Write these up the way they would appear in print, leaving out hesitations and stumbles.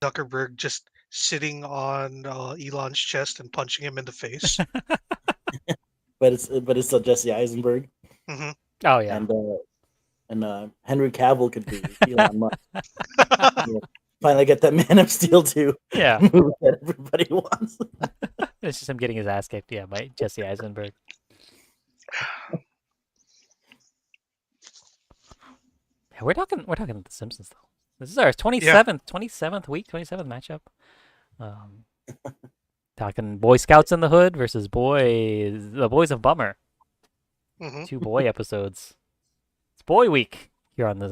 Zuckerberg just sitting on Elon's chest and punching him in the face. But it's still Jesse Eisenberg, Hmm. Oh yeah. and Henry Cavill could be Elon Musk. You know, finally get that Man of Steel to Yeah. move that everybody wants. It's just him getting his ass kicked, yeah, by Jesse Eisenberg. Yeah, we're talking The Simpsons though. This is our 27th week, 27th matchup. Um, talking Boy Scouts in the Hood versus the Boys of Bummer. Hmm. 2 boy episodes. It's Boy Week here on the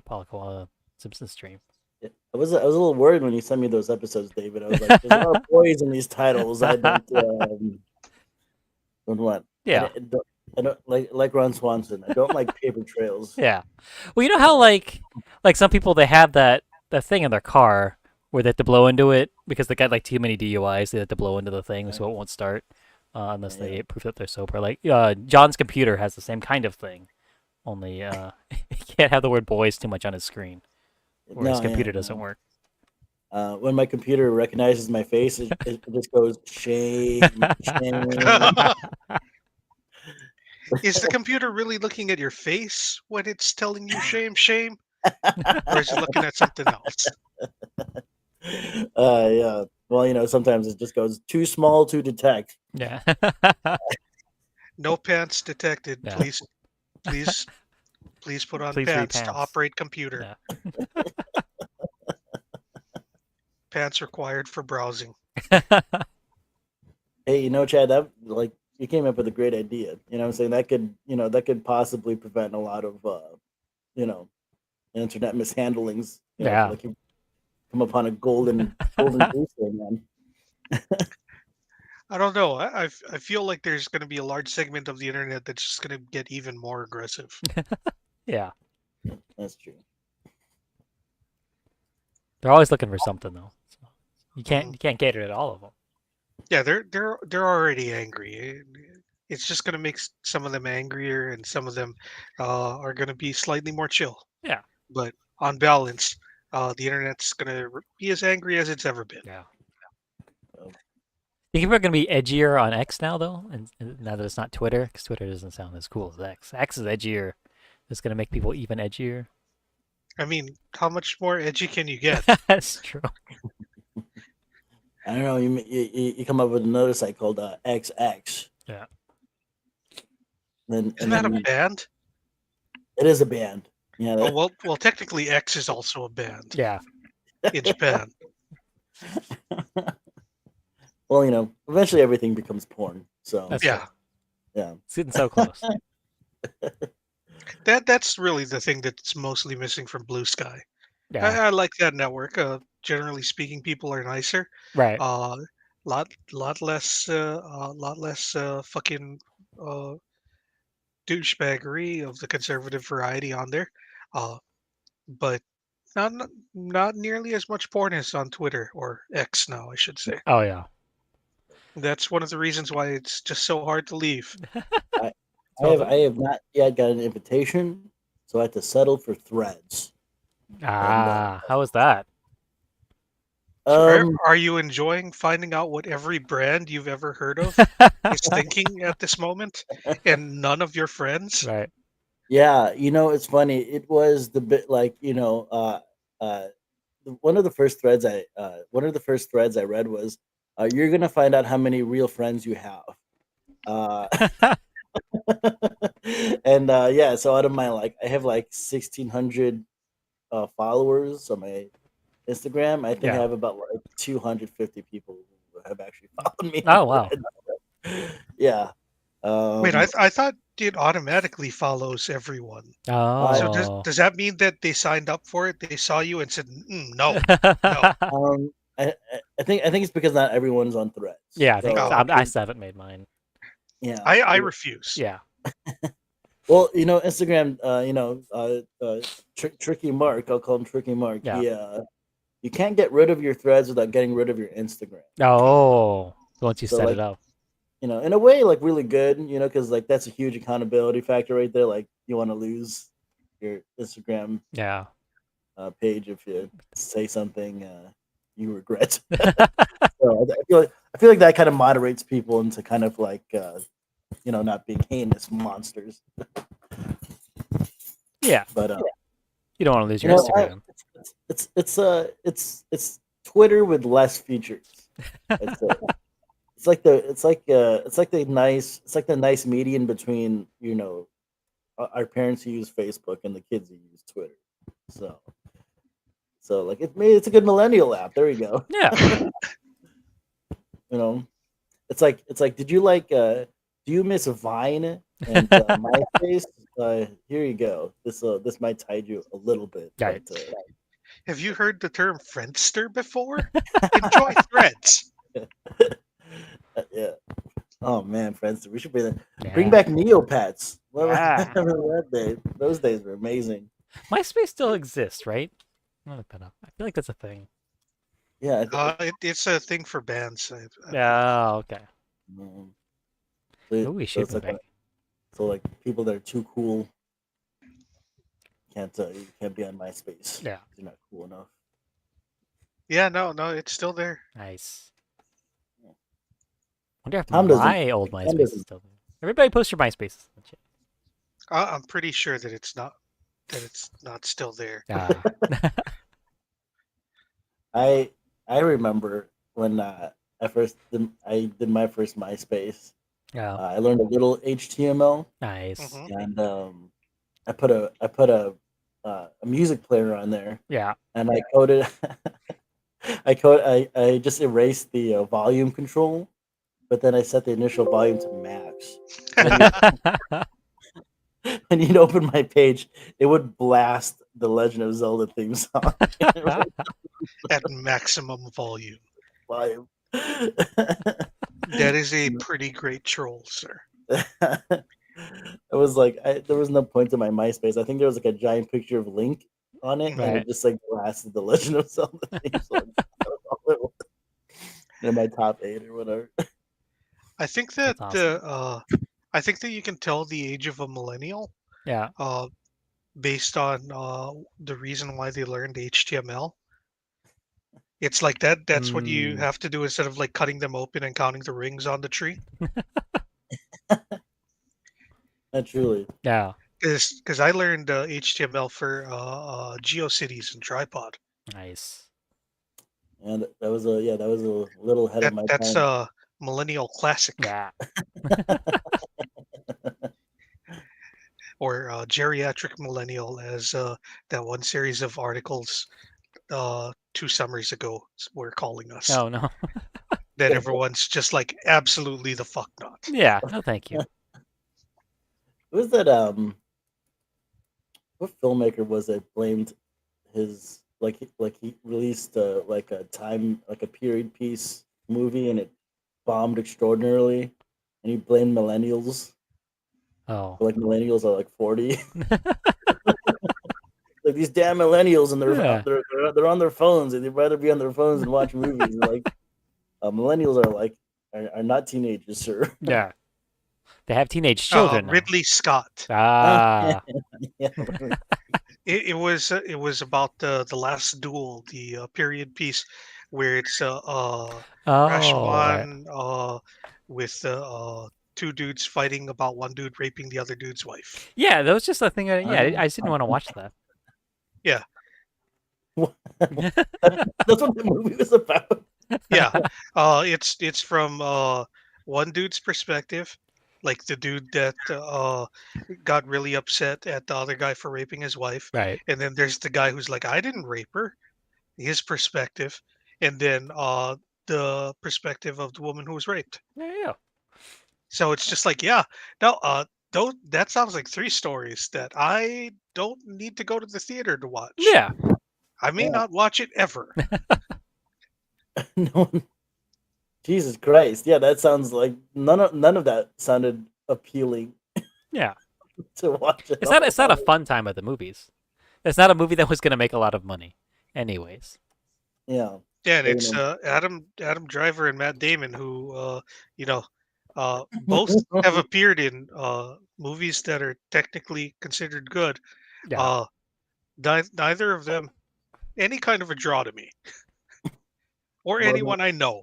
Palakala Simpsons stream. I was a little worried when you sent me those episodes, David. I was like, "There's a lot of boys in these titles. I don't want. Yeah. I don't like Ron Swanson. I don't like paper trails." Yeah. Well, you know how like some people they have that thing in their car where they have to blow into it because they got like too many DUIs. They have to blow into the thing so it won't start unless they prove that they're sober. Like John's computer has the same kind of thing, only he can't have the word "boys" too much on his screen, or his computer doesn't work. When my computer recognizes my face, it just goes shame, shame. Is the computer really looking at your face when it's telling you shame, shame? Or is it looking at something else? Yeah. Well, sometimes it just goes too small to detect. Yeah. No pants detected. Yeah. Please put on Please pants to repants. operate computer. Yeah. pants required for browsing. Hey, Chad, that like you came up with a great idea. You know what I'm saying? That could possibly prevent a lot of you know, internet mishandlings. I feel Yeah. like you come upon a golden goose there, man. I don't know. I feel like there's going to be a large segment of the internet that's just going to get even more aggressive. Yeah. That's true. They're always looking for something though. So you Mhm. can't cater to all of them. Yeah, they're already angry. It's just going to make some of them angrier, and some of them are going to be slightly more chill. Yeah. But on balance, the internet's going to be as angry as it's ever been. Yeah. Um, Think people are gonna be edgier on X now though, and now that it's not Twitter, because Twitter doesn't sound as cool as X. X is edgier. It's gonna make people even edgier. I mean, how much more edgy can you get? That's true. I don't know. You come up with another site called XX. Yeah. Then Isn't that a band? it is a band. Yeah. Oh well, technically X is also a band Yeah. in Japan. Well, eventually everything becomes porn. So That's Yeah, true. yeah. It's getting so close. that's really the thing that's mostly missing from Blue Sky. Yeah. I like that network. Generally speaking, people are nicer. Right. Uh, lot less fucking uh, douchebaggery of the conservative variety on there. Uh, but not nearly as much porn as on Twitter or X now, I should say. Oh yeah. That's one of the reasons why it's just so hard to leave. I, I have So I have not yet got an invitation, so I have to settle for Threads. And how was that? So um are you enjoying finding out what every brand you've ever heard of is thinking at this moment, and none of your friends? Right. yeah, it's funny. It was the bit like uh one of the first threads I read was you're gonna find out how many real friends you have. Uh and yeah, so out of my I have 1,600 followers on my Instagram. I think I Yeah. have about 250 people who have actually followed me on Oh wow. Threads. Yeah. Wait, Um, I thought it automatically follows everyone. I So Oh. does that mean that they signed up for it? They saw you and said, no, no. I think it's because not everyone's on Threads. Yeah, I think Oh, I okay. still haven't made mine. Yeah. I refuse. Yeah. Well, Instagram. Tricky Mark. I'll call him Tricky Mark. Yeah. You can't get rid of your Threads without getting rid of your Instagram. Oh, once you So set it up. in a way, really good. Because that's a huge accountability factor right there. Like you want to lose your Instagram Yeah. page if you say something you regret. So I feel like that kind of moderates people into kind of not being heinous monsters. Yeah. But You don't want to lose you your know, I, Instagram. it's Twitter with less features. It's the nice median between our parents who use Facebook and the kids who use Twitter. So it's a good millennial app. There you go. Yeah. It's like did you do you miss Vine and MySpace? Here you go. This might tide you a little bit. Right. But, Have you heard the term Friendster before? Enjoy Threads. yeah. Oh man, Friendster, we should bring Yeah. back Neopets. Yeah. Those days were amazing. MySpace still exists, right? I'm gonna look that up. I feel like that's a thing. Yeah. It's a thing for bands. Yeah. Okay. Um, Ooh, we should it's move back. so people that are too cool you can't be on MySpace. Yeah. You're not cool enough. Yeah, no, it's still there. Nice. Wonder if Tom doesn't- my old Tom MySpace is doesn't- still there. Everybody post your MySpaces. I'm pretty sure that it's not still there. Ah. I remember when I did my first MySpace. Yeah. I learned a little HTML, Nice. Mhm. and I put a music player on there, Yeah. and I coded I just erased the volume control, but then I set the initial volume to max. And you'd open my page, it would blast the Legend of Zelda theme song. At maximum volume. Volume. That is a pretty great troll, sir. It was like there was no point to my MySpace. I think there was like a giant picture of Link on it, and Right. it just like blasted the Legend of Zelda theme song. That was all it was. In my top 8 or whatever. I think that That's I think that you can tell the age of a millennial Yeah. based on the reason why they learned HTML. It's like that's what you Mm, have to do instead of like cutting them open and counting the rings on the tree. Not truly. yeah. Because I learned HTML for GeoCities and Tripod. Nice. And that was a little ahead of my That's time. a millennial classic, Yeah. or geriatric millennial, as that one series of articles 2 summers ago were calling us. Oh no. That everyone's just like absolutely the fuck not. Yeah. No, thank you. Who was that? What filmmaker was it blamed his he released like a period piece movie and it bombed extraordinarily, and he blamed millennials. Oh. Like millennials are like 40. Like these damn millennials, and Yeah. they're on their phones, and they'd rather be on their phones and watch movies. And like millennials are not teenagers, sir. Yeah. They have teenage children now. Ridley Scott. Ah. Yeah. It was about the last duel, the period piece, Oh. where it's Right. Rashomon with two dudes fighting about one dude raping the other dude's wife. Yeah, that was just a thing. Yeah, I just didn't want to watch that. Yeah, That's what the movie was about. yeah. It's from one dude's perspective, like the dude that got really upset at the other guy for raping his wife, Right. and then there's the guy who's like, I didn't rape her, his perspective, and then the perspective of the woman who was raped. There you go. So it's just like, yeah, no, that sounds like 3 stories that I don't need to go to the theater to watch. Yeah. I may Yeah. not watch it ever. No one, Jesus Christ. Yeah, that sounds like none of that sounded appealing Yeah. to watch. At It's not a all. fun time at the movies. It's not a movie that was going to make a lot of money. Anyways. Yeah. Yeah, and You it's know. Adam Driver and Matt Damon who both have appeared in movies that are technically considered good. Yeah. Neither of them any kind of a draw to me, or Well, anyone I know.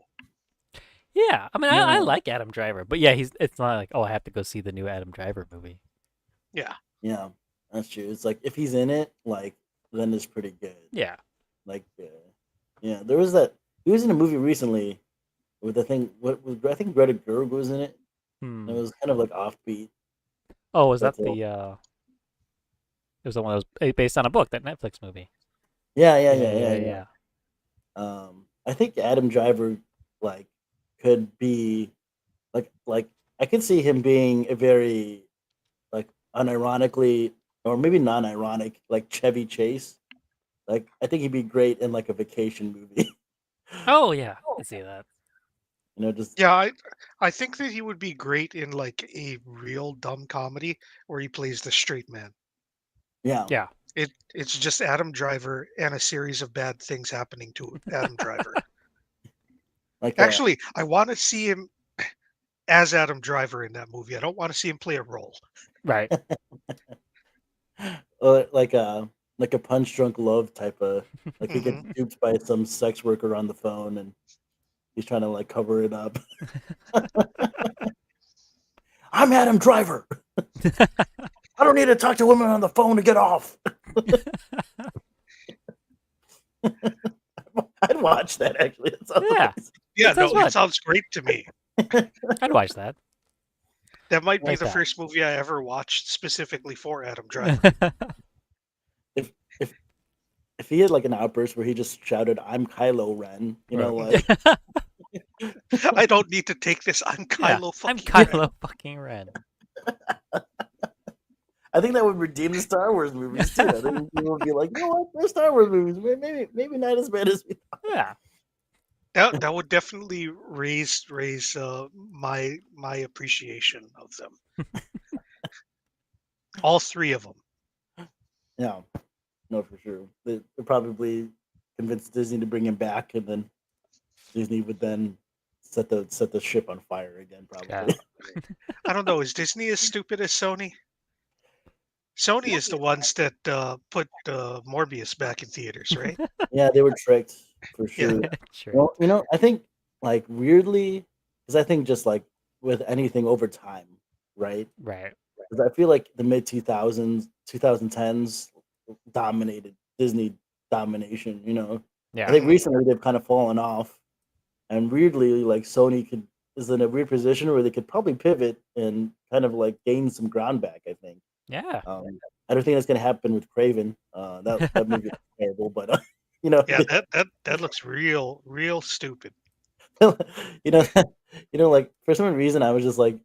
Yeah. I mean, I Yeah. like Adam Driver, but yeah, it's not like, oh, I have to go see the new Adam Driver movie. Yeah, Yeah, that's true. It's like if he's in it, like then it's pretty good. Yeah. Like, yeah, there was that. He was in a movie recently with the thing. What was I think Greta Gerwig was in it. And it Hmm. was kind of like offbeat. Oh, was that But it was the one that was based on a book, that Netflix movie. yeah. I think Adam Driver like could be like I could see him being a very like unironically or maybe non-ironic like Chevy Chase. Like I think he'd be great in like a vacation movie. Oh, yeah. I can see that. Just yeah. I think that he would be great in like a real dumb comedy where he plays the straight man. yeah, Yeah. It's just Adam Driver and a series of bad things happening to Adam Driver. like Actually, I want to see him as Adam Driver in that movie. I don't want to see him play a role. Right. like a punch drunk love type of like he gets Mhm. duped by some sex worker on the phone and he's trying to like cover it up. I'm Adam Driver. I don't need to talk to women on the phone to get off. I'd watch that actually. It sounds Yeah. amazing. Yeah, sounds no, fun. it sounds great to me. I'd watch that. That might be Like the that. first movie I ever watched specifically for Adam Driver. If if he had like an outburst where he just shouted, "I'm Kylo Ren," like I don't need to take this. I'm Yeah, Kylo I'm fucking Ren. Kylo fucking Ren. I think that would redeem the Star Wars movies too. I think people would be like, you know what, they're Star Wars movies. Maybe not as bad as we thought. Yeah. That would definitely raise my appreciation of them. All three of them. Yeah, no, for sure. They probably convinced Disney to bring him back, and then Disney would then set the ship on fire again, Yeah. probably. I don't know. Is Disney as stupid as Sony? Sony is the ones that put Morbius back in theaters, right? Yeah, they were tricked for Yeah. sure. Sure. Well, I think like weirdly, because I think just like with anything over time, right? Right. Because I feel like the mid 2000s, 2010s dominated Disney domination. I Yeah. think recently they've kind of fallen off, and weirdly, like Sony is in a weird position where they could probably pivot and kind of like gain some ground back. I think. Yeah. I don't think that's going to happen with Craven. That movie was terrible, but you know, Yeah, that looks real stupid. you know, like for some reason, I was just like,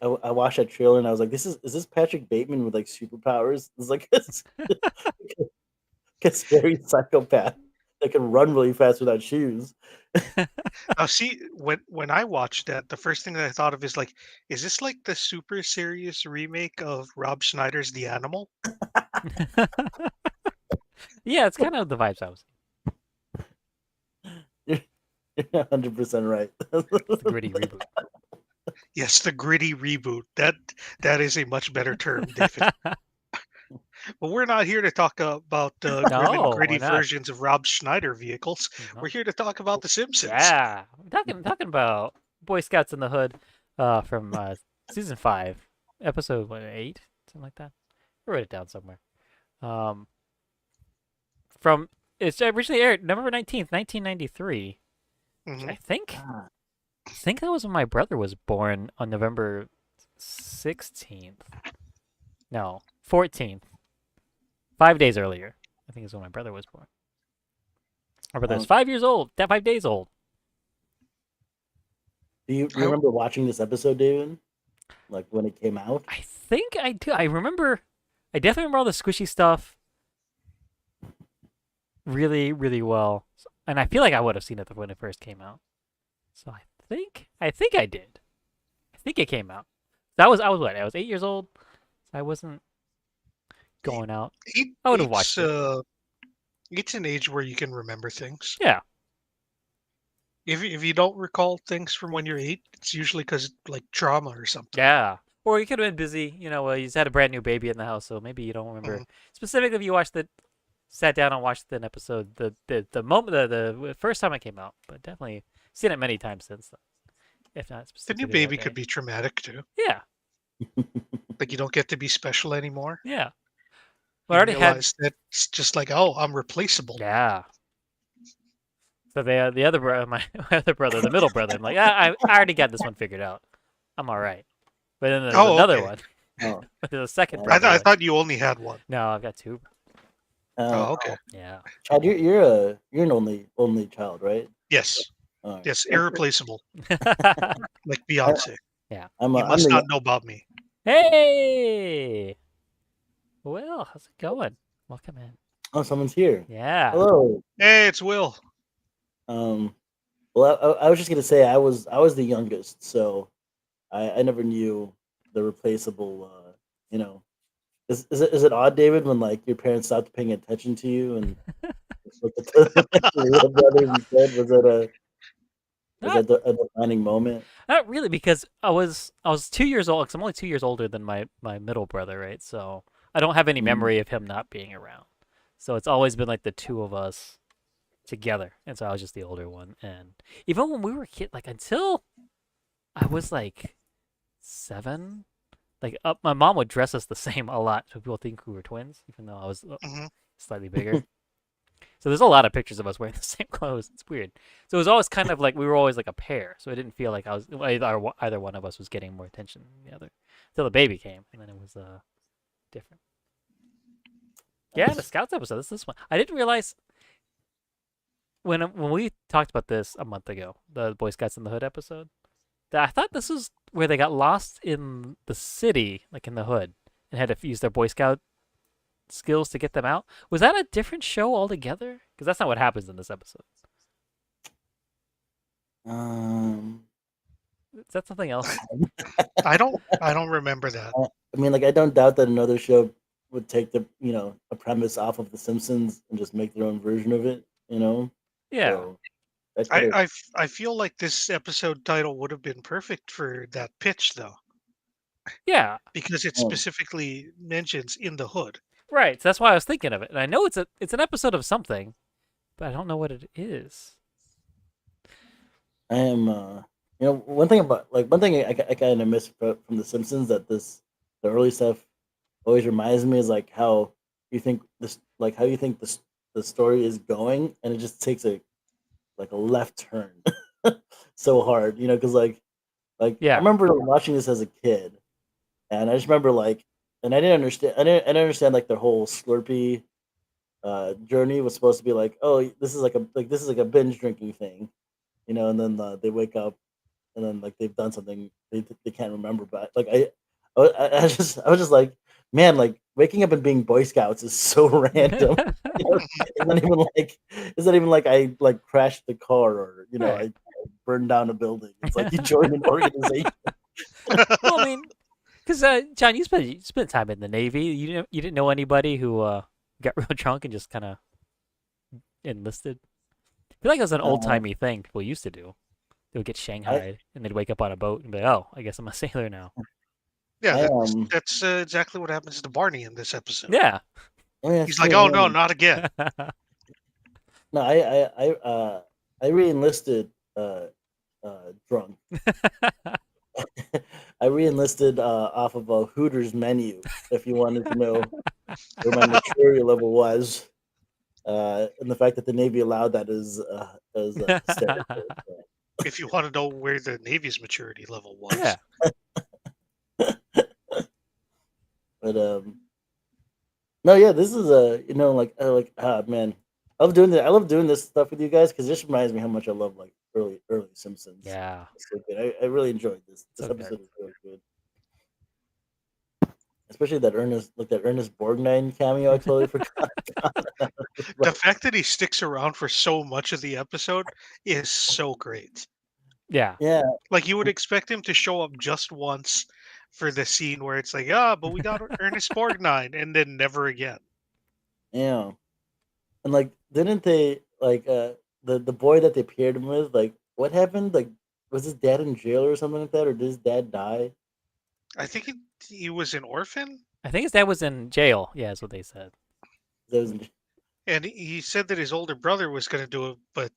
I watched that trailer and I was like, is this Patrick Bateman with like superpowers? It's like a scary psychopath that can run really fast without shoes. Now, see, when I watched that, the first thing that I thought of is like, is this like the super serious remake of Rob Schneider's The Animal? Yeah, it's kind of the vibes I was. You're 100% right. It's the gritty reboot. Yes, the gritty reboot. That is a much better term, David. But we're not here to talk about grim and No, gritty we're not. versions of Rob Schneider vehicles. No. We're here to talk about The Simpsons. Yeah, we're talking about Boy Scouts in the Hood, from season 5, episode 8, something like that. I wrote it down somewhere. Um, from it's originally aired November 19th, 1993. Mhm. I think Ah, that was when my brother was born on November 16th. No, 14th. 5 days earlier, I think is when my brother was born. My brother was um, 5 years old. 5 days old. do you I- remember watching this episode, David? Like when it came out? I think I do. I remember. I definitely remember all the squishy stuff really, really well, and I feel like I would have seen it when it first came out. So I think I did. I think it came out. I was what? I was 8 years old. So I wasn't going out. I would have watched it. It's an age where you can remember things. Yeah. If you don't recall things from when you're 8, it's usually because like trauma or something. Yeah. Or you could have been busy. You just had a brand new baby in the house, so maybe you don't remember specifically if you sat down and watched an episode the moment the first time it came out, but definitely seen it many times since then. If not The specifically new that baby day. could be traumatic too. Yeah. Like you don't get to be special anymore. Yeah. You I already had. realize that it's just like, oh, I'm replaceable. Yeah. So the other brother, my other brother, the middle brother, I'm like, I already got this one figured out. I'm all right. But then there's Oh, another okay. one. Oh, There's a second I brother. I thought you only had one. No, I've got 2. Oh, okay. Yeah. Chad, you're an only child, right? Yes. All right. Yes, irreplaceable. Like Beyonce. I'm You must the not know about me. Hey. Well, how's it going? Welcome in. oh, someone's here. Yeah. Hello. Hey, it's Will. Well, I was just gonna say I was the youngest, so I never knew the replaceable. Is it odd, David, when like your parents stopped paying attention to you and look at your little brothers instead? Was Not, that a defining moment? not really, because I was 2 years old. Cause I'm only 2 years older than my middle brother, right? So I don't have any Mm. memory of him not being around. So it's always been like the two of us together, and so I was just the older one. And even when we were like until I was like 7, like my mom would dress us the same a lot, so people think we were twins, even though I was Mhm. slightly bigger. So there's a lot of pictures of us wearing the same clothes. It's weird. So it was always kind of like we were always like a pair. So it didn't feel like either one of us was getting more attention than the other until the baby came, and then it was different. Yeah, the Scouts episode. This one. I didn't realize when we talked about this a month ago, the Boy Scouts in the Hood episode. That I thought this was where they got lost in the city, like in the hood, and had to use their Boy Scout skills to get them out. Was that a different show altogether? Because that's not what happens in this episode. Um, Is that something else? I don't remember that. I mean, like, I don't doubt that another show would take a premise off of The Simpsons and just make their own version of it. Yeah. So that could I, have. I f- I feel like this episode title would have been perfect for that pitch though, Yeah. because it Um, specifically mentions in the hood. Right. So that's why I was thinking of it. And I know it's an episode of something, but I don't know what it is. I am. One thing about like one thing I kind of miss from The Simpsons that the early stuff always reminds me is like how how you think the story is going, and it just takes a left turn so hard, because like I Yeah. remember watching this as a kid, and I just remember and I didn't understand like their whole Slurpee journey was supposed to be like, oh, this is like a binge drinking thing, and then they wake up and then like they've done something they can't remember, but like I was just like, man, like waking up and being Boy Scouts is so random. It's not even like I like crashed the car or Right. I burned down a building. It's like you joined an organization. Well, I mean, because John, you spent time in the Navy. You didn't know anybody who got real drunk and just kind of enlisted. I feel like it was an old Uh, timey thing people used to do. They would get I shanghaied and they'd wake up on a boat and be like, "Oh, I guess I'm a sailor now." Yeah, I that's exactly what happens to Barney in this episode. Yeah. oh yeah, it's He's like, true. "Oh no, not again." No, I re-enlisted drunk. I re-enlisted off of a Hooters menu. If you wanted to know where my maturity level was, and the fact that the Navy allowed that is hysterical. If you want to know where the Navy's maturity level was, Yeah. But no, yeah, this is man, I love doing this stuff with you guys because this reminds me how much I love like early Simpsons. Yeah. It's so good. I really enjoyed this. This So good. episode is really good, especially that Ernest Borgnine cameo. I totally forgot. the fact that he sticks around for so much of the episode is so great. Yeah. Yeah, Like you would expect him to show up just once for the scene where it's like, ah, but we got Ernest Borgnine, and then never again. yeah, and like, didn't they like the boy that they paired him with? Like, what happened? Like, was his dad in jail or something like that, or did his dad die? I think he was an orphan, I think his dad was in jail. Yeah, is what they said. That was in- and he said that his older brother was going to do it, but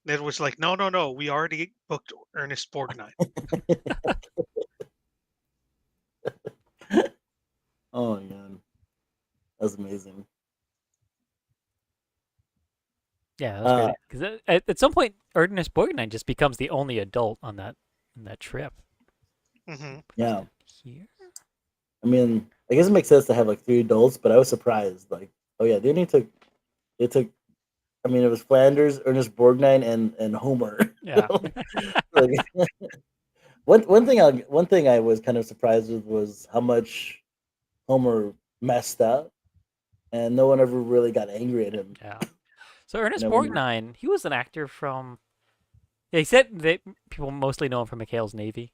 Ned was like, no, no, no, we already booked Ernest Borgnine. oh man, that's amazing. Yeah, that was Uh, crazy. Because at some point, Ernest Borgnine just becomes the only adult on that trip. Hmm. yeah. Here. I mean, I guess it makes sense to have like three adults, but I was surprised. Like, oh yeah, they took. I mean, it was Flanders, Ernest Borgnine, and Homer. Yeah. Like, one thing I was kind of surprised with was how much Homer messed up, and no one ever really got angry at him. Yeah. So Ernest When he- Borgnine, he was an actor from. Yeah, he said that people mostly know him from McHale's Navy.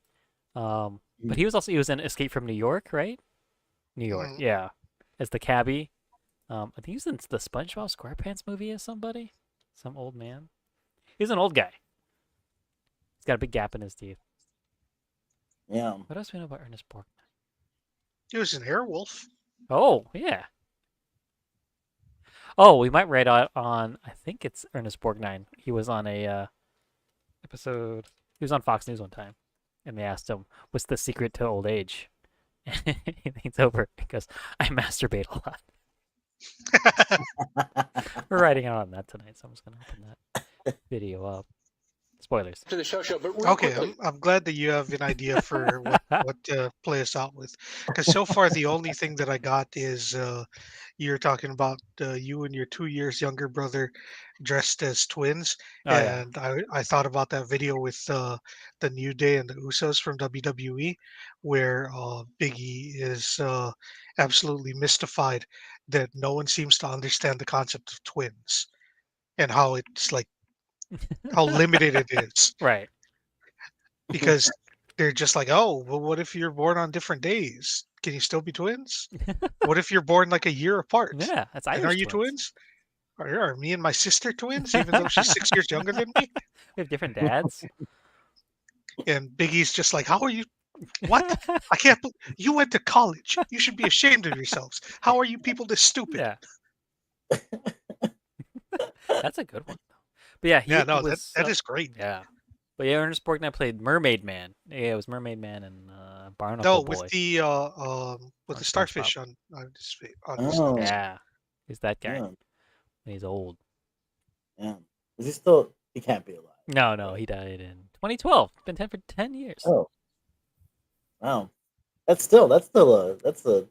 But he was in Escape from New York, right? New York, Hmm. yeah. As the cabbie. I think he was in the SpongeBob SquarePants movie as somebody, some old man. He's an old guy. He's got a big gap in his teeth. yeah, What else do we know about Ernest Borgnine? He was an airwolf. Oh, yeah. Oh, we might write on. I think it's Ernest Borgnine. He was on a episode. He was on Fox News one time, and they asked him, "What's the secret to old age?" And he leans over and goes, "I masturbate a lot." We're writing out on that tonight, so I'm just gonna open that video up. Spoilers. To the show, but real Okay, quickly. I'm glad that you have an idea for what to play us out with, because so far the only thing that I got is you're talking about you and your 2 years younger brother dressed as twins, Oh yeah. and I thought about that video with the New Day and the Usos from WWE, where Biggie is absolutely mystified that no one seems to understand the concept of twins and how it's like how limited it is Right. because they're just like, oh, well, what if you're born on different days? Can you still be twins? What if you're born like a year apart? Yeah, that's And are Irish you twins. twins? Are me and my sister twins, even though she's 6 years younger than me? We have different dads. And Biggie's just like, how are you? What? I can't. You went to college. You should be ashamed of yourselves. How are you people this stupid? Yeah. That's a good one. But yeah, Yeah, he no, was. that is great. Yeah. But yeah, Ernest Borgnine played Mermaid Man. Yeah, it was Mermaid Man and No, Barnacle with Boy with on the SpongeBob. starfish on his on his Oh, nose. Yeah, he's that guy. yeah, And he's old. yeah. Is he still? He can't be alive. No, he died in 2012. It's been 10 for 10 years. Oh, wow. That's a.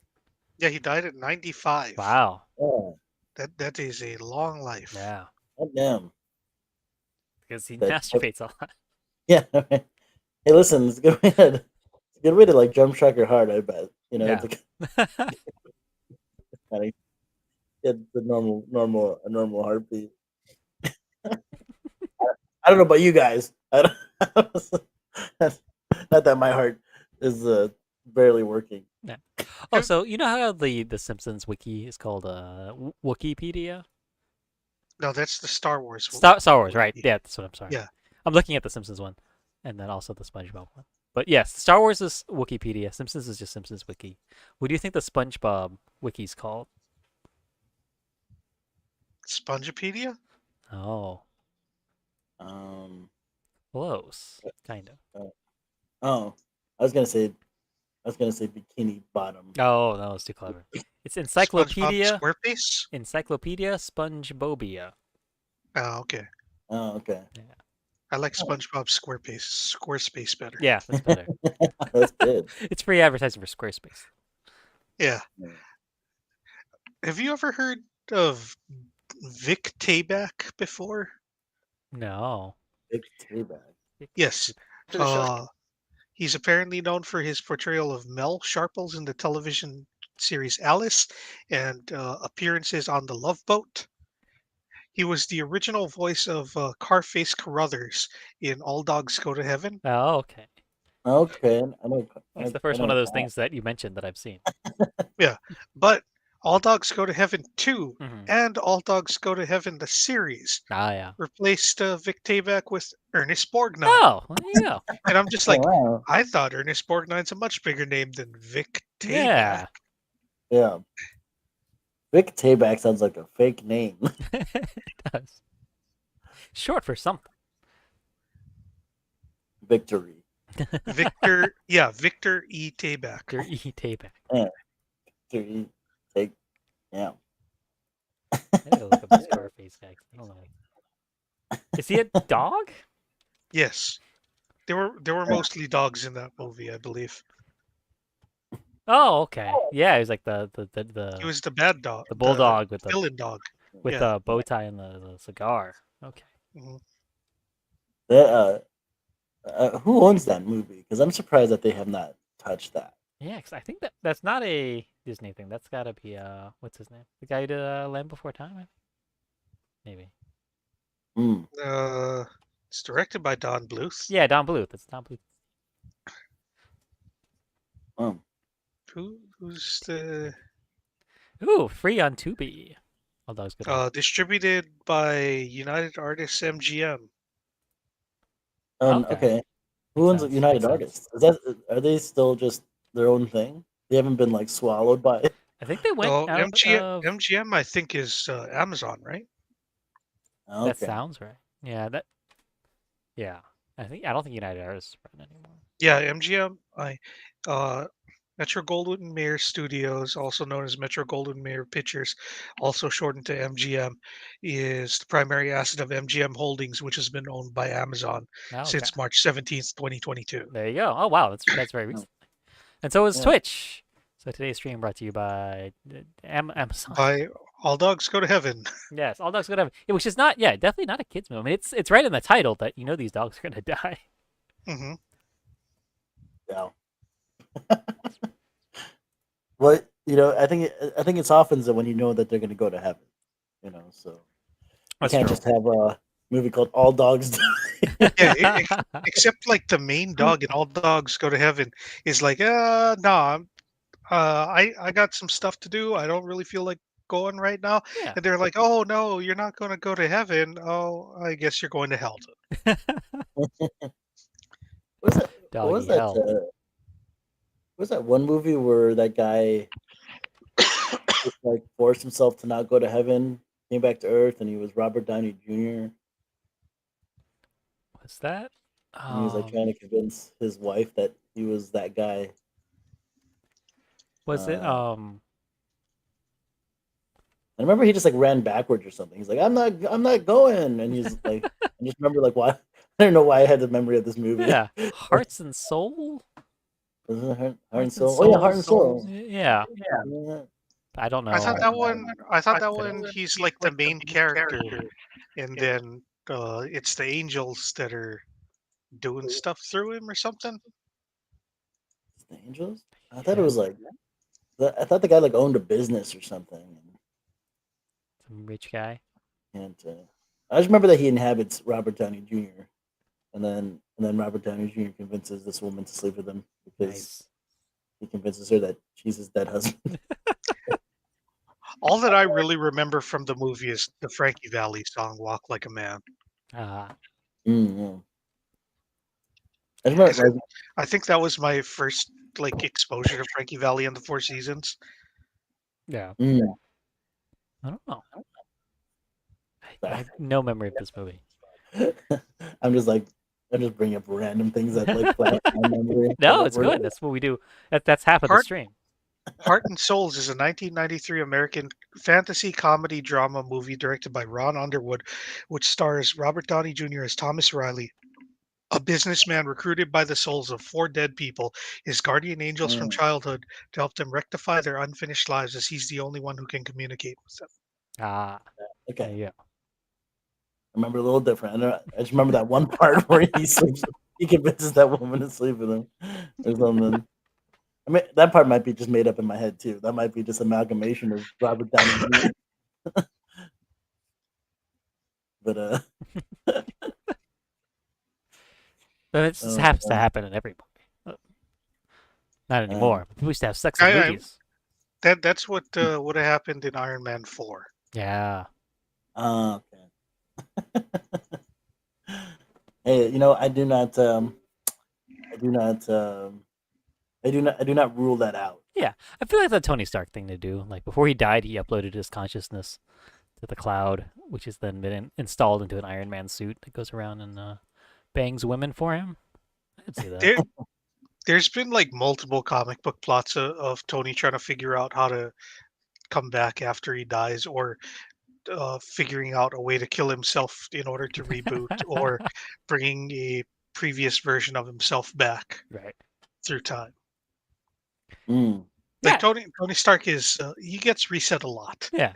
Yeah, he died at 95. Wow. Oh, That is a long life. Yeah, damn. because he That. masturbates a lot. Yeah. Hey, listen, it's a good way to. It's a good way to like jump shark your heart. I bet. You know, Yeah. to kind of get the a normal heartbeat. I don't know about you guys. I don't, not that my heart is barely working. Oh, so you know how the Simpsons wiki is called Wikipedia? No, that's the Star Wars. Star Wars, right? Wiki. Yeah, that's what I'm sorry. Yeah. I'm looking at the Simpsons one, and then also the SpongeBob one. But yes, Star Wars is Wikipedia. Simpsons is just Simpsons wiki. What do you think the SpongeBob wiki's called? Spongepedia? Oh, Um. close, kind of. Oh, I was gonna say. I was gonna say bikini bottom. Oh, no, it's too clever. It's SpongeBob Encyclopedia. SquarePace? Encyclopedia SpongeBobia. Oh, okay. Oh, okay. I like Oh. SpongeBob Squarespace better. Yeah, that's better. That's good. It's free advertising for Squarespace. Yeah. Yeah. Have you ever heard of Vic Tayback before? No. Big bag. Yes. To the show. He's apparently known for his portrayal of Mel Sharples in the television series Alice and appearances on The Love Boat. He was the original voice of Carface Carruthers in All Dogs Go to Heaven. Oh, okay. Okay, I know. That's the I first know one of those that. things that you mentioned that I've seen. But All Dogs Go to Heaven 2 Mhm. and All Dogs Go to Heaven the series Ah, yeah. replaced Vic Tayback with Ernest Borgnine. Oh, well, there you go. And I'm just Oh, like, wow. I thought Ernest Borgnine's a much bigger name than Vic Tayback. Yeah. Yeah. Vic Tayback sounds like a fake name. It does. Short for something. Victory. Victor E. Tayback. They're E. Tayback. Victory. Take. Yeah. I gotta look up this Scarface guy. 'Cause I don't know. Is he a dog? Yes. There were mostly dogs in that movie, I believe. Oh, okay. Yeah, he was like the He was the bad dog. the bulldog with the villain dog. yeah. the bow tie and the cigar. Okay. Mhm. That, who owns that movie? Because I'm surprised that they have not touched that. Yeah, 'cause I think that's not a Disney thing. That's gotta be what's his name? The guy who did Land Before Time, I think? Maybe. Hmm. It's directed by Don Bluth. Yeah, Don Bluth. It's Don Bluth. Oh. Who's the Ooh, free on Tubi. All dogs good. distributed by United Artists MGM. Okay. Okay. Who owns Makes United sense. Artists? Are they still just their own thing? They haven't been like swallowed by it. I think they went No, out of. MGM I think is Amazon, right? That Okay. sounds right. Yeah, that. Yeah, I don't think United Artists is run anymore. Yeah, MGM. Metro Goldwyn Mayer Studios, also known as Metro Goldwyn Mayer Pictures, also shortened to MGM, is the primary asset of MGM Holdings, which has been owned by Amazon Oh, okay. since March 17th, 2022. There you go. Oh wow, that's very Oh, recent. And so is yeah. Twitch. So today's stream brought to you by Amazon. By All Dogs Go to Heaven. Yes, all dogs gonna have, which is not, yeah, definitely not a kids movie. I mean, it's right in the title that you know these dogs are gonna die. Hmm. Yeah. Well, I think it softens it when you know that they're going to go to heaven. So you That's can't true. just have a movie called All Dogs Die. Yeah, except like the main dog in All Dogs Go to Heaven is like, no, I got some stuff to do. I don't really feel like going right now. Yeah. And they're like, oh no, you're not going to go to heaven. Oh, I guess you're going to hell. What was that? What was Doggy that? hell. What was that one movie where that guy like forced himself to not go to heaven, came back to Earth, and he was Robert Downey Jr. What's that? and he was like trying to convince his wife that he was that guy. Was it Uh, I remember he just like ran backwards or something. He's like, I'm not going, and he's like, I just remember like why I don't know why I had the memory of this movie. yeah, Hearts and Soul? Was it Heart and Hearts and Soul? Oh yeah, Heart and Souls. Soul. Yeah, Yeah. I don't I thought know. that one. I thought that Did one. He's like the main character, and then it's the angels that are doing stuff through him or something. The Angels. I thought it Yeah, was like I thought the guy like owned a business or something. some rich guy. And I just remember that he inhabits Robert Downey Jr. And then Robert Downey Jr. convinces this woman to sleep with him because Nice. he convinces her that she's his dead husband. All that I really remember from the movie is the Frankie Valli song "Walk Like a Man." Ah, Yeah. I just Yeah, 'cause remember, like, I think that was my first like exposure to Frankie Valli and the Four Seasons. yeah. mm, I don't know. I sorry. have no memory of this movie. I'm just like I just bring up random things that like flash my memory. No, it's good. That's what we do. That's half of the Heart stream. Heart and Souls is a 1993 American fantasy comedy drama movie directed by Ron Underwood, which stars Robert Downey Jr. as Thomas Riley, a businessman recruited by the souls of four dead people, his guardian angels from Mm, childhood, to help them rectify their unfinished lives, as he's the only one who can communicate with them. Ah, there okay, you I remember a little different. I just remember that one part where he sleeps. He convinces that woman to sleep with him or something. I mean, that part might be just made up in my head too. That might be just amalgamation of Robert Downey Jr. But go. But it just oh, happens to man. happen in every movie. Not Uh, anymore. People used to have sex in I, movies. that's what would have happened in Iron Man 4. Yeah. okay. Hey, I do not rule that out. Yeah. I feel like that's a Tony Stark thing to do. Like before he died, he uploaded his consciousness to the cloud, which has then been installed into an Iron Man suit that goes around and bangs women for him. I could see that. There's been like multiple comic book plots of Tony trying to figure out how to come back after he dies, or figuring out a way to kill himself in order to reboot, or bringing a previous version of himself back Right. through time. Mm. Like Yeah. Tony Stark is he gets reset a lot. Yeah.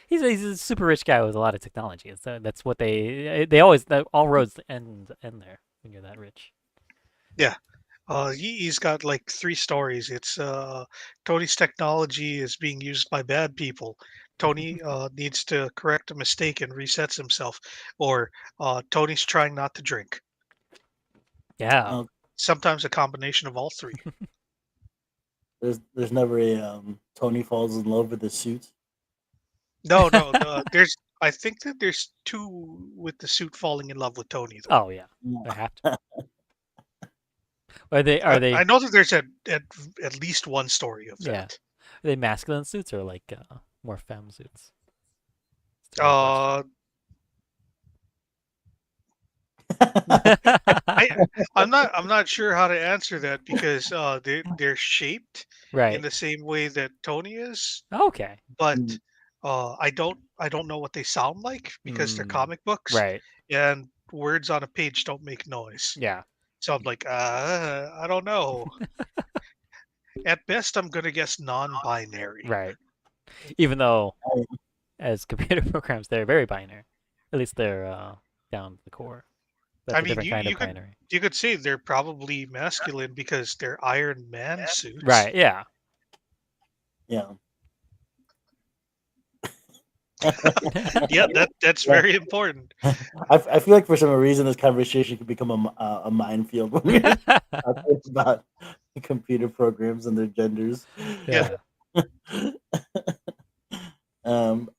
He's a super rich guy with a lot of technology. That's what they always all roads end there when you're that rich. Yeah. He's got like three stories. It's Tony's technology is being used by bad people. Tony needs to correct a mistake and resets himself, or Tony's trying not to drink. Yeah. Oh, Sometimes a combination of all three. there's never a Tony falls in love with the suit. No, no. There's. I think that there's two with the suit falling in love with Tony. Though. Oh yeah. They have to. Are they I know that there's at least one story of yeah. that. Are they masculine suits or like more femme suits? It's the real I, question. I'm not sure how to answer that because they're shaped in Right. the same way that Tony is, Okay. but Mm, I don't know what they sound like because they're Mm, comic books right. and words on a page don't make noise. Yeah. So I'm like, I don't know. At best, I'm gonna guess non-binary. Right. Even though I- as computer programs they're very binary. At least they're down to the core. I That's a mean, different kind of binary. you could say they're probably masculine because they're Iron Man suits. Right. Yeah. yeah. Yeah, that's Yeah. very important. I feel like for some reason this conversation could become a minefield when we're talking about computer programs and their genders. Yeah, Yeah. um,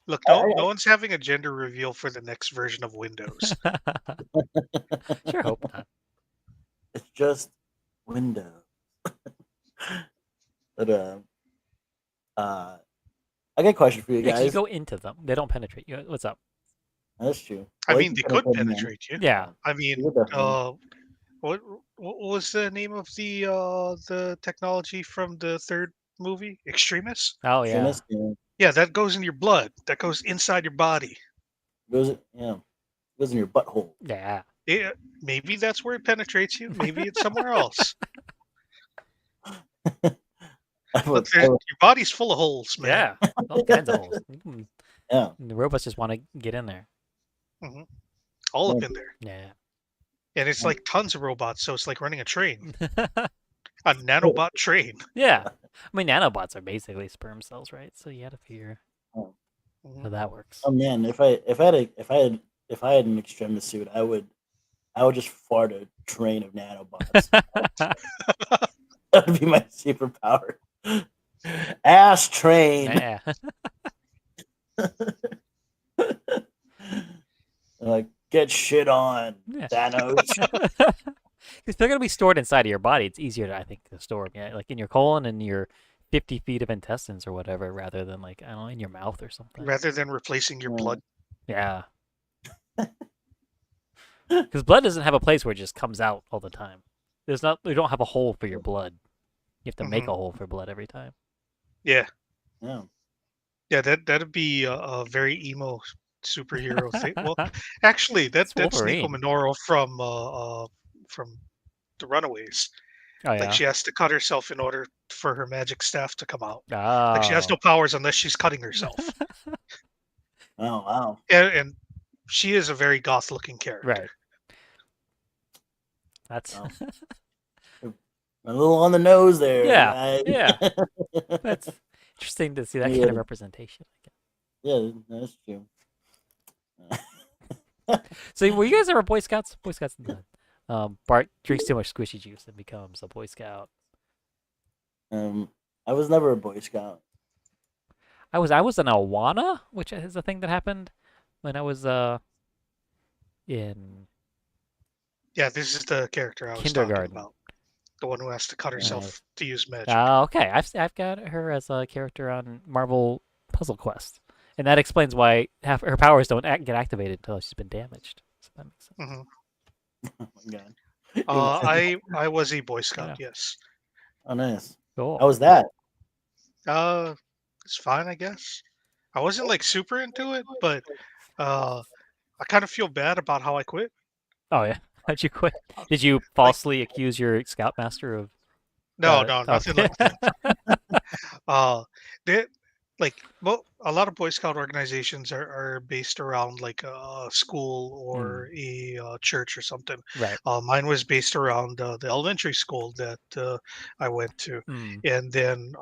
look, I, no one's having a gender reveal for the next version of Windows. Sure hope not. it's just Windows. But I got a question for you Yeah, 'cause you guys. go into them. They don't penetrate you. What's up? That's true. I Well, you mean, can they kind of could put them in. penetrate you. Yeah. I You mean, could definitely. what what was the name of the technology from the third movie, Extremis? Oh yeah. Extremist, yeah. Yeah, that goes in your blood. That goes inside your body. Goes in your butthole. Yeah. Yeah, maybe that's where it penetrates you. Maybe it's somewhere else. I Look, would, I would, your body's full of holes, man. Yeah. All kinds of holes. yeah. The robots just want to get in there. Hmm. All up Yeah. in there. Yeah. And it's like tons of robots, so it's like running a train. A nanobot train. Yeah. I mean, nanobots are basically sperm cells, right? So you had to figure Oh, Mhm. how that works. oh man, if I had an extremist suit, I would just fart a train of nanobots. That would be my superpower. Ass train. Yeah. Like get shit on, Yeah. Thanos. If they're gonna be stored inside of your body, it's easier to, I think, to store them. Yeah, like in your colon and your 50 feet of intestines or whatever, rather than like I don't know, in your mouth or something. Rather than replacing your blood. Yeah. Because blood doesn't have a place where it just comes out all the time. There's not. You don't have a hole for your blood. You have to make a Mhm. hole for blood every time. Yeah. Yeah. Yeah, that'd be a very emo superhero thing. Well, actually, It's that's Nico Wolverine. Minoru from the Runaways. Oh Like yeah. she has to cut herself in order for her magic staff to come out. Like she has no Oh. powers unless she's cutting herself. Oh wow. And she is a very goth-looking character. Right. That's Wow. A little on the nose there. Yeah, guys. yeah. That's interesting to see that kind Yeah. of representation. Yeah, that's true. So were you guys ever Boy Scouts? Boy Scouts. Bart drinks too much squishy juice and becomes a Boy Scout. I was never a Boy Scout. I was an Awana, which is a thing that happened when I was in Yeah, this is the character I was kindergarten. talking about. The one who has to cut herself to use magic. Okay, I've got her as a character on Marvel Puzzle Quest, and that explains why half her powers don't get activated until she's been damaged. So that makes sense. Mhm. Oh my god. I was a Boy Scout, yes. Oh nice. Cool. How was that? It's fine, I guess. I wasn't like super into it, but I kind of feel bad about how I quit. Oh yeah, how'd you quit? Did you falsely accuse your scoutmaster of? No, nothing Okay. like that. They like well, a lot of Boy Scout organizations are based around like a school or a church or something. Right. Mine was based around the elementary school that I went to, Mm. and then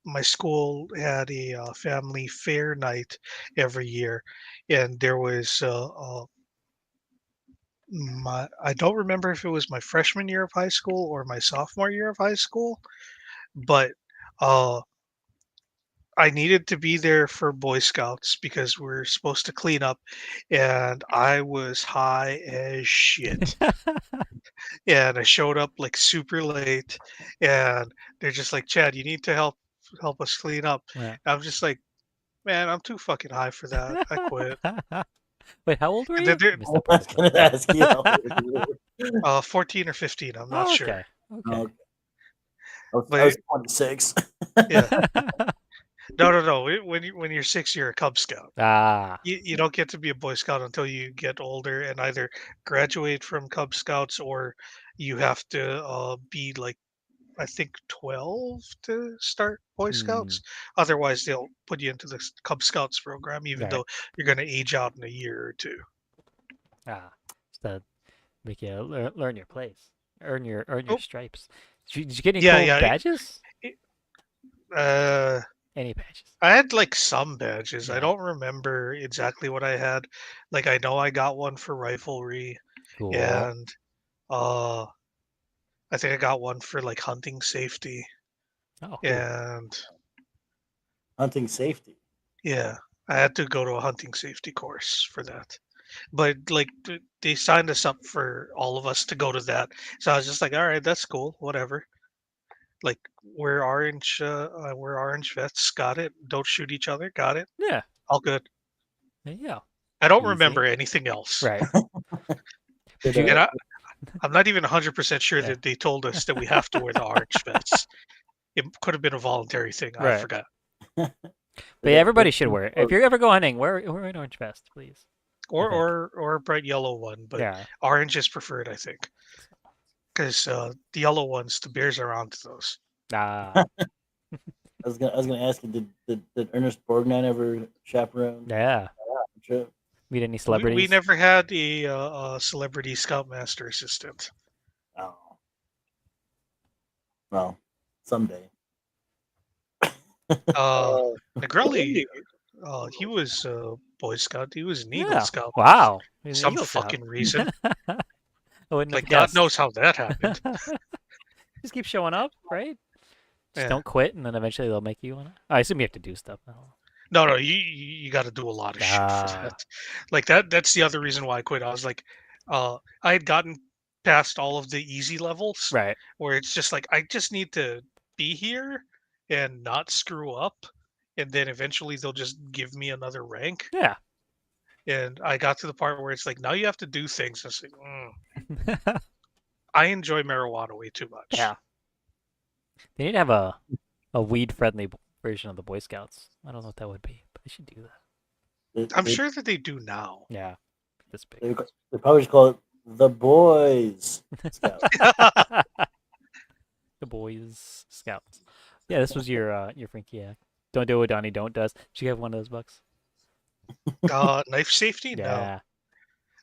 my school had a family fair night every year, and there was I don't remember if it was my freshman year of high school or my sophomore year of high school, but uh, I needed to be there for Boy Scouts because we're supposed to clean up, and I was high as shit. And I showed up like super late, and they're just like, "Chad, you need to help us clean up." Yeah. I'm just like, "Man, I'm too fucking high for that. I quit." Wait, how old were And you? then I there, missed I that part was of gonna ask you how old it. you were. 14 or 15, I'm not Oh, sure. okay. Okay. Okay. I But was 26. yeah, no. When you're 6, you're a Cub Scout. Ah. You don't get to be a Boy Scout until you get older and either graduate from Cub Scouts or you have to be like I think 12 to start Boy Hmm. Scouts. Otherwise, they'll put you into the Cub Scouts program, even Right. though you're going to age out in a year or two. Ah. Just to make you learn your place, earn your Oh, stripes. Did you get any yeah, cool yeah. badges? it- uh, Any badges? I had like some badges. I Yeah. don't remember exactly what I had. Like I know I got one for riflery, Cool. and uh, I think I got one for like hunting safety, Oh, cool. and Hunting safety. yeah, I had to go to a hunting safety course for that. But like they signed us up for all of us to go to that, so I was just like, all right, that's cool, whatever. Like we're orange vets, got it. Don't shoot each other, got it. Yeah. All good. There you go. I don't Easy. remember anything else, Right. Did Did, you? and I'm not even 100% sure Yeah. that they told us that we have to wear the orange vets. It could have been a voluntary thing. I Right. forgot. But yeah, everybody did, should wear it. If you ever go hunting, wear an orange vest, please. I Or think. or a bright yellow one, but Yeah. orange is preferred, I think, because the yellow ones, the bears are onto those. Ah. I was gonna ask you, did Ernest Borgnine ever chaperone Yeah. the trip? Meet any We celebrities? never had a celebrity scoutmaster assistant. Oh, well, someday. Uh, Uh, Negrelli, he was a Boy Scout. He was an Eagle Yeah. Scout for Wow. He's an some Eagle Scout. fucking reason. I wouldn't have Like God guessed. knows how that happened. Just keep showing up, right? Just Yeah. don't quit, and then eventually they'll make you one. I assume you have to do stuff now. No, you got to do a lot of shit for that. Ah. Like that's the other reason why I quit. I was like, I had gotten past all of the easy levels Right. where it's just like I just need to be here and not screw up, and then eventually they'll just give me another rank. Yeah. And I got to the part where it's like now you have to do things. I was like, I enjoy marijuana way too much. Yeah. They need to have a weed friendly version of the Boy Scouts. I don't know what that would be, but they should do that. I'm sure that they do now. Yeah. This big. they probably should call it the Boys Scout. The Boys Scouts. Yeah, this was your Frankie. Yeah. Don't do what Donnie don't does. Did you have one of those bucks? Knife safety? No, Yeah.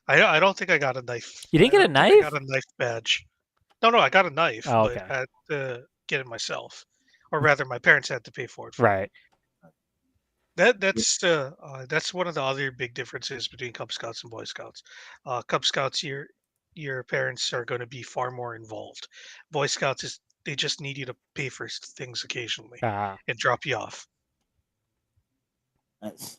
I don't think I got a knife. You didn't I get a don't think I knife? got a knife badge. No, I got a knife, Oh, but okay. I had to get it myself, or rather, my parents had to pay for it for me. Right. That's one of the other big differences between Cub Scouts and Boy Scouts. Cub Scouts, your parents are going to be far more involved. Boy Scouts is they just need you to pay for things occasionally Ah. and drop you off. Nice.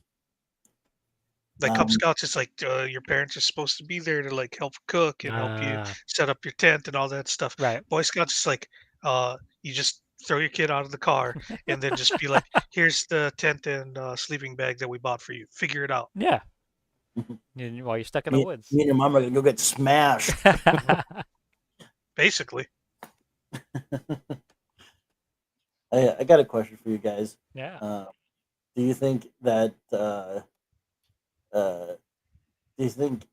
Like Cub Um, Scouts, it's like your parents are supposed to be there to like help cook and help you Ah. set up your tent and all that stuff. Right. Boy Scouts is like you just throw your kid out of the car and then just be like, "Here's the tent and sleeping bag that we bought for you. Figure it out." Yeah. While you're stuck in the me, woods. me and your mom are gonna go get smashed. Basically, I got a question for you guys. Yeah. Do you think that do you think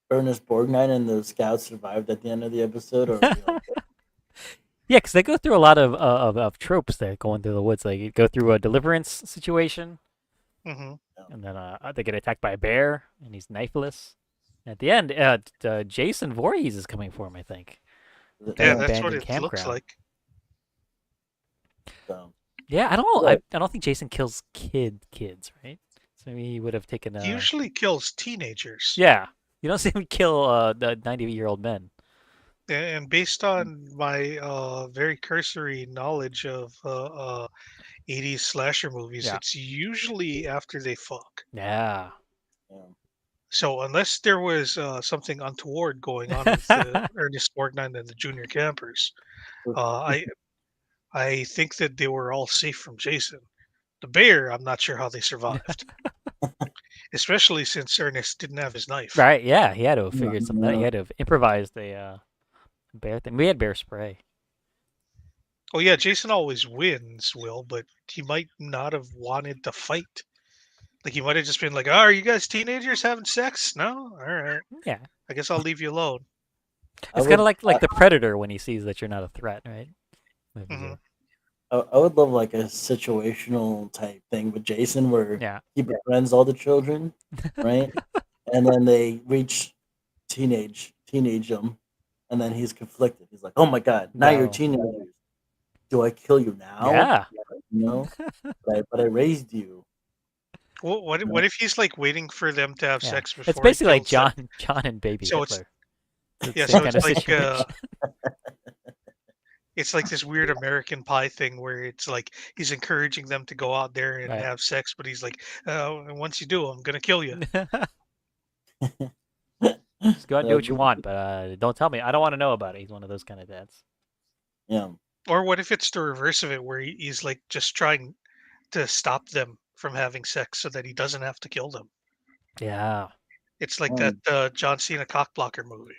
Ernest Borgnine and the Scouts survived at the end of the episode, or are they all dead? Yeah, because they go through a lot of tropes there going through the woods. Like you go through a deliverance situation, hmm and then they get attacked by a bear, and he's knifeless. At the end, Jason Voorhees is coming for him, I think. The- yeah, That that's what abandoned it looks campground. like. so, Yeah, I don't know. Right. I don't think Jason kills kids, right? So maybe he would have taken He usually kills teenagers, Yeah, you don't see him kill the 90-year-old men. and based on my very cursory knowledge of 80s slasher movies, Yeah. it's usually after they fuck. Yeah. yeah. So unless there was something untoward going on with Ernest Borgnine and the junior campers, uh, I think that they were all safe from Jason. The bear, I'm not sure how they survived. especially since Ernest didn't have his knife. Right? Yeah, he had to have Yeah, figured something out. He had to have improvised a bear thing. We had bear spray. Oh yeah, Jason always wins, Will, but he might not have wanted to fight. Like he might have just been like, "Oh, are you guys teenagers having sex? No, all right. Yeah, I guess I'll leave you alone." I it's kind of would. like the predator when he sees that you're not a threat, right? Movies Hmm. are. I would love like a situational type thing with Jason where Yeah. he befriends all the children, right? And then they reach teenage him, and then he's conflicted. He's like, "Oh my god, now you're No. teenagers. Do I kill you now? Yeah. You know, but I raised you." What if he's like waiting for them to have Yeah. sex It's before he basically like kills them? John and Baby So it's Hitler. It's the yeah, same so kind it's of like situation. it's like this weird American Pie thing where it's like he's encouraging them to go out there and Right. have sex, but he's like, and once you do, I'm gonna kill you. Just go out and do what you want, but don't tell me. I don't want to know about it. He's one of those kind of dads. Yeah. Or what if it's the reverse of it, where he's like just trying to stop them from having sex so that he doesn't have to kill them? Yeah. It's like that Um, John Cena cockblocker movie.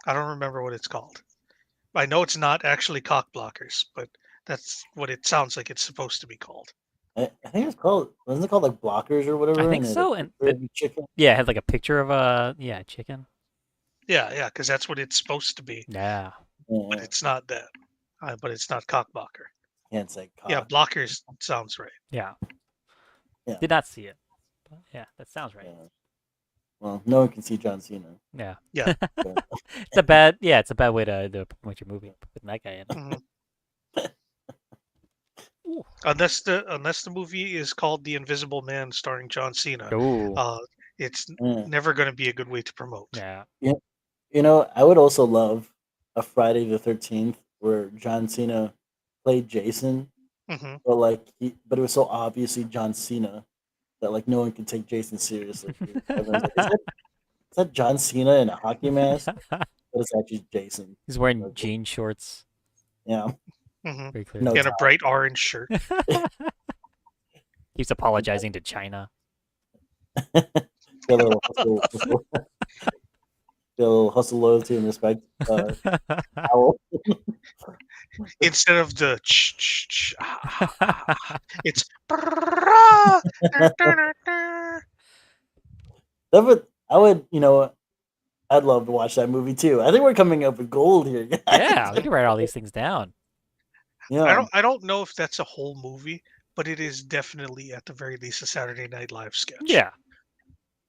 I don't remember what it's called. I know it's not actually cockblockers, but that's what it sounds like it's supposed to be called. I think it's called wasn't it called like blockers or I whatever? think And it had a so. And picture of the chicken. yeah, it had like a picture of a chicken. Yeah, because that's what it's supposed to be, Yeah. but Yeah, it's not that. But it's not cockblocker. can't say Yeah, cock. blockers sounds right. Yeah. Yeah, Did not see it. But yeah, that sounds right. yeah. Well, no one can see John Cena. Yeah. Yeah. But, It's a bad way to promote your movie putting that guy in. Hmm. Ooh. Unless the movie is called The Invisible Man starring John Cena, Ooh. uh, it's yeah. never going to be a good way to promote. Yeah. Yeah. You know, I would also love a Friday the 13th where John Cena played Jason, Hmm. but it was so obviously John Cena that like no one could take Jason seriously. Everyone's like, is that John Cena in a hockey mask? But it's actually Jason. He's wearing Like, jean shorts. yeah, Hmm. Very no clearly. And a bright orange shirt. He's apologizing to China. got a little hustle, loyalty, and respect. Owl. Instead of the it's I would, I'd love to watch that movie too. I think we're coming up with gold here, guys. Yeah, we can write all these things down. Yeah. I don't know if that's a whole movie, but it is definitely at the very least a Saturday Night Live sketch. Yeah.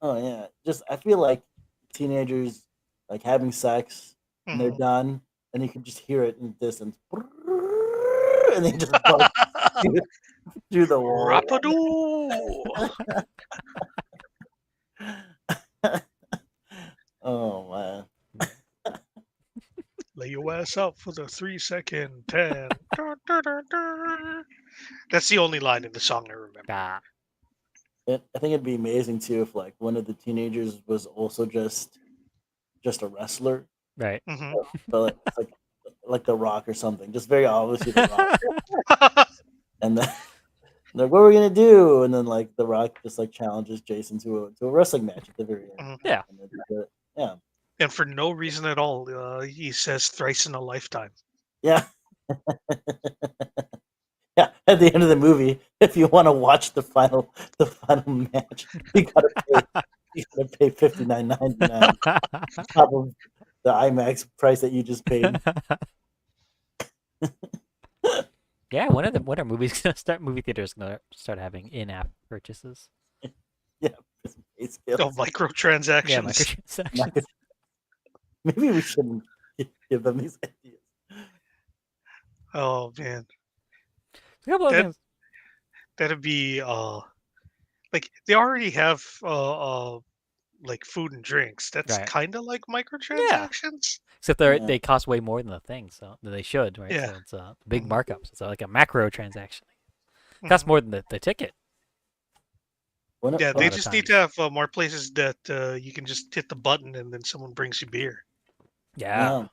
Oh yeah. Just I feel like teenagers like having sex and they're Mhm. done, and you can just hear it in the distance, and they just bust through the wall. Rapadoo! Oh man. Lay your ass out for the 3-second 10. Dun, dun, dun, dun. That's the only line in the song I remember. Ah. I think it'd be amazing too if like one of the teenagers was also just a wrestler, Right. Hmm. but it's like The Rock or something. Just very obviously The Rock. And then like, what are we gonna do? And then like The Rock just like challenges Jason to a wrestling match at the very end. Mhm. Yeah. And yeah, And for no reason at all, he says thrice in a lifetime. yeah, yeah. At the end of the movie, if you want to watch the final match, you gotta pay $59.99 on top of the IMAX price that you just paid. Yeah, when are movies gonna start? Movie theaters gonna start having in-app purchases. Yeah, pay scales. Oh, Yeah, microtransactions. microtransactions. Maybe we shouldn't give them these ideas. Oh man, A couple of that things. that'd be like they already have like food and drinks. That's Right. kind of like Yeah. microtransactions. Except Yeah. they cost way more than the thing, so they should, right? Yeah. So it's big Mhm. markups. It's like a macro transaction. It costs Mhm. more than the ticket. Yeah, A they lot of just need to have more places that you can just hit the button and then someone brings you beer. Yeah. Yeah.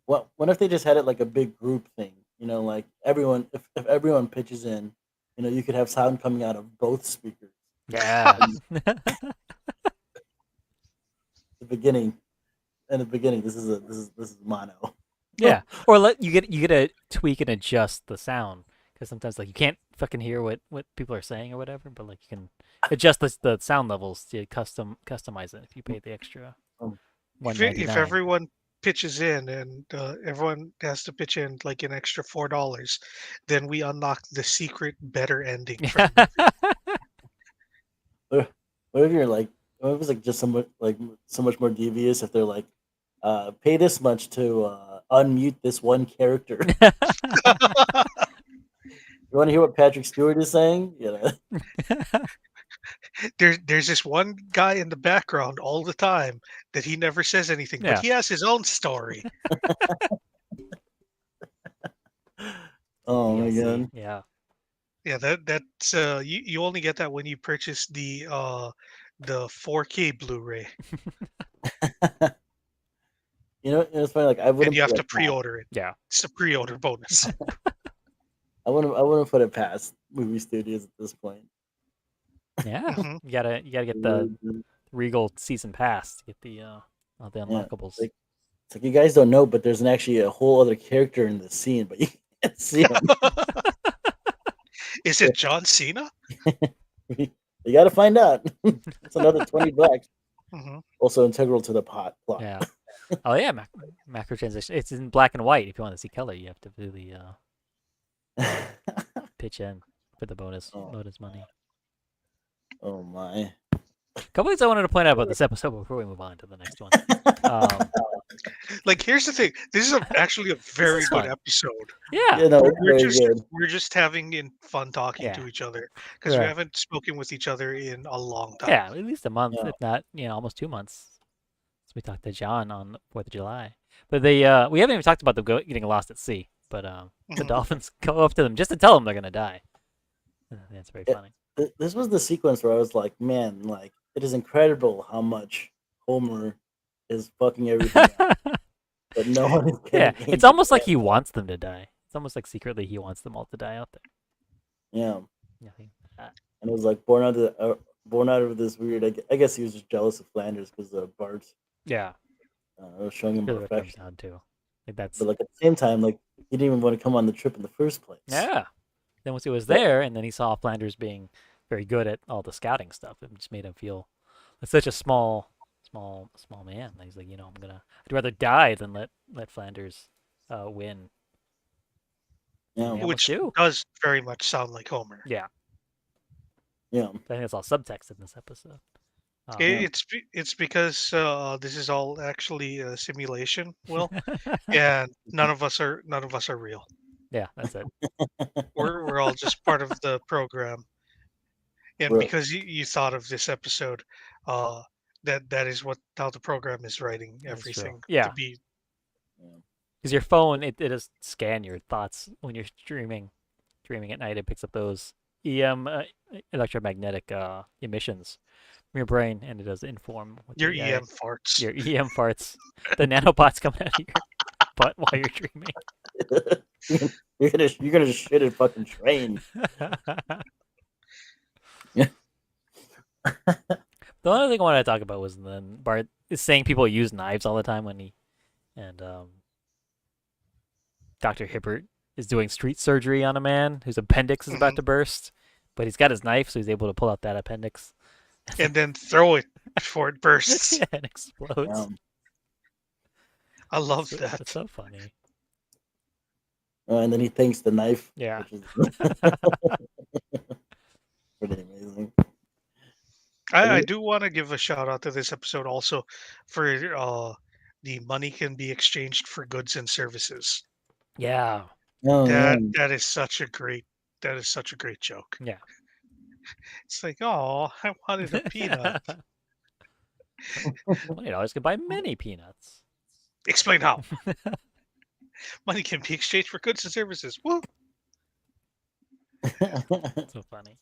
What if they just had it like a big group thing? Like everyone, if everyone pitches in, You could have sound coming out of both speakers. Yeah. The beginning, in the beginning, this is mono. Yeah. Or you get to tweak and adjust the sound because sometimes like you can't fucking hear what people are saying or whatever, but like you can adjust the sound levels to customize it if you pay the extra Um, If $1.99. everyone pitches in and everyone has to pitch in like an extra $4, then we unlock the secret better ending for the movie. what if you're like, what if it's like just so much more devious if they're like, pay this much to unmute this one character. You want to hear what Patrick Stewart is saying? There's this one guy in the background all the time that he never says anything, but Yeah. he has his own story. Oh my DLC. god. Yeah. Yeah, that's you only get that when you purchase the 4K Blu-ray, It's funny. Like I and wouldn't you put have to it past. pre-order it. Yeah. It's a pre-order bonus. I wouldn't put it past movie studios at this point. Yeah. Mhm. You gotta get the Regal season pass to get the all the unlockables. It's like you guys don't know, but there's actually a whole other character in the scene, but you can't see him. Is it John Cena? You got to find out. It's another $20. Hmm. Also integral to the plot. Yeah. Oh yeah, macro transition. It's in black and white. If you want to see color, you have to really pitch in for the bonus money. Oh my. A couple things I wanted to point out about this episode before we move on to the next one. Like, here's the thing. This is actually a very is good fun. episode. Yeah. It's We're very good. we're just having fun talking Yeah. to each other because we Right. haven't spoken with each other in a long time. Yeah, at least a month, Yeah. if not, almost 2 months. Since we talked to John on the 4th of July. But they we haven't even talked about them getting lost at sea. But the Mhm. dolphins go up to them just to tell them they're gonna die. That's very Yeah. funny. This was the sequence where I was like, man, like it is incredible how much Homer is fucking everything up, but no one is Yeah, getting it's almost like anything. he wants them to die. It's almost like secretly he wants them all to die out there. Yeah, Nothing. and it was like born out of this weird. I guess he was just jealous of Flanders because Bart Yeah, was showing him really what it comes affection. down to. Like that's But like at the same time, like he didn't even want to come on the trip in the first place. yeah. Then once he was But- there, and then he saw Flanders being very good at all the scouting stuff, it just made him feel like such a small man. And he's like, I'd rather die than let Flanders win. Yeah, Yeah. Which do. does very much sound like Homer. Yeah, yeah. I think that's all subtext in this episode. It's because this is all actually a simulation, Will, and none of us are real. Yeah, that's it. We're all just part of the program. And Right. because you thought of this episode, that is how the program is writing That's true. everything Yeah. to be. Because your phone, it does scan your thoughts when you're streaming at night. It picks up those electromagnetic emissions from your brain, and it does inform what Your the, EM farts. your EM farts, the nanobots coming out of your butt while you're dreaming. You're gonna just shit in fucking train. The only thing I wanted to talk about was then Bart is saying people use knives all the time when Dr. Hibbert is doing street surgery on a man whose appendix is about to burst, but he's got his knife, so he's able to pull out that appendix. And then throw it before it bursts. Yeah, and explodes. I love It's that. so funny. And then he thanks the knife. Yeah. Which is pretty amazing. I do want to give a shout out to this episode also for the money can be exchanged for goods and services. Yeah. Oh, yeah. That is such a great joke. Yeah. It's like, oh, I wanted a peanut. $20 could buy many peanuts. Explain how. Money can be exchanged for goods and services. Woo! So funny.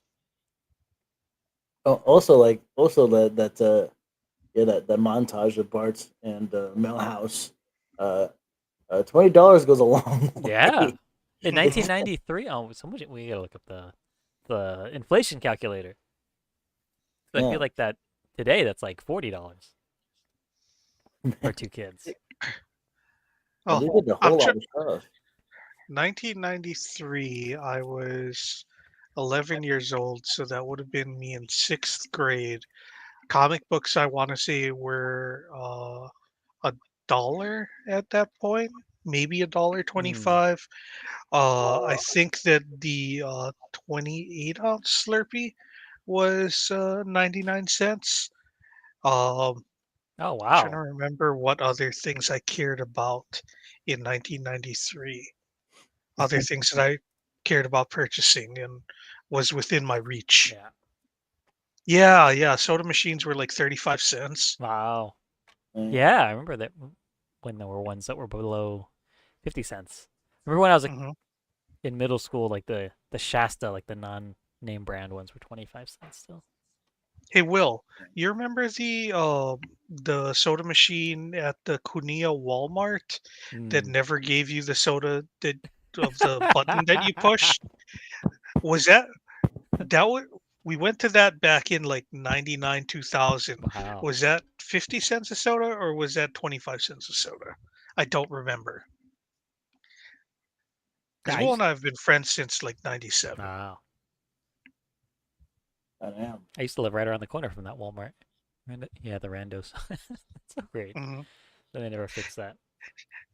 Also that montage of Bart and Millhouse. $20 goes a long way. Yeah. In 1993, we gotta look up the the inflation calculator. I Yeah. feel like that today that's like $40 for two kids. And Oh, they did a I'm whole lot of stuff. 1993. I was 11 years old, so that would have been me in sixth grade. Comic books, I want to say, were a dollar at that point, maybe a dollar Hmm. 25. I think that the 28-ounce Slurpee was 99 cents. Um, Oh Trying to wow. remember what other things I cared about in 1993. Other things that I cared about purchasing and was within my reach. Yeah. Yeah, yeah. Soda machines were like 35 cents. Wow. Yeah. Yeah, I remember that when there were ones that were below 50 cents. Remember when I was like Hmm. in middle school, like the Shasta, like the non-name brand ones were 25 cents still. Hey, Will, you remember the soda machine at the Kunia Walmart that Mm. never gave you the soda that of the button that you pushed? Was that what we went to that back in like 99, 2000? Wow. Was that 50 cents a soda or was that 25 cents a soda? I don't remember. Yeah, Because I Will used, and I have been friends since like 97. wow. I am. I used to live right around the corner from that Walmart. Yeah, the Randos. It's so great. Mhm. Then they never fixed that.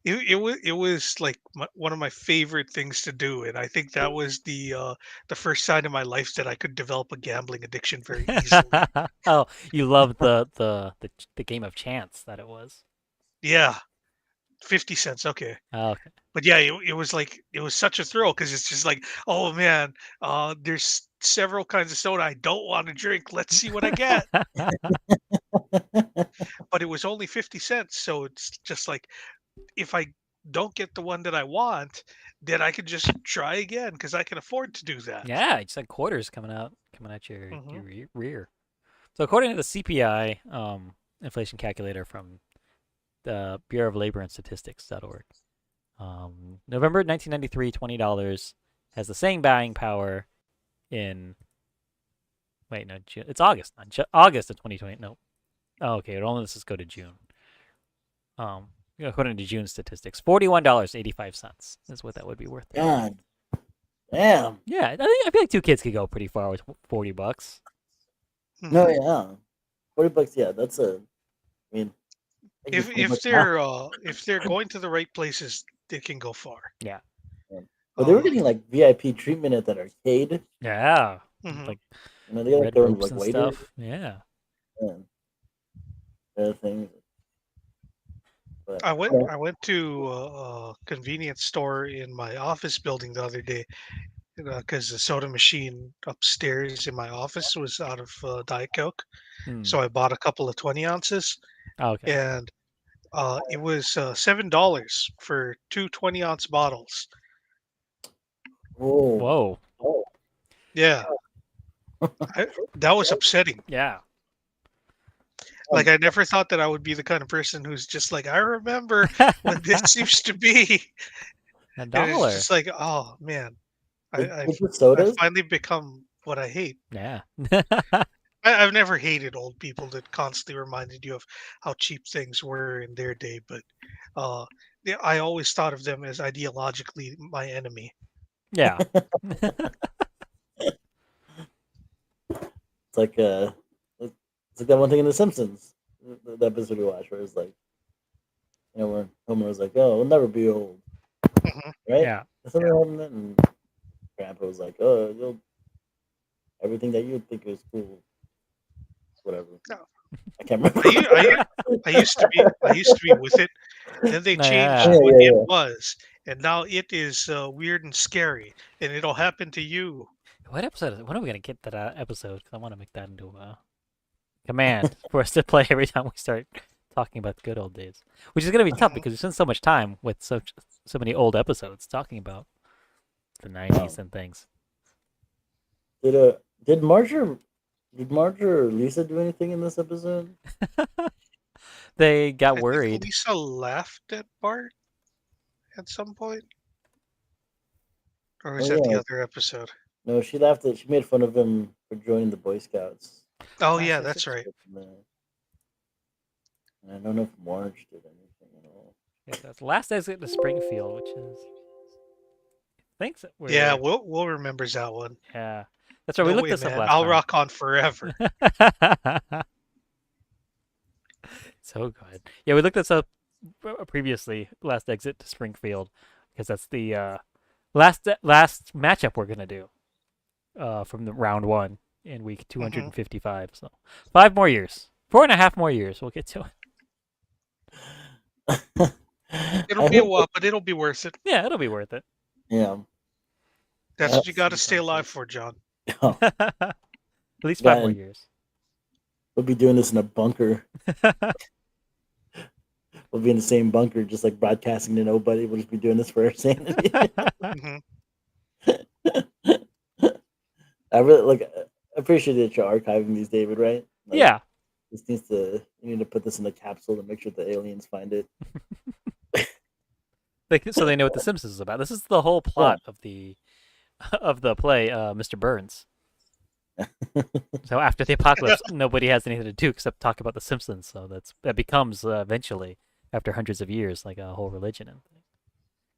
It was like one of my favorite things to do, and I think that was the first sign in my life that I could develop a gambling addiction very easily. Oh, you loved the game of chance that it was. Yeah, 50 cents, okay. Oh, okay. But yeah, it was like it was such a thrill because it's just like, oh man, there's several kinds of soda I don't want to drink. Let's see what I get. But it was only 50 cents, so it's just like if I don't get the one that I want, then I can just try again because I can afford to do that. Yeah, it's like quarters coming at Hmm. your rear. So according to the CPI inflation calculator from the Bureau of Labor and Statistics.org, November 1993, $20 has the same buying power in wait no June. It's August, not August of 2020. No, oh, okay. It only lets us go to June. According to June statistics, $41.85 is what that would be worth today. God damn. Yeah, I feel like two kids could go pretty far with $40. No, Hmm. yeah. $40. Yeah, that's a. I mean, I can get If 20 if bucks now. they're going to the right places, they can go far. Yeah, Yeah. But they were Uh, getting like VIP treatment at that arcade. yeah, mhm. like They got like red their own ropes like and waiters stuff. Yeah. and other things. But I went to a convenience store in my office building the other day because the soda machine upstairs in my office was out of Diet Coke. Hmm. So I bought a couple of 20 ounces, Oh, okay. and it was $7 for two 20-ounce bottles. whoa, Whoa. oh, Yeah, I, that was upsetting. Yeah. Like I never thought that I would be the kind of person who's just like, I remember when this used to be, A and it's dollar. just like, oh man, I, I've with I've sodas. finally become what I hate. Yeah. I've never hated old people that constantly reminded you of how cheap things were in their day, but uh, yeah, I always thought of them as ideologically my enemy. Yeah. It's like it's like that one thing in The Simpsons, the episode we watched, where it's like, where Homer was like, "Oh, we'll never be old," Hmm. right? Yeah. Something like that, and Grandpa was like, "Oh, everything that you think is cool, whatever." No, I can't remember. I, u- I, u- I used to be with it. Then they No, changed Yeah, yeah. what yeah, it yeah. was, and now it is weird and scary, and it'll happen to you. What episode is it? When are we gonna get that episode? Because I want to make that into a command for us to play every time we start talking about the good old days. Which is gonna be tough Mhm. because we spend so much time with so many old episodes talking about the '90s Um, and things. did uh did Marge or Lisa do anything in this episode? They got I think worried. Lisa laughed at Bart at some point, or Oh was that the yeah, other episode? No, she laughed at. She made fun of him for joining the Boy Scouts. Oh Last yeah, exit. that's right. And I don't know if Marge did anything at all. Yeah, that's last exit to Springfield, which is I think so, Yeah, we're we'll remember that one. yeah. That's right. We No looked way, this up man. last I'll time. rock on forever. So good. Yeah, we looked this up previously. Last exit to Springfield, because that's the last matchup we're gonna do from the round one in week 255. So 5 more years, 4.5 more years. We'll get to it. It'll be a while, but it'll be worth it. Yeah, it'll be worth it. Yeah. That's what you got to stay alive for, John. At least 5 more Then years. we'll be doing this in a bunker. We'll be in the same bunker, just like broadcasting to nobody. We'll just be doing this for our sanity. Mhm. I really like. I appreciate that you're archiving these, David. Right? Like, Yeah. This needs to. You need to put this in a capsule to make sure the aliens find it. So they know what The Simpsons is about. This is the whole plot of the play, Mr. Burns. So after the apocalypse, nobody has anything to do except talk about The Simpsons. So that becomes eventually, after hundreds of years, like a whole religion and thing.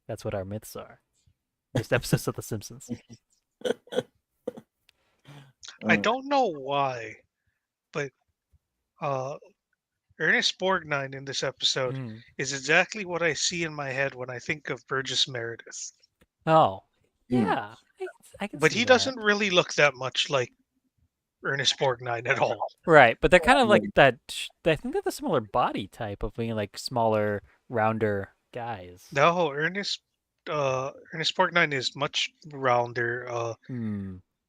That's what our myths are. Just episodes of The Simpsons. I don't know why, but Ernest Borgnine in this episode is exactly what I see in my head when I think of Burgess Meredith. Oh, yeah. I can But see he that. doesn't really look that much like Ernest Borgnine at all. Right, but they're kind of like that. I think they're the similar body type of being like smaller, rounder guys. No, Ernest Borgnine is much rounder. Oh,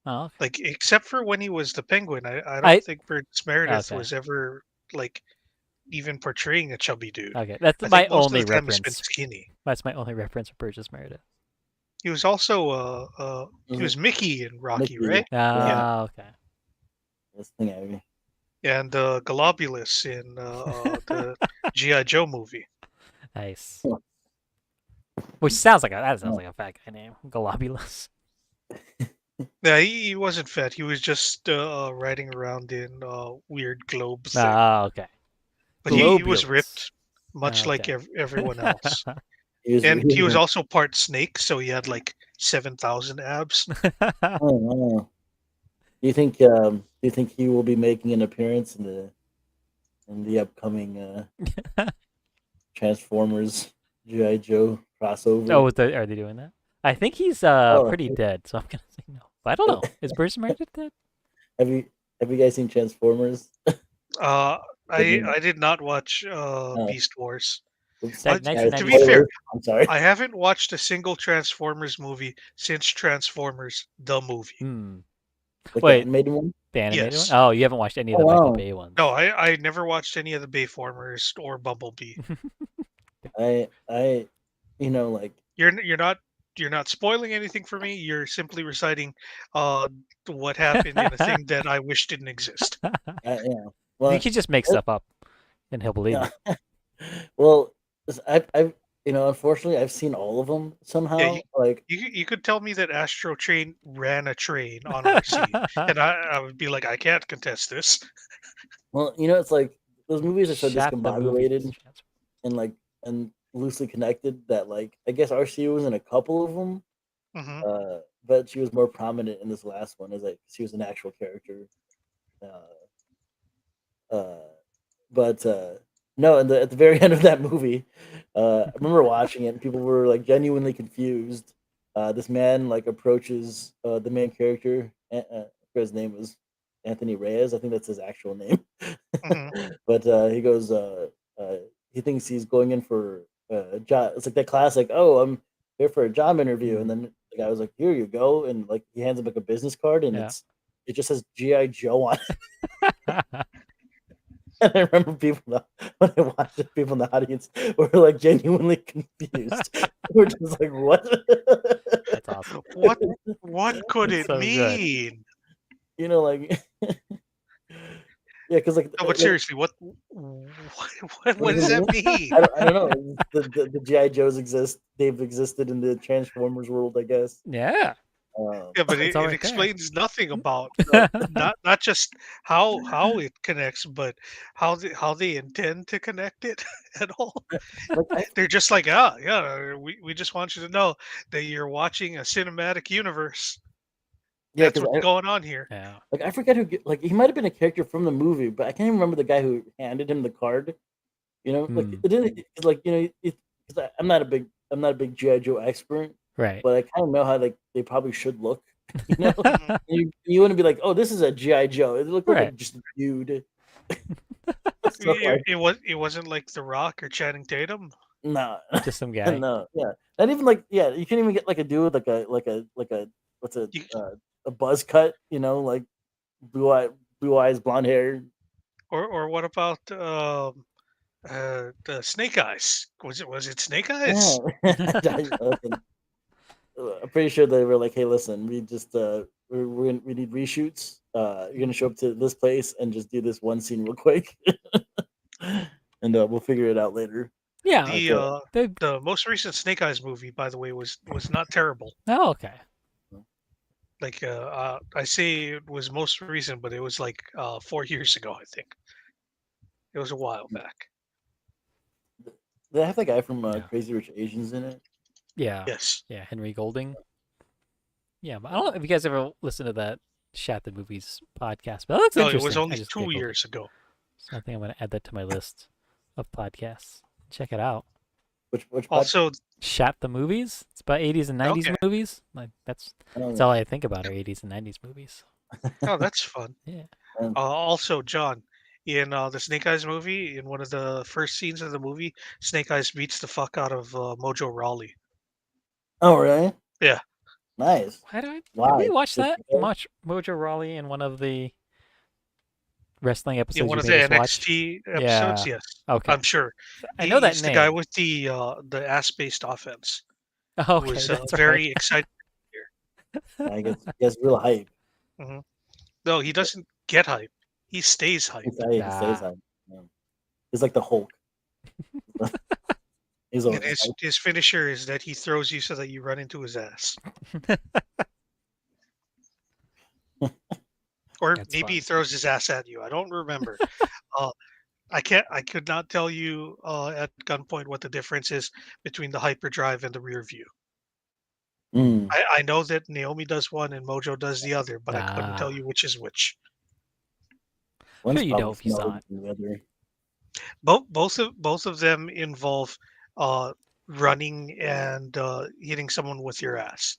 okay. Like except for when he was the Penguin, I don't think Burgess Meredith Okay. was ever like even portraying a chubby dude. Okay, that's I my think most only of the time he's been reference. skinny. That's my only reference for Burgess Meredith. He was also he was Mickey in Rocky, Mickey, right? Ah, okay. This thing I mean. And Globulus in the G.I. Joe movie. Nice. Which sounds like a fat guy name, Globulus. Yeah, he wasn't fat. He was just riding around in weird globe thing. Ah, okay. But he was ripped, much like everyone else. He was also part snake, so he had like 7,000 abs. Oh, wow. Do you think he will be making an appearance in the upcoming Transformers G.I. Joe crossover? Oh, are they doing that? I think he's pretty dead, so I'm gonna say no. But I don't know. Is Burgess Meredith dead? Have you guys seen Transformers? I did not watch Beast Wars. To be fair, I'm sorry. I haven't watched a single Transformers movie since Transformers the movie. Like Wait, the animated one? The animated Yes. one? Oh, you haven't watched any of the Michael Bay ones. No, I never watched any of the Bayformers or Bumblebee. I like you're not spoiling anything for me. You're simply reciting what happened in a thing that I wish didn't exist. yeah. Well, you can just make stuff up, and he'll believe it. Well, I've unfortunately I've seen all of them somehow. Yeah, like you could tell me that Astro Train ran a train on RC, and I would be like, I can't contest this. Well, it's like those movies are so discombobulated and loosely connected that like I guess RC was in a couple of them, but she was more prominent in this last one as like she was an actual character. But no, at the very end of that movie, I remember watching it and people were like genuinely confused. This man like approaches the main character. His name was Anthony Reyes. I think that's his actual name. But he goes, he thinks he's going in for a job. It's like that classic, oh, I'm here for a job interview. And then the guy was like, here you go. And like he hands him like a business card and it just says G.I. Joe on it. And I remember people when I watched it, people in the audience were like genuinely confused. We're just like, what? That's awesome. What could it mean? Good. Like yeah, because like no, but seriously, what does that mean? I don't know. The G.I. Joes exist. They've existed in the Transformers world, I guess. Yeah. Yeah, but It's all it right there. explains nothing about no, not just how it connects, but how they intend to connect it at all. like I They're just like, ah, yeah, we just want you to know that you're watching a cinematic universe. yeah, That's because what's I going on here. Yeah. like I forget like he might have been a character from the movie, but I can't even remember the guy who handed him the card. You know, like Hmm. it didn't. It's like because I'm not a big GI Joe expert, Right. but I kind of know how like they probably should look. You know, Mhm. you wouldn't be like, oh, this is a GI Joe. It looked like a Right. just a dude. So like, It wasn't like The Rock or Channing Tatum. no, Just some guy. no, yeah, not even like yeah. You can't even get like a dude like a what's You, a buzz cut. You know, like blue eyes, blonde hair. or what about the Snake Eyes? Was it Snake Eyes? Oh, listen, I'm pretty sure they were like, "Hey, listen, we just we need reshoots. You're gonna show up to this place and just do this one scene real quick, and we'll figure it out later." Yeah. Like, The They. the most recent Snake Eyes movie, by the way, was not terrible. Oh, okay. Like I say it was most recent, but it was like 4 years ago. I think it was a while back. they have that guy from Yeah. Crazy Rich Asians in it. Yeah. Yes. Yeah. Henry Golding. Yeah, but I don't know if you guys ever listened to that Shat the Movies podcast, but that looks No, it was interesting. I only just two googled it, years ago. so I think I'm gonna add that to my list of podcasts. Check it out. Which pod? Also, Shat the Movies. It's about 80s and 90s okay. movies. Like I don't that's know. all I think about are 80s and 90s movies. Oh, that's fun. Yeah. Also, John, in the Snake Eyes movie, in one of the first scenes of the movie, Snake Eyes beats the fuck out of Mojo Rawley. Oh, really? Yeah, Nice. Why did we Why? watch Just that? because? Watch Mojo Rawley in one of the wrestling in episodes one you of the made us watch? NXT episodes. Yeah. Yes, Okay. I'm sure. I know that He's the guy name. with the ass-based offense, who Okay, was that's right. very excited here. I guess he has real hype. Hmm. No, he doesn't get hype. He stays hype. He stays Nah. hype. Yeah. He's like the Hulk. He's And always hype. his finisher is that he throws you so that you run into his ass. Or That's maybe he fun. throws his ass at you. I don't remember. Uh, I could not tell you at gunpoint what the difference is between the hyperdrive and the rear view. Mm. I know that Naomi does one and Mojo does the other, but I couldn't tell Ah. you which is which. One's Sure you know probably if you saw smaller it. than the other. Both of them involve running and hitting someone with your ass.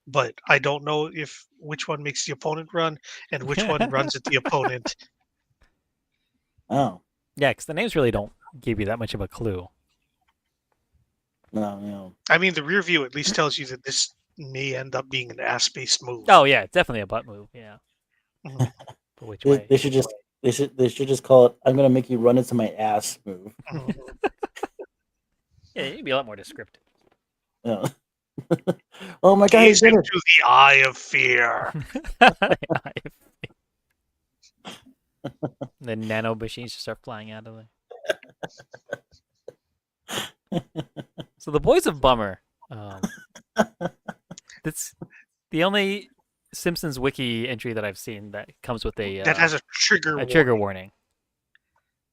But I don't know if which one makes the opponent run and which one runs at the opponent. Oh, Yeah, because the names really don't give you that much of a clue. no, no. I mean, the rear view at least tells you that this may end up being an ass-based move. Oh yeah, it's definitely a butt move. Yeah, Mhm, but which They, way? they should just they should just call it. I'm gonna make you run into my ass move. mhm. Yeah, you'd be a lot more descriptive. Yeah. Oh my god, he Gaze did into it! the eye of fear. The nano machines just start flying out of there. So the boys of Bummer. That's the only Simpsons wiki entry that I've seen that comes with That has a trigger trigger warning. warning.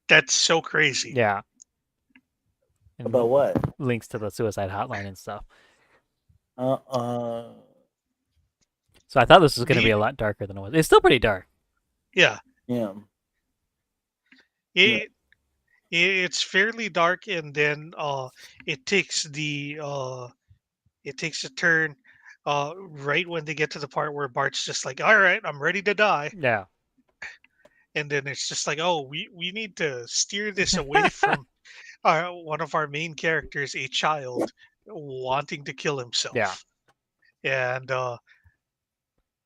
That's so crazy. Yeah. And About what? links to the suicide hotline and stuff. Uh, uh, So I thought this was going to be The- a lot darker than it was. It's still pretty dark. Yeah, yeah. it, it's fairly dark, and then it takes it takes a turn right when they get to the part where Bart's just like, "All right, I'm ready to die," Yeah. and then it's just like, "Oh, we need to steer this away from one of our main characters, a child wanting to kill himself." Yeah. And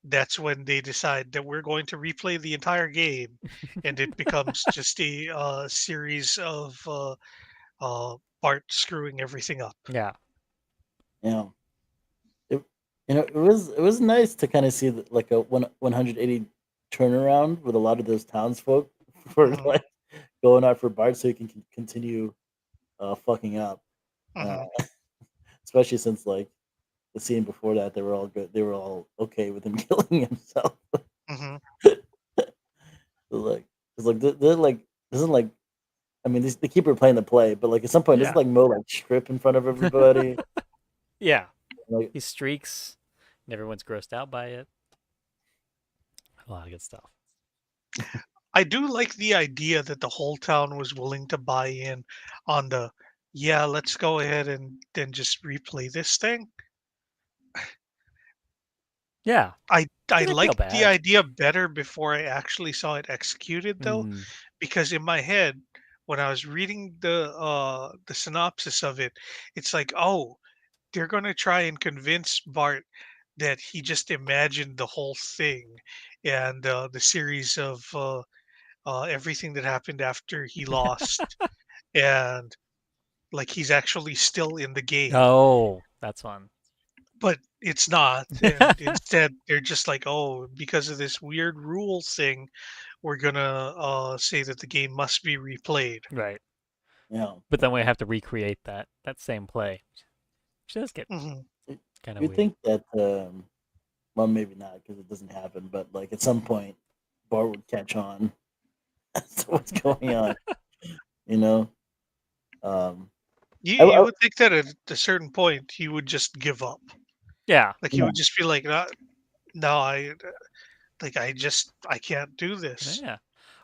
that's when they decide that we're going to replay the entire game, and it becomes just a series of Bart screwing everything up. Yeah. Yeah. It, it was nice to kind of see like a 180 turnaround with a lot of those townsfolk for Mhm, like going out for Bart so he can continue fucking up. mhm. Uh, especially since like the scene before that, they were all good. They were all okay with him killing himself. Hmm. like it's like they're like doesn't like I mean they keep replaying the play, but like at some point doesn't Yeah. like Mo like strip in front of everybody. Yeah. Like He streaks, and everyone's grossed out by it. A lot of good stuff. I do like the idea that the whole town was willing to buy in on the, yeah, let's go ahead and then just replay this thing. Yeah. I Didn't feel liked the bad. idea better before I actually saw it executed though, Mm, because in my head, when I was reading the synopsis of it, it's like, oh, they're gonna try and convince Bart that he just imagined the whole thing and the series of everything that happened after he lost, and like he's actually still in the game, oh, that's fun. but it's not. And instead, they're just like, oh, because of this weird rule thing, we're gonna say that the game must be replayed. Right. you know, But then we have to recreate that same play, which does get Hmm. kind of you weird. think that well maybe not because it doesn't happen, but like at some point Bart would catch on as to what's going on. You know, um, You would think that at a certain point he would just give up. Yeah. Like he yeah, would just be like, no, no, I can't do this. Yeah.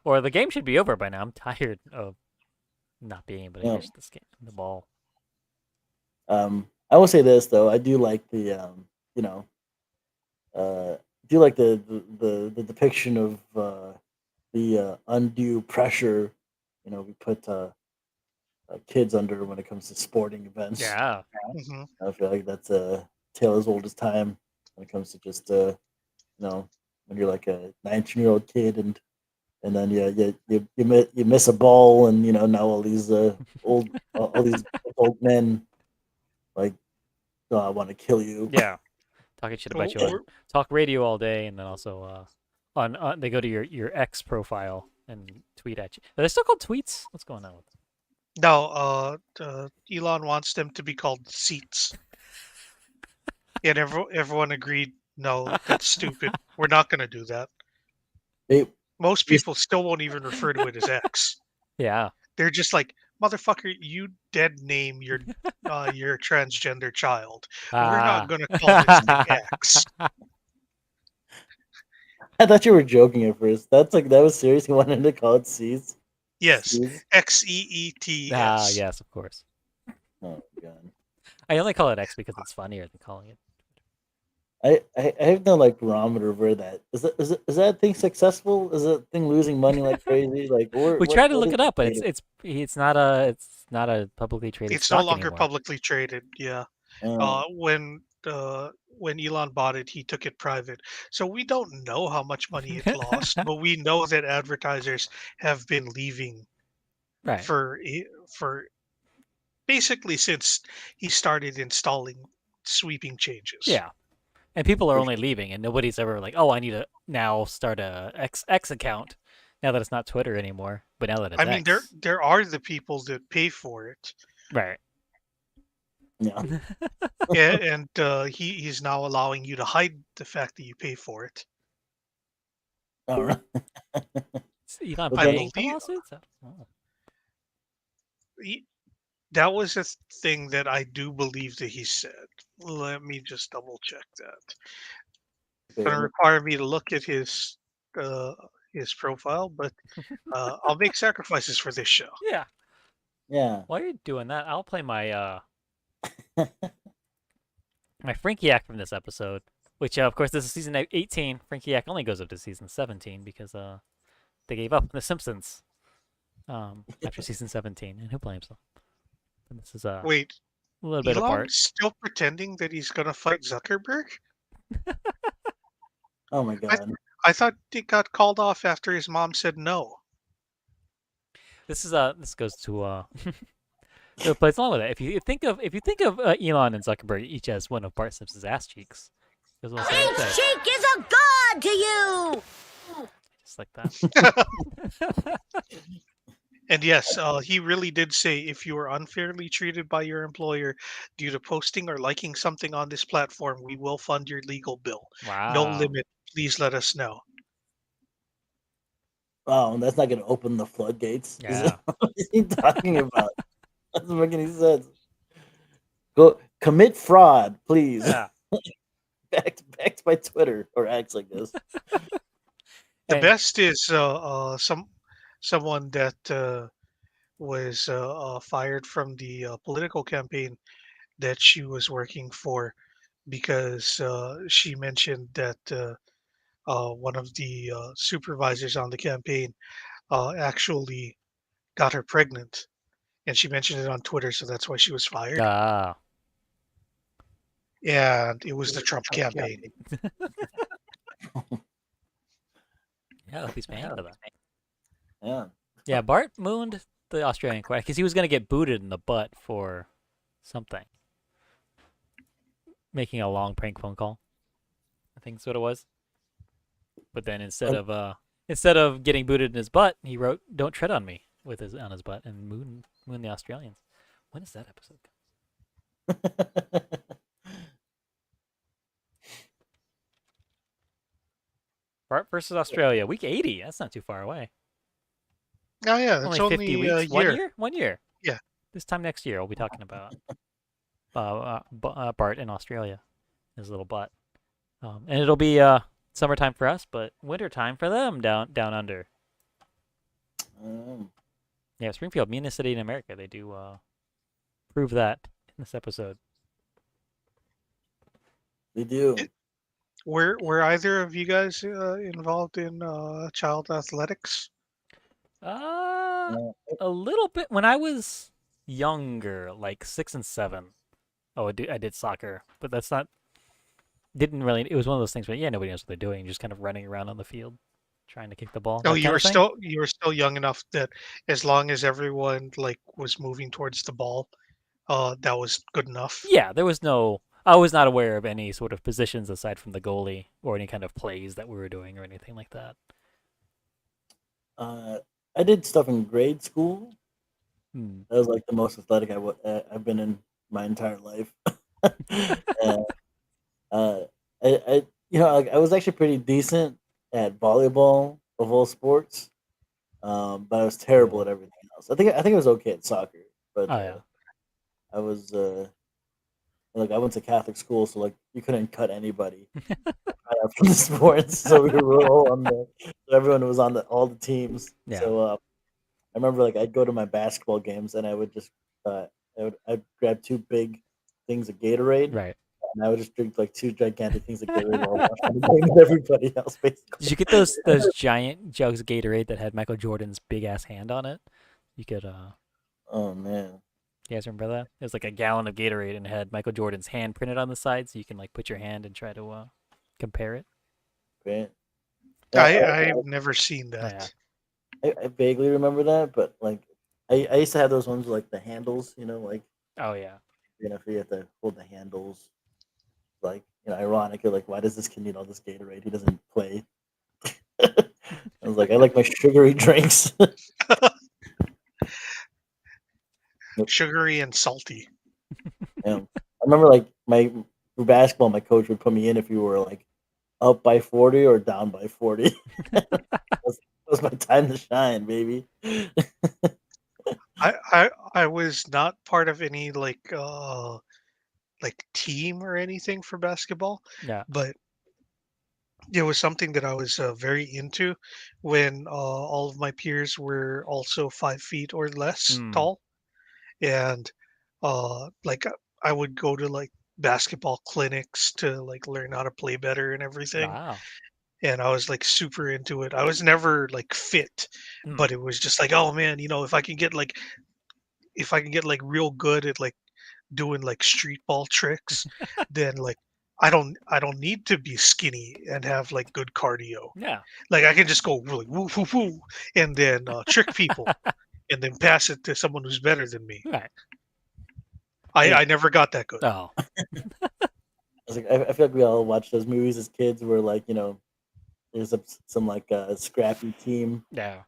Or the game should be over by now. I'm tired of not being able to you know, catch this game, the ball. I will say this though, I do like the you know, do like the depiction of the undue pressure, you know, we put kids under when it comes to sporting events. Yeah. Hmm. I feel like that's a tale as old as time when it comes to just you know, when you're like a 19-year-old kid and then yeah, you miss a ball and you know now all these old all these old men like oh, I want to kill you. Yeah. Talking shit about you on Or, talk radio all day, and then also on they go to your X profile and tweet at you. Are they still called tweets? What's going on with them? no, Elon wants them to be called seats, and everyone agreed. No, that's stupid. We're not going to do that. They, Most this, people still won't even refer to it as X. Yeah. They're just like, motherfucker, you dead name your transgender child. We're not Ah. going to call this thing X. I thought you were joking at first. That's like that was serious. You wanted to call it C's. Yes, C's. Ah, XEETS. yes, of course. Oh god. I only call it X because it's funnier than calling it. I have no like barometer where that is that thing successful? Is that thing losing money like crazy? Like We tried to what look is it the up, but data? it's not a publicly traded It's no stock longer anymore. publicly traded. Yeah. Oh, When Elon bought it, he took it private. So we don't know how much money it lost, but we know that advertisers have been leaving Right. for basically since he started installing sweeping changes. Yeah. And people are for only leaving, and nobody's ever like, oh, I need to now start a X account. Now that it's not Twitter anymore, but now that it's I mean, there X. there are the people that pay for it, Right. yeah. and he's now allowing you to hide the fact that you pay for it. All right. Is Elon But I then paying for believe lawsuits? Oh. he, that was a thing that I do believe that he said. Let me just double check that. It's going to okay, require me to look at uh, his profile, but I'll make sacrifices for this show. Yeah. yeah. While you're doing that, I'll play my Frankiac from this episode, which of course this is season 18. Frankiac only goes up to season 17 because they gave up on the Simpsons after season 17, and who blames them? And this is a Wait, little bit Elon apart. is still pretending that he's going to fight Zuckerberg? Oh my I, god. I thought it got called off after his mom said no. This goes to it plays along with it. If you think of Elon and Zuckerberg each as one of Bart Simpson's ass cheeks, goes well side by side, Cheek is a god to you! just like that. And yes, he really did say if you are unfairly treated by your employer due to posting or liking something on this platform, we will fund your legal bill. No Wow. limit. Please let us know. Oh, and that's not going to open the floodgates. Yeah. What is he talking about? That doesn't make any sense. Go commit fraud, please. Yeah. back to my Twitter or X, I guess. The And best is someone that was fired from the political campaign that she was working for because she mentioned that one of the supervisors on the campaign actually got her pregnant, and she mentioned it on Twitter, so that's why she was fired. ah, And it was the Trump campaign. yeah, I hope he's paying for that. Yeah. Yeah, Bart mooned the Australian quite because he was gonna get booted in the butt for something, making a long prank phone call. I think that's what it was. But then instead of getting booted in his butt, he wrote "Don't tread on me" with his on his butt and moon the Australians. When is that episode? Bart versus Australia, week 80. That's not too far away. Oh yeah, it's Only 50 only a weeks. year. 1 year. 1 year. Yeah. This time next year, we'll be talking about Bart in Australia, his little butt, and it'll be summertime for us, but wintertime for them down under. Um, Yeah, Springfield, meanest city in America. They do prove that in this episode. they do. Were either of you guys involved in child athletics? Uh, Uh, a little bit when I was younger, like 6 and 7. Oh, I did soccer, but that's not didn't really. It was one of those things where yeah, nobody knows what they're doing, just kind of running around on the field, trying to kick the ball, Oh, that kind of thing. you were still young enough that as long as everyone like was moving towards the ball, that was good enough. Yeah, there was no. I was not aware of any sort of positions aside from the goalie or any kind of plays that we were doing or anything like that. uh, I did stuff in grade school. Hmm. That was like the most athletic I've been in my entire life. And, uh, like, I was actually pretty decent at volleyball of all sports, but I was terrible at everything else. I think I was okay at soccer, but Oh yeah. I was like I went to Catholic school, so like you couldn't cut anybody out from the sports, so we were all on the so everyone was on all the teams. Yeah. So I remember like I'd go to my basketball games and I would just I'd grab two big things of Gatorade Right. and I would just drink like two gigantic things of Gatorade while watching the game with everybody else Did basically. you get those giant jugs of Gatorade that had Michael Jordan's big ass hand on it? You could Oh man. you guys remember that? It was like a gallon of Gatorade and it had Michael Jordan's hand printed on the side, so you can like put your hand and try to compare it. Great. Yeah, I've never seen Oh yeah. that. I vaguely remember that, but like I used to have those ones with like the handles, like Oh yeah. if you have to hold the handles, like ironic. You're like, why does this kid need all this Gatorade? He doesn't play. I was like, I like my sugary drinks. Yep. Sugary and salty. Yeah. I remember like for basketball, my coach would put me in if you were like up by 40 or down by 40. That was my time to shine, baby. I was not part of any like team or anything for basketball, Yeah. but it was something that I was very into when all of my peers were also 5 feet or less Hmm. tall, and like I would go to like basketball clinics to like learn how to play better and everything, Wow. and I was like super into it. I was never like fit, Hmm. but it was just like, oh man, if I can get like real good at like doing like street ball tricks, then like I don't need to be skinny and have like good cardio. Yeah. Like I can just go really woo woo woo and then trick people and then pass it to someone who's better than me. Right. Hey, I never got that good. Oh. I was like, I feel like we all watched those movies as kids where like, there's some like scrappy team Yeah.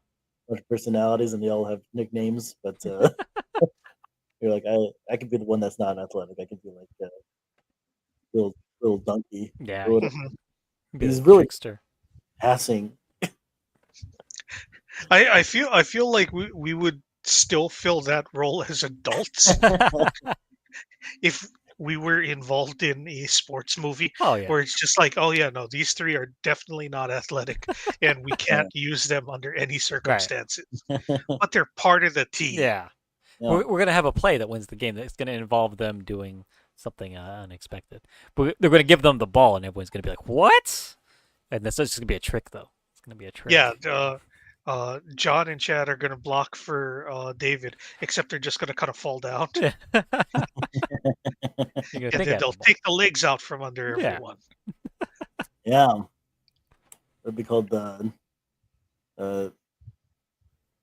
bunch of personalities and they all have nicknames, but you're like, I could be the one that's not athletic. I could be like little little donkey Yeah, or whatever. Mhm. be the He's really trickster. passing. I feel like we would still fill that role as adults if we were involved in a sports movie Oh yeah, where it's just like, oh yeah, no, these three are definitely not athletic, and we can't use them under any right. circumstances. But they're part of the team. Yeah, Yeah. we're gonna have a play that wins the game. That's gonna involve them doing something unexpected. But they're gonna give them the ball, and everyone's gonna be like, "What?" And that's just gonna be a trick, though. It's gonna be a trick. Yeah, John and Chad are gonna block for David, except they're just gonna kind of fall down, You're gonna and think I then have they'll the ball. take the legs out from under Yeah. everyone. Yeah. It'd be called the. I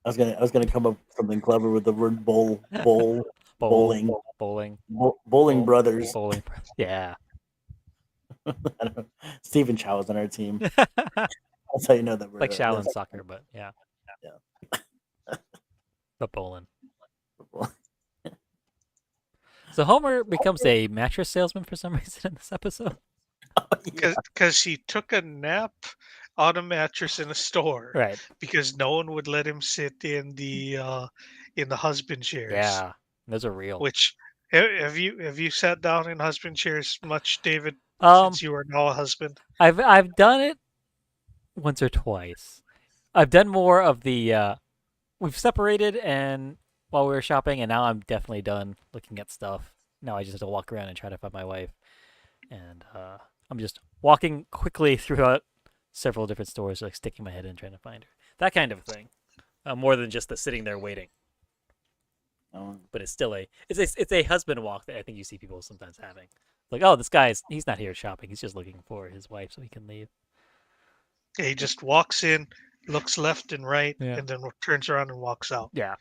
was gonna come up with something clever with the word bowling, Bowling. bowling brothers. Bowling. Yeah. I don't know. Stephen Chow is on our team. That's how you know that we're Like Shaolin that's- soccer, but yeah. Yeah. But bowling. So Homer becomes a mattress salesman for some reason in this episode. Because he took a nap on a mattress in a store Right. because no one would let him sit in the husband chairs. Yeah. Those are real. Which have you sat down in husband chairs much, David? Um, Since you are now a husband. I've done it once or twice. I've done more of the we've separated and while we were shopping, and now I'm definitely done looking at stuff. Now I just have to walk around and try to find my wife, and I'm just walking quickly throughout several different stores, like sticking my head in trying to find her. That kind of thing, more than just the sitting there waiting. But it's still it's a husband walk that I think you see people sometimes having. Like, oh, this he's not here shopping. He's just looking for his wife so he can leave. Yeah, he just walks in, looks left and right, Yeah. and then turns around and walks out. Yeah.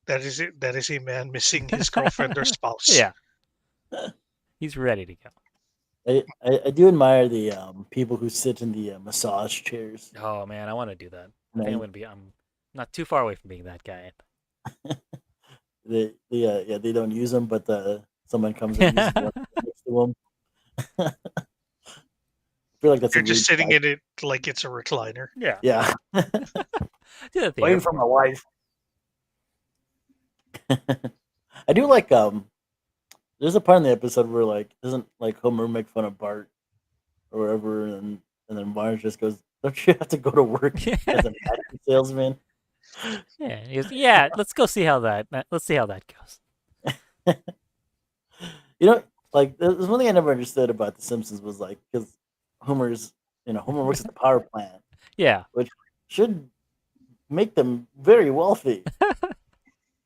That is it. That is a man missing his girlfriend or spouse. Yeah. He's ready to go. I do admire the people who sit in the massage chairs. Oh man, I want to do that. I Right. think I'm not too far away from being that guy. They don't use them, but someone comes and uses one next to them. I feel like that's You're a just weird sitting vibe. in it like it's a recliner. Yeah. Yeah. Do that at the Waiting for airport. my wife. I do like there's a part in the episode where like doesn't like Homer make fun of Bart or whatever, and then Bart just goes, "Don't you have to go to work Yeah. as a mattress salesman?" Yeah. He goes, yeah. Let's go see how that. Let's see how that goes. You know, like there's one thing I never understood about The Simpsons was like because Homer works at the power plant, Yeah. which should make them very wealthy,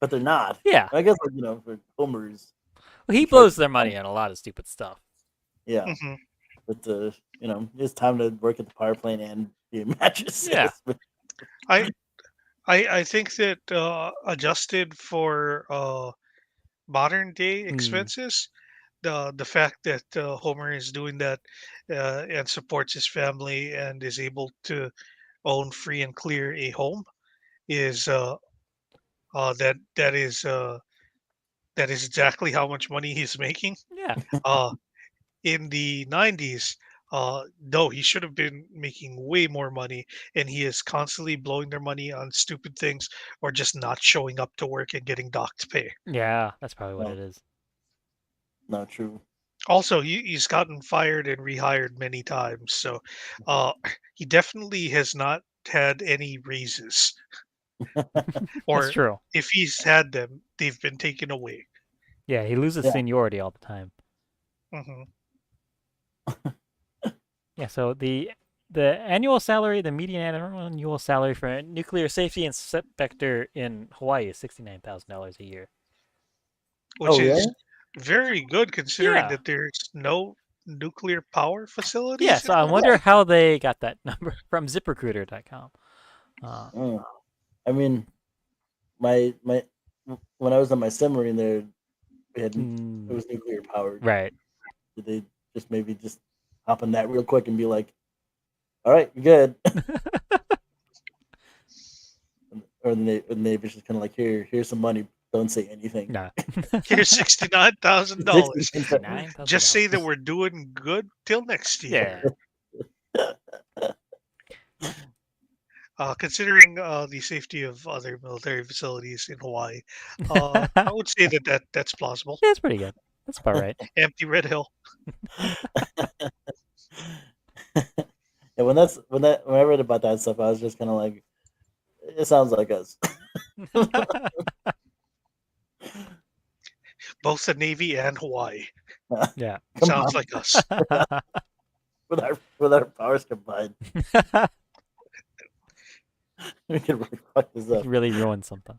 but they're not. Yeah. I guess like for Homer's, Well, he blows their money on a lot of stupid stuff. yeah. Mhm. But it's time to work at the power plant and be a mattress Yeah. salesman. I think that adjusted for modern day expenses, the fact that Homer is doing that and supports his family and is able to own free and clear a home is that that is exactly how much money he's making. Yeah. Uh, in the 90s, no, he should have been making way more money, and he is constantly blowing their money on stupid things or just not showing up to work and getting docked pay. Yeah. That's probably what No. it is. Not true. Also, he's gotten fired and rehired many times, so he definitely has not had any raises, That's or true. if he's had them, they've been taken away. Yeah. He loses Yeah. seniority all the time. Hmm. Yeah. So the annual salary, the median annual salary for a nuclear safety inspector in Hawaii is $69,000 a year. Which Oh, is yeah? very good considering Yeah. that there's no nuclear power facilities. Yeah. So in I Hawaii. wonder how they got that number from ZipRecruiter.com. Mm. I mean, my when I was on my submarine there, it was nuclear powered. Right. Did they just hop on that real quick and be like, "All right, you're good." or the Navy's just kind of like, here's some money. Don't say anything. Nah. Here's $69,000. $69,000. Just say that we're doing good till next Yeah. year. Considering the safety of other military facilities in Hawaii, I would say that's plausible. Yeah, it's pretty good. That's about right. Empty Red Hill. Yeah, when I read about that stuff, I was just kind of like, it sounds like us. Both the Navy and Hawaii. Yeah. Sounds like us. With our powers combined, we can really fuck this up. Really ruined something.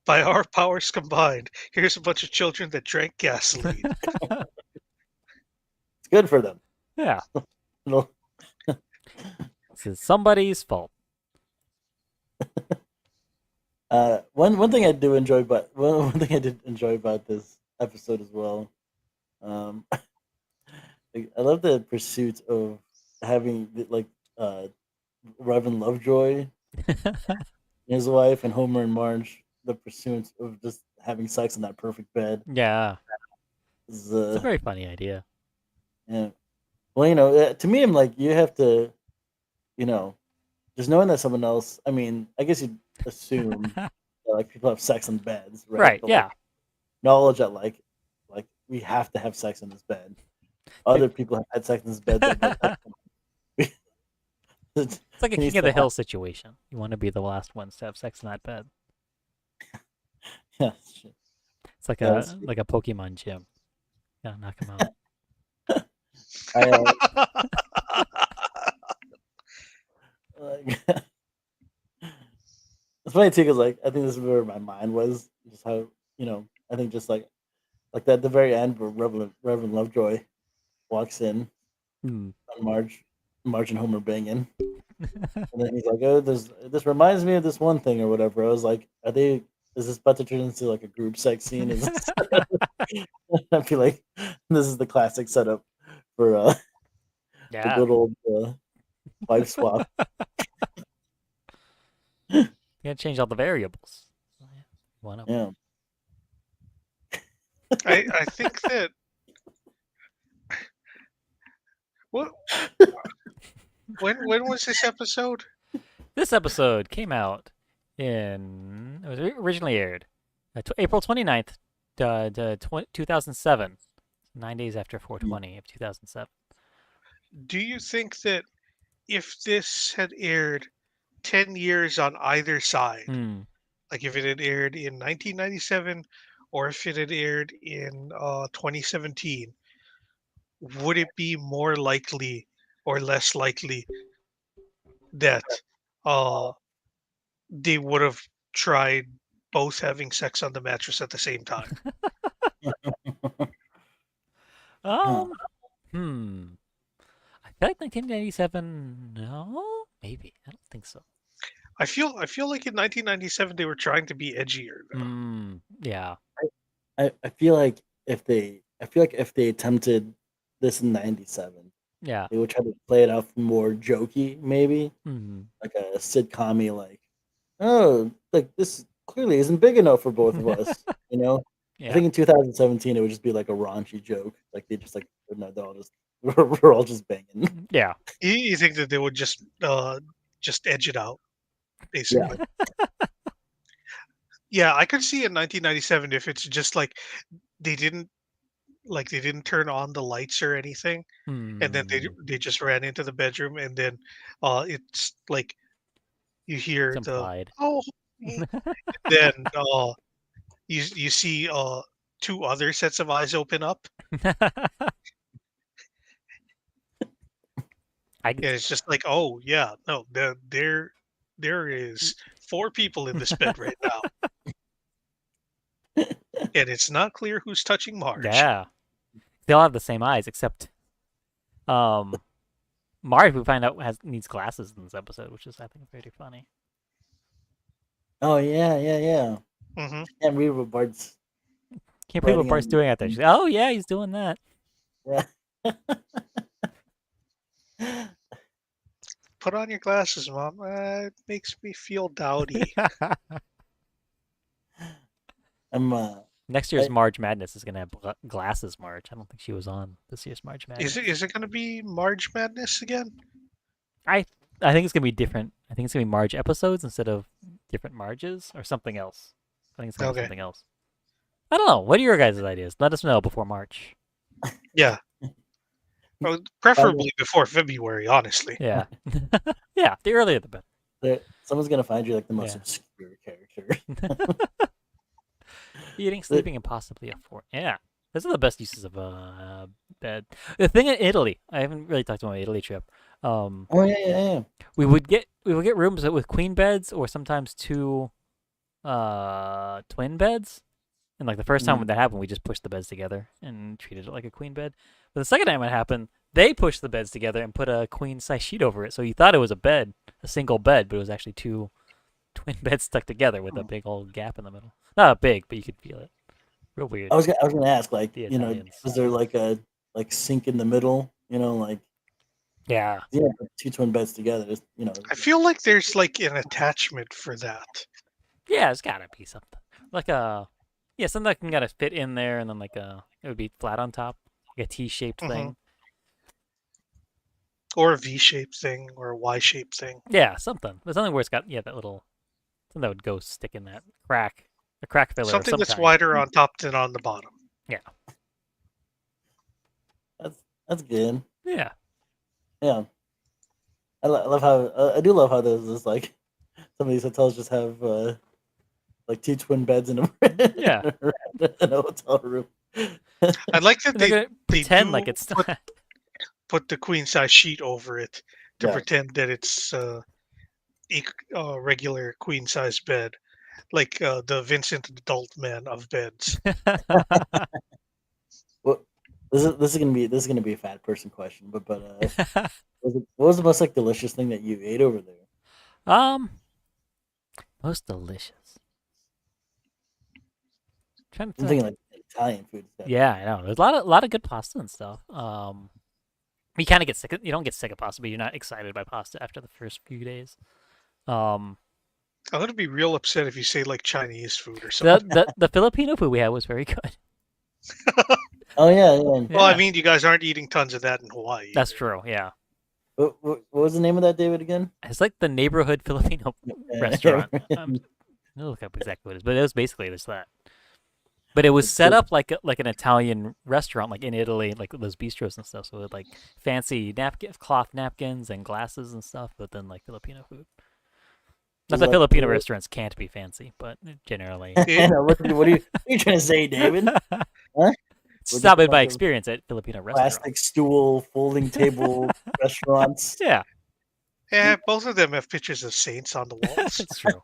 By our powers combined, here's a bunch of children that drank gasoline. It's good for them. Yeah. No. This is somebody's fault. One thing I do enjoy, but one thing I did enjoy about this episode as well. I love the pursuit of having Reverend Lovejoy, his wife, and Homer and Marge. The pursuit of just having sex in that perfect bed. Yeah. Is, It's a very funny idea. yeah. Well, to me, I'm like, you have to, just knowing that someone else. I mean, I guess you'd assume that, like, people have sex in beds, right? Right, But, yeah. like, knowledge that like we have to have sex in this bed. Other people have had sex in this bed. It's like a Can you King of the still Hill situation. You want to be the last ones to have sex in that bed. Yeah, shit. It's like Yeah, a Pokemon gym. Gotta knock him out. Like, it's funny too, because like I think this is where my mind was, just how I think just like that at the very end where Reverend Lovejoy walks in Hmm. on Marge and Homer banging, and then he's like, "Oh, this reminds me of this one thing or whatever." I was like, Is this about to turn into like a group sex scene? Is this... I feel like this is the classic setup for the Yeah. good old wife swap. You gotta change all the variables. One up. Yeah. I think that. What? When was this episode? This episode came out it was originally aired April 29th, 2007. 9 days after 420 of 2007. Do you think that if this had aired 10 years on either side, Hmm. like if it had aired in 1997 or if it had aired in 2017, would it be more likely or less likely that they would have tried both having sex on the mattress at the same time? I feel like 1997. No, maybe I don't think so. I feel like in 1997 they were trying to be edgier. Yeah. I feel like if they attempted this in '97, Yeah. they would try to play it out more jokey, maybe like a sitcom-y, like, oh, like this clearly isn't big enough for both of us, Yeah. I think in 2017 it would just be like a raunchy joke, like they just like, no, they're all just we're all just banging. Yeah. You think that they would just edge it out, basically? Yeah, I could see in 1997 if it's just like they didn't turn on the lights or anything, and then they just ran into the bedroom, and then it's like you hear It's the implied. oh, then you see two other sets of eyes open up, and it's just like, oh yeah, no, there is 4 people in this bed right now, and it's not clear who's touching Marge. Yeah. They all have the same eyes, except Marge, we find out needs glasses in this episode, which is I think pretty funny. Oh yeah. Mm-hmm. Can't read what Bart's. Can't believe what Writing Bart's on- doing out there. She's like, oh yeah, he's doing that. Yeah. put on your glasses, Mom. It makes me feel dowdy. I'm Next year's I, March Madness is gonna have glasses March. I don't think she was on this year's March Is Madness. it going to be March Madness again? I I think it's gonna be different. I think it's gonna be March episodes instead of different Marges or something else. I think it's gonna be Okay. something else. I don't know. What are your guys' ideas? Let us know before March. Yeah. Well, by the preferably before February, honestly. Yeah. Yeah, the earlier the better. someone's gonna find you like the most Yeah. obscure character. Eating, The- sleeping, and possibly a fort. Yeah. Those are the best uses of a bed. The thing in Italy, I haven't really talked about my Italy trip. Um, oh yeah. we would get rooms with queen beds or sometimes two twin beds. And like the first time Mm. when that happened, we just pushed the beds together and treated it like a queen bed. But the second time it happened, they pushed the beds together and put a queen size sheet over it. So you thought it was a bed, a single bed, but it was actually two twin beds stuck together with a big old gap in the middle. Not big, but you could feel it. Real weird. I was gonna ask, like, The Italians. is there like a sink in the middle? Like, Yeah. put two twin beds together. I feel like there's like an attachment for that. Yeah, there's gotta be something. Like something that can gotta fit in there and then it would be flat on top. Like a T-shaped thing. Or a V-shaped thing or a Y-shaped thing. Yeah, something. But something where it's got that little something that would go stick in that crack. A crack filler of Something some that's kind. wider on top than on the bottom. Yeah. That's good. Yeah. Yeah, I love how I do love how there's like some of these hotels just have like two twin beds in a Yeah. in a hotel room. I like that They're gonna they pretend do like it's put the queen size sheet over it to Yeah. pretend that it's a regular queen size bed, like the Vincent Adult Man of beds. What this is gonna be a fat person question, but what was the most like delicious thing that you ate over there? Most delicious. Trying to I'm think. thinking like Italian food stuff. Yeah, I know. There's a lot of good pasta and stuff. You kind of get sick. You don't get sick of pasta, but you're not excited by pasta after the first few days. I'm gonna be real upset if you say like Chinese food or something. The Filipino food we had was very good. Oh yeah. Well, I Yeah. mean, you guys aren't eating tons of that in Hawaii. That's either. true. Yeah, What was the name of that, David, again? it's like the neighborhood Filipino restaurant. I'll look up exactly what it is, but it was basically just that. But it was It's set good. up like an Italian restaurant, like in Italy, like those bistros and stuff. So with like fancy cloth napkins and glasses and stuff, but then like Filipino food. Not Was that it- Filipino was it- restaurants can't be fancy, but generally, I It- know, what are you trying to say, David? Huh? it's We're not just a been my bunch of experience at Filipino restaurants. Plastic stool, folding table restaurants. Yeah, yeah, both of them have pictures of saints on the walls. it's true.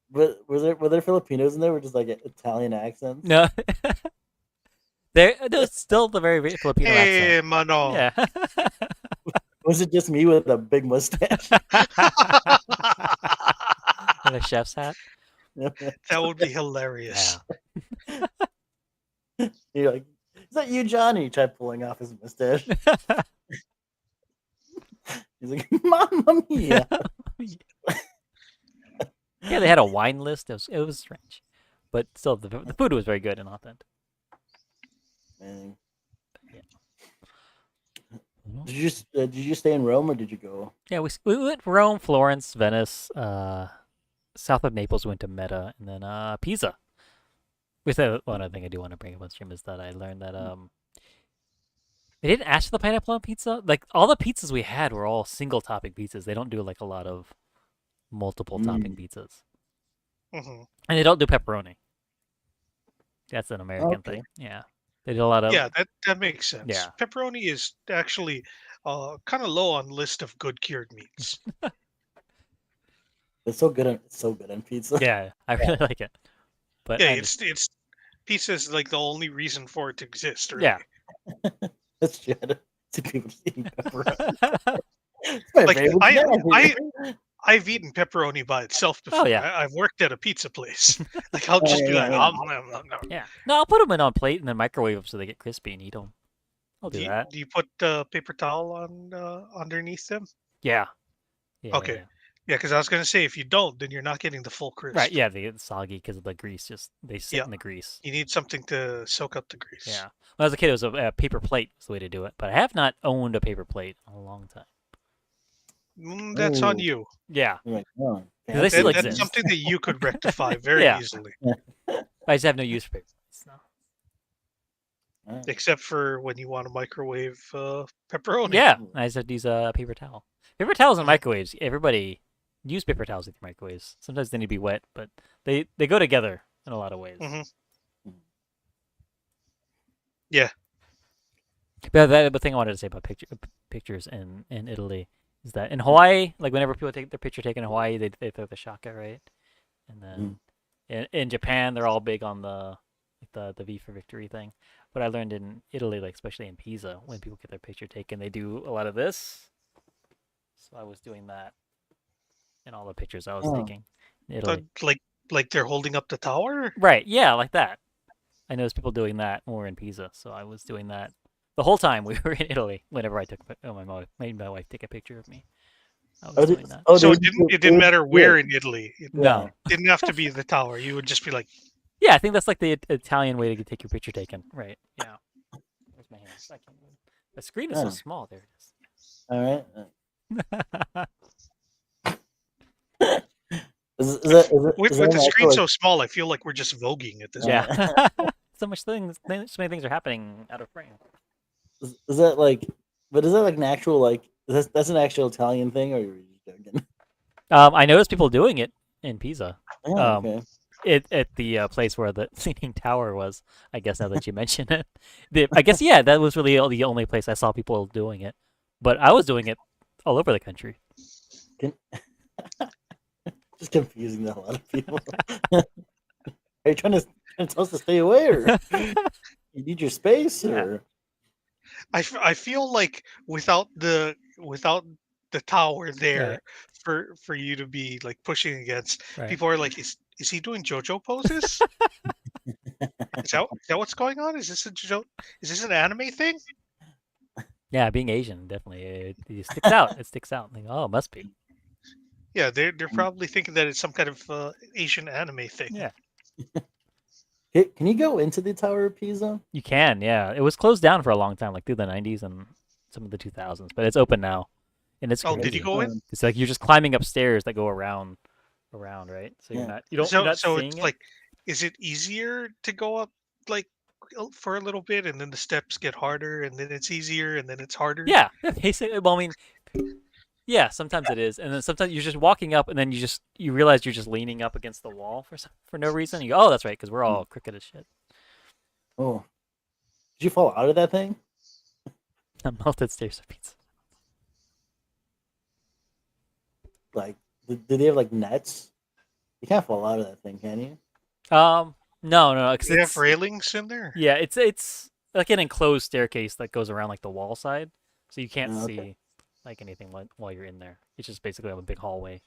But were there Filipinos in there with just like Italian accents? No, there's still the very Filipino Hey, accent. mano. Yeah. Was it just me with a big mustache? And a chef's hat. That would be hilarious. Yeah. You're like, is that you, John? And you try pulling off his mustache. He's like, Mamma mia. Yeah, they had a wine list. It was strange, but still, the food was very good and authentic. Man. Mhm. Did you stay in Rome or did you go? Yeah, we went Rome, Florence, Venice, south of Naples. We went to Meta, and then Pisa. With one other thing I do want to bring up on stream is that I learned that they didn't ask for the pineapple on pizza. Like all the pizzas we had were all single topping pizzas. They don't do like a lot of multiple topping pizzas, hmm and they don't do pepperoni. That's an American Okay. thing. Yeah, they do a lot of Yeah, that makes sense. Yeah. Pepperoni is actually kind of low on list of good cured meats. It's so good on pizza. Yeah, I really like it. But Yeah, I it's pizza is like the only reason for it to exist. Really. Yeah. That's true. See people just eating pepperoni. just It's my Like, favorite snack. I've eaten pepperoni by itself before. yeah. I've worked at a pizza place. Like I'll just be yeah, like, yeah. nom, nom, nom. yeah. No, I'll put them in on plate and then microwave them so they get crispy and eat them. I'll do Do that. you put paper towel on underneath them? Yeah. Yeah. Okay. Yeah. Yeah, because I was gonna say if you don't, then you're not getting the full Right. crisp. Yeah. They get soggy because of the grease. They sit Yeah, in the grease. you need something to soak up the grease. Yeah. When I was a kid, it was a paper plate was the way to do it. But I have not owned a paper plate in a long time. That's on Oh, you. Yeah. you're like, oh, Because they fancy still That's looking. exist. something that you could rectify very Yeah. easily, I just have no use for paper plates now. Alright. except for when you want to microwave pepperoni. Yeah. I just have to use a paper towel. Paper towels and Mhm. microwaves. Everybody use paper towels with your microwaves. Sometimes they need to be wet, but they go together in a lot of ways. Mhm. Mhm. Yeah. But the thing I wanted to say about pictures in Italy is that in Hawaii, like whenever people take their picture taken in Hawaii, they throw the shaka, right? And then in Japan, they're all big on the V for victory thing. But I learned in Italy, like especially in Pisa, when people get their picture taken, they do a lot of this. So I was doing that in all the pictures I was Oh, taking in Italy. Like they're holding up the tower. Right? Yeah, like that. I noticed people doing that more in Pisa, so I was doing that the whole time we were in Italy. Whenever I took made my wife take a picture of me, I was doing that. So they it didn't matter yeah, where in Italy. It No. didn't have to be the tower. You would just be like, Yeah, I think that's like the Italian way to take your picture taken. Right. Yeah. Where's my hand? I can't move. The screen is so yeah. small. There All right. it Is with that the an screen actual like? so small, I feel like we're just voguing at this is. point. Yeah. So many things are happening out of frame. Is that like? But is that like an actual like? That's an actual Italian thing, or you're just joking? I noticed people doing it in Pisa. Yeah. Um, Okay. at the place where the Leaning Tower was. I guess now that you mention it, I guess yeah, that was really the only place I saw people doing it. But I was doing it all over the country. Can, just confusing the hell out of people. Are you trying to tell us to stay away, or you need your space, Yeah. or? I feel like without the tower there Right. for you to be like pushing against, Right. people are like, is he doing JoJo poses? Is that what's going on? Is this a JoJo? Is this an anime thing? Yeah, being Asian definitely it sticks out. It sticks out. Like, oh, it must be. Yeah, they're probably thinking that it's some kind of Asian anime thing. Yeah, Can you go into the Tower of Pisa? you can. Yeah, it was closed down for a long time, like through the '90s and some of the 2000s, but it's open now, and it's Oh, did you crazy. go in? It's like you're just climbing up stairs that go around, right? So Yeah. you're not So seeing it's it. like, is it easier to go up like for a little bit, and then the steps get harder, and then it's easier, and then it's harder? Yeah, basically. Well, I mean, yeah, sometimes it is, and then sometimes you're just walking up, and then you realize you're just leaning up against the wall for no reason. You go, oh, that's right, because we're all crooked as shit. Oh, did you fall out of that thing? Melted stairs of pizza. Like, did they have like nets? You can't fall out of that thing, can you? No, because Do they have it's railings in there? yeah, it's like an enclosed staircase that goes around like the wall side, so you can't Oh, okay. see like anything while you're in there. It's just basically a big hallway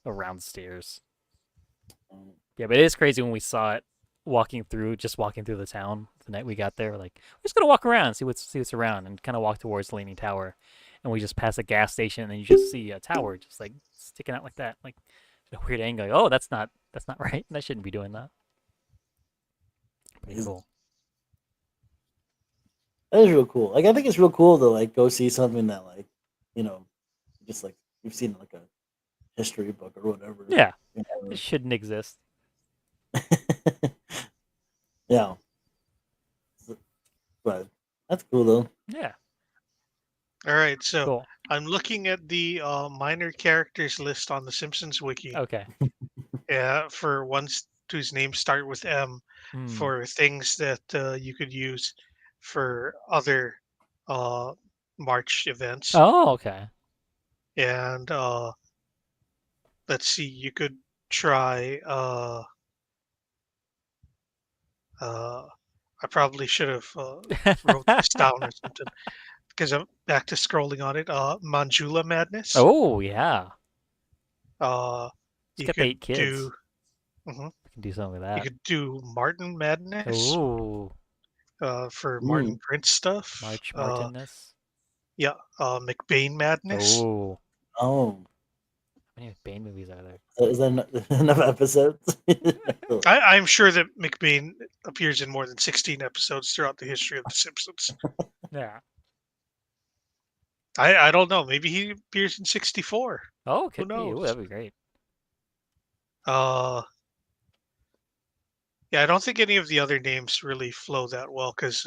around stairs. Um, Yeah, but it is crazy when we saw it walking through the town the night we got there. Like, we're just gonna walk around, see what's around, and kind of walk towards the Leaning Tower, and we just pass a gas station, and then you just see a tower just like sticking out like that, like a weird angle. Like, oh, that's not right. I shouldn't be doing that. Pretty cool. That is real cool. Like, I think it's real cool to like go see something that like, you know, just like you've seen like a history book or whatever. Yeah, You know? it shouldn't exist. Yeah, but that's cool though. Yeah, All right, so cool. I'm looking at the minor characters list on the Simpsons wiki. Okay. For ones whose names start with M, for things that you could use for other uh, March events. Oh, okay. And let's see, you could try. I probably should have wrote this down or something because I'm back to scrolling on it. Manjula Madness. Oh yeah. It's You got could 8 kids. do. Mhm. We can do something with You that. could do Martin Madness Oh, for Martin Prince stuff. March Martinness. Yeah, McBain Madness. Oh, Oh, How many Bane movies are there? is that enough episodes? I'm sure that McBain appears in more than 16 episodes throughout the history of The Simpsons. Yeah. I don't know. Maybe he appears in 64. Oh, Who could be. Ooh, knows? that'd be great. Uh, yeah, I don't think any of the other names really flow that well because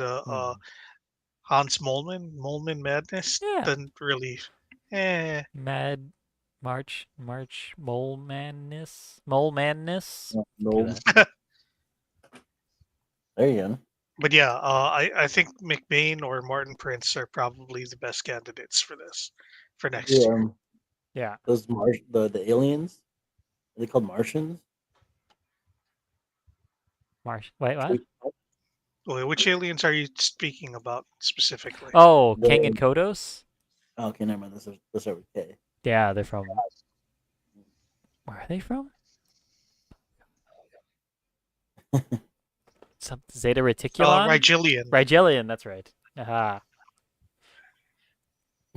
Hans Molman Madness Yeah. doesn't really. Eh. March, Mole Madness. Mole Madness. Do No. that. There you go. But yeah, I think McBain or Martin Prince are probably the best candidates for this for next year. Yeah. Those the aliens. Are they called Martians? Wait, what? Wait, which aliens are you speaking about specifically? Oh, The- Kang and Kodos? Oh, okay, never mind. This are with K. Yeah, they're from. Where are they from? Some Zeta Reticulon? Rigelian. Rigelian, that's right. Aha.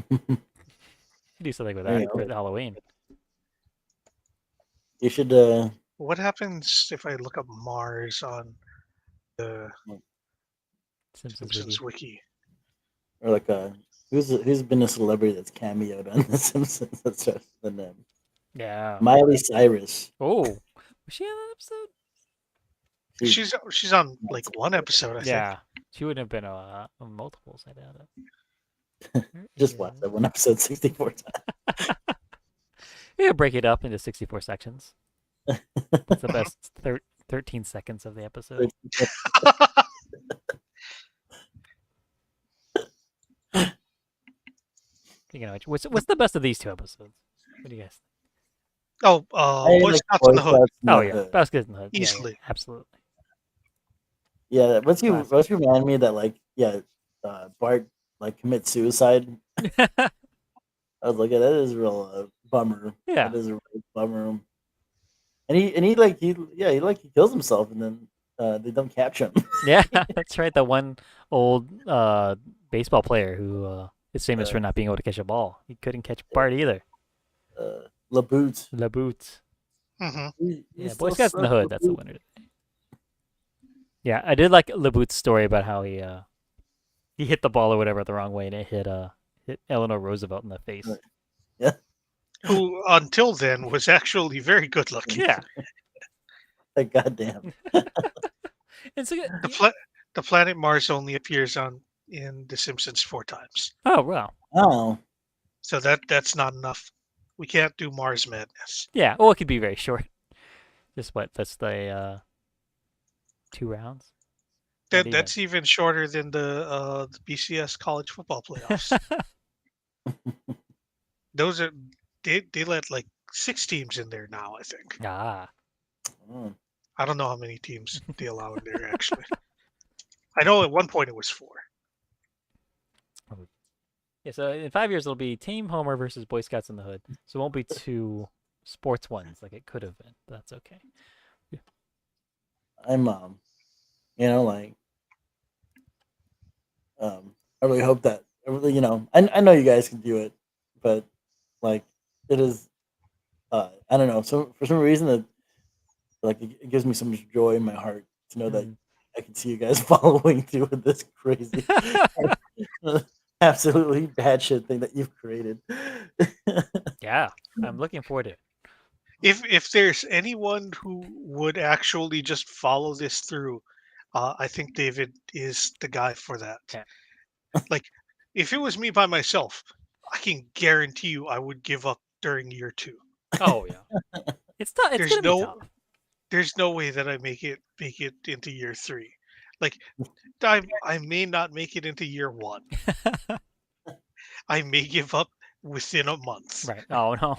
Do something with There you that go. for Halloween. You should What happens if I look up Mars on the Simpsons Simpsons wiki. wiki? or like who's been a celebrity that's cameoed on The Simpsons? That's just the name. Yeah. Miley Cyrus. Oh, was she on that episode? She's on like one episode, I think. Yeah, she wouldn't have been on multiples. I doubt it. Just watch that one episode 64 times. Yeah, break it up into 64 sections. What's the best 13 seconds of the episode? Speaking of which, what's the best of these two episodes? What do you guys? Oh, I Boy like Scouts in the Hood. Boy-Scoutz in Oh the yeah, Hood. Basket in the Hood. Yeah, Easily. absolutely. Yeah, once Classic. you remind me that Bart like commits suicide, I was like, yeah, that is a real bummer. Yeah. That is a real bummer. And he kills himself, and then they don't catch him. Yeah, that's right. The one old baseball player who is famous for not being able to catch a ball. He couldn't catch Bart either. LaBoot. LaBoot. Mm-hmm. Yeah, Boy Scouts in the Hood. That's the winner. Yeah, I did like LaBoot's story about how he hit the ball or whatever the wrong way and it hit Eleanor Roosevelt in the face. Right. Yeah. Who until then was actually very good looking. Yeah. Like, goddamn. And so, The planet Mars only appears in The Simpsons 4 times, oh wow. Oh, so that's not enough. We can't do Mars Madness. Yeah. Well, it could be very short. Just what? That's the 2 rounds. That's even shorter than the BCS college football playoffs. Those are they let like 6 teams in there now. I think. Ah. oh. I don't know how many teams they allow in there actually. I know at one point it was 4. Yeah. So in 5 years it'll be Team Homer versus Boy Scouts in the Hood. So it won't be 2 sports ones like it could have been. But that's okay. I'm I really hope that I really I know you guys can do it, but like it is I don't know, so for some reason that like it gives me so much joy in my heart to know that I can see you guys following through with this crazy absolutely bad shit thing that you've created. Yeah, I'm looking forward to it. If there's anyone who would actually just follow this through, I think David is the guy for that. Yeah. Like, if it was me by myself, I can guarantee you I would give up during year 2. Oh yeah. It's tough. It's There's gonna be tough. There's no way that I make it into year 3. Like, I may not make it into year 1. I may give up within a month. Right. Oh no.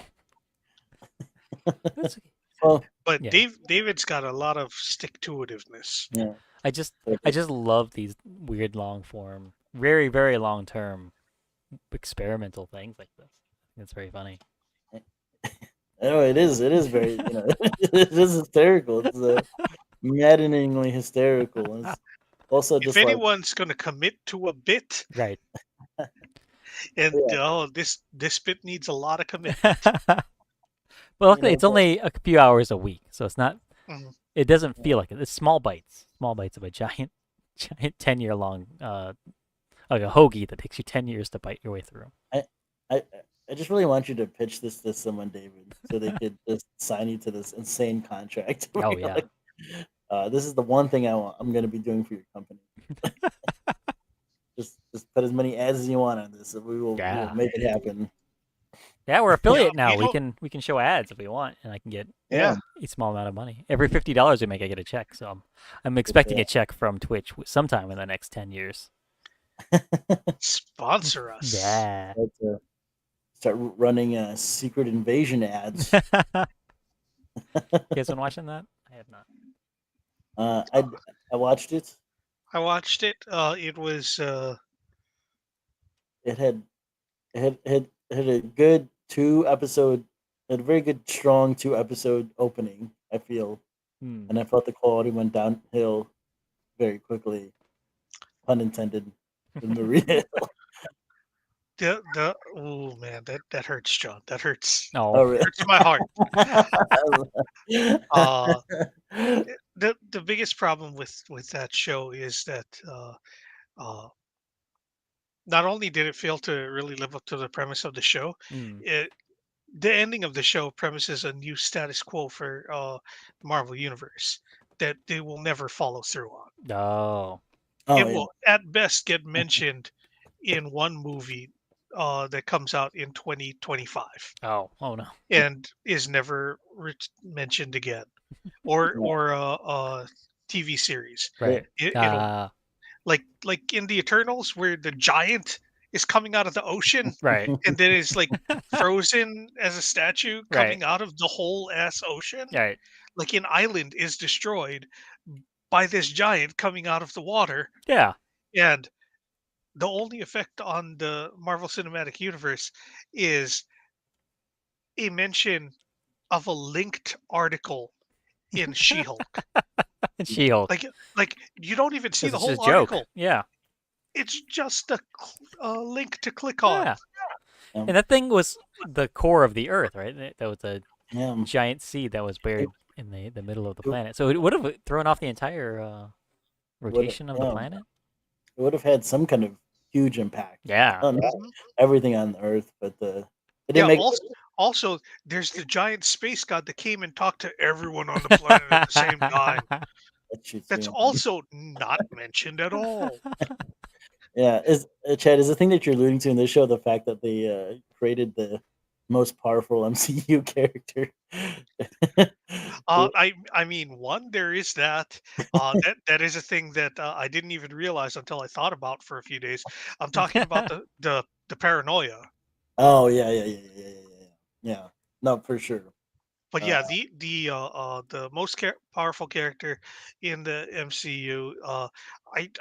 That's okay. Well, But Yeah. David's got a lot of stick-to-itiveness. yeah. I just love these weird long form, very very long term experimental things like this. It's very funny. Oh, it is very it is hysterical. It's maddeningly hysterical. It's also If just like anyone's going to commit to a bit, Right. And Yeah. this bit needs a lot of commitment. Well, You luckily know, it's only a few hours a week, so it's not. Mhm. It doesn't yeah. feel like it. It's small bites of a giant, giant 10-year long, like a hoagie that takes you 10 years to bite your way through. I, I, I just really want you to pitch this to someone, David, so they could just sign you to this insane contract. Where Oh you're yeah, like, this is the one thing I'm going to be doing for your company. Just put as many ads as you want on this, and we will yeah, make it happen. yeah. We're Yeah, affiliate now. you We know, can show ads if we want, and I can get Yeah, yeah, a small amount of money. Every $50 we make, I get a check. So I'm good for expecting a check from Twitch sometime in the next 10 years. that. sponsor us. Yeah. Start running secret invasion ads. You guys been watching that? I have not. Uh, Uh, I I watched it. I watched it. It was It had it had a good 2 episode, had a very good strong 2 episode opening. I feel, Hmm. and I felt the quality went downhill very quickly. Pun intended. In the real. the oh man, that hurts, John. That hurts. Oh, No. really? Hurts my heart. Uh, the biggest problem with that show is that uh, not only did it fail to really live up to the premise of the show, Hmm. it the ending of the show premises a new status quo for Marvel Universe that they will never follow through on. Oh. Oh It yeah. will at best get mentioned in one movie that comes out in 2025 Oh. Oh no. and is never mentioned again, Yeah. or a TV series. They, Right. It'll Uh. like in the Eternals where the giant is coming out of the ocean Right. and then is like frozen as a statue Right. coming out of the whole ass ocean. Right. Like an island is destroyed by this giant coming out of the water, Yeah. and the only effect on the Marvel Cinematic Universe is a mention of a linked article in She-Hulk. And She-Hulk. Like you don't even see Because the it's just whole a joke. article. Yeah. It's just a link to click on. Yeah. um, And that thing was the core of the Earth, right? That was a yeah. giant seed that was It, buried in the middle of the it planet. So it would have thrown off the entire would rotation of the yeah, planet. it would have had some kind of huge impact Yeah. on Mhm. everything on Earth, but it didn't Yeah. make. Also, there's the giant space god that came and talked to everyone on the planet at the same time. That shit's That's too. also not mentioned at all. Yeah, is Chad, is the thing that you're alluding to in this show the fact that they created the most powerful MCU character? I mean, one, there is that. That is a thing that I didn't even realize until I thought about for a few days. I'm talking about the paranoia. Oh yeah, yeah, yeah, yeah, yeah, yeah, yeah. Yeah, no, for sure. But Uh, yeah, the most powerful character in the MCU,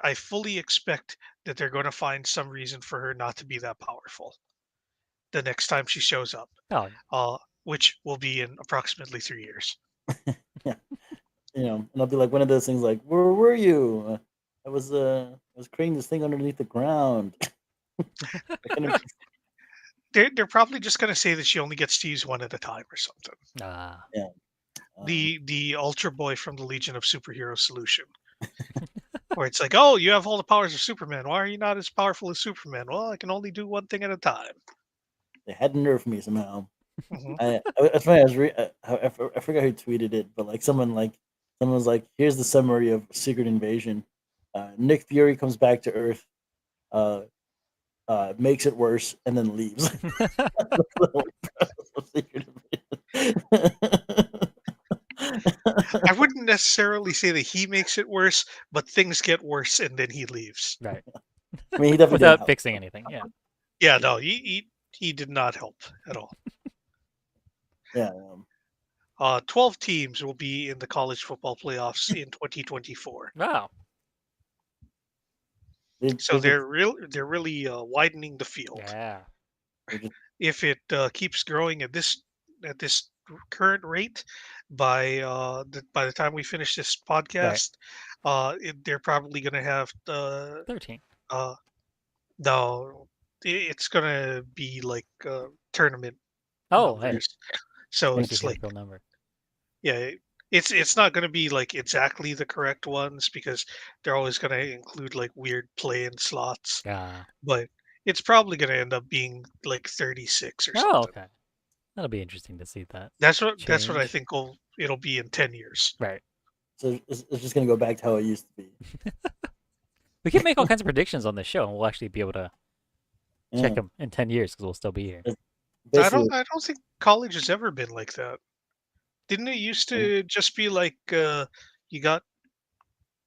I fully expect that they're going to find some reason for her not to be that powerful the next time she shows up, Oh, which will be in approximately 3 years. yeah, and I'll be like one of those things like, "Where were you? I was creating this thing underneath the ground." I couldn't- They're probably just going to say that she only gets to use one at a time or something. ah, yeah, um, The Ultra Boy from the Legion of Superhero solution, where it's like, oh, you have all the powers of Superman. Why are you not as powerful as Superman? Well, I can only do one thing at a time. they had to nerf me somehow. Hmm. It's funny. I forgot who tweeted it, but like someone was like, "Here's the summary of Secret Invasion. Nick Fury comes back to Earth, uh, makes it worse, and then leaves." Secret Invasion. I wouldn't necessarily say that he makes it worse, but things get worse and then he leaves. right. I mean, he definitely didn't Without help. fixing anything. Yeah. Yeah, no, he did not help at all. Yeah, 12 teams will be in the college football playoffs in 2024. Wow. So they're really widening the field. Yeah. they're just If it keeps growing at this current rate, by the time we finish this Right. podcast, they're probably going to have 13. uh, no, it's gonna be like tournament Oh, hey, numbers. So makes you it's hit a like, real number. yeah, it's not gonna be like exactly the correct ones because they're always gonna include like weird play-in slots, Ah. but it's probably gonna end up being like 36 or Oh, something. okay. That'll be interesting to see that That's what I change. think it'll be in 10 years. Right. So it's just gonna go back to how it used to be. We can make all kinds of predictions on this show, and we'll actually be able to check Yeah. them in 10 years because we'll still be here. It's I basically, don't I don't think college has ever been like that. Didn't it used to just be like you got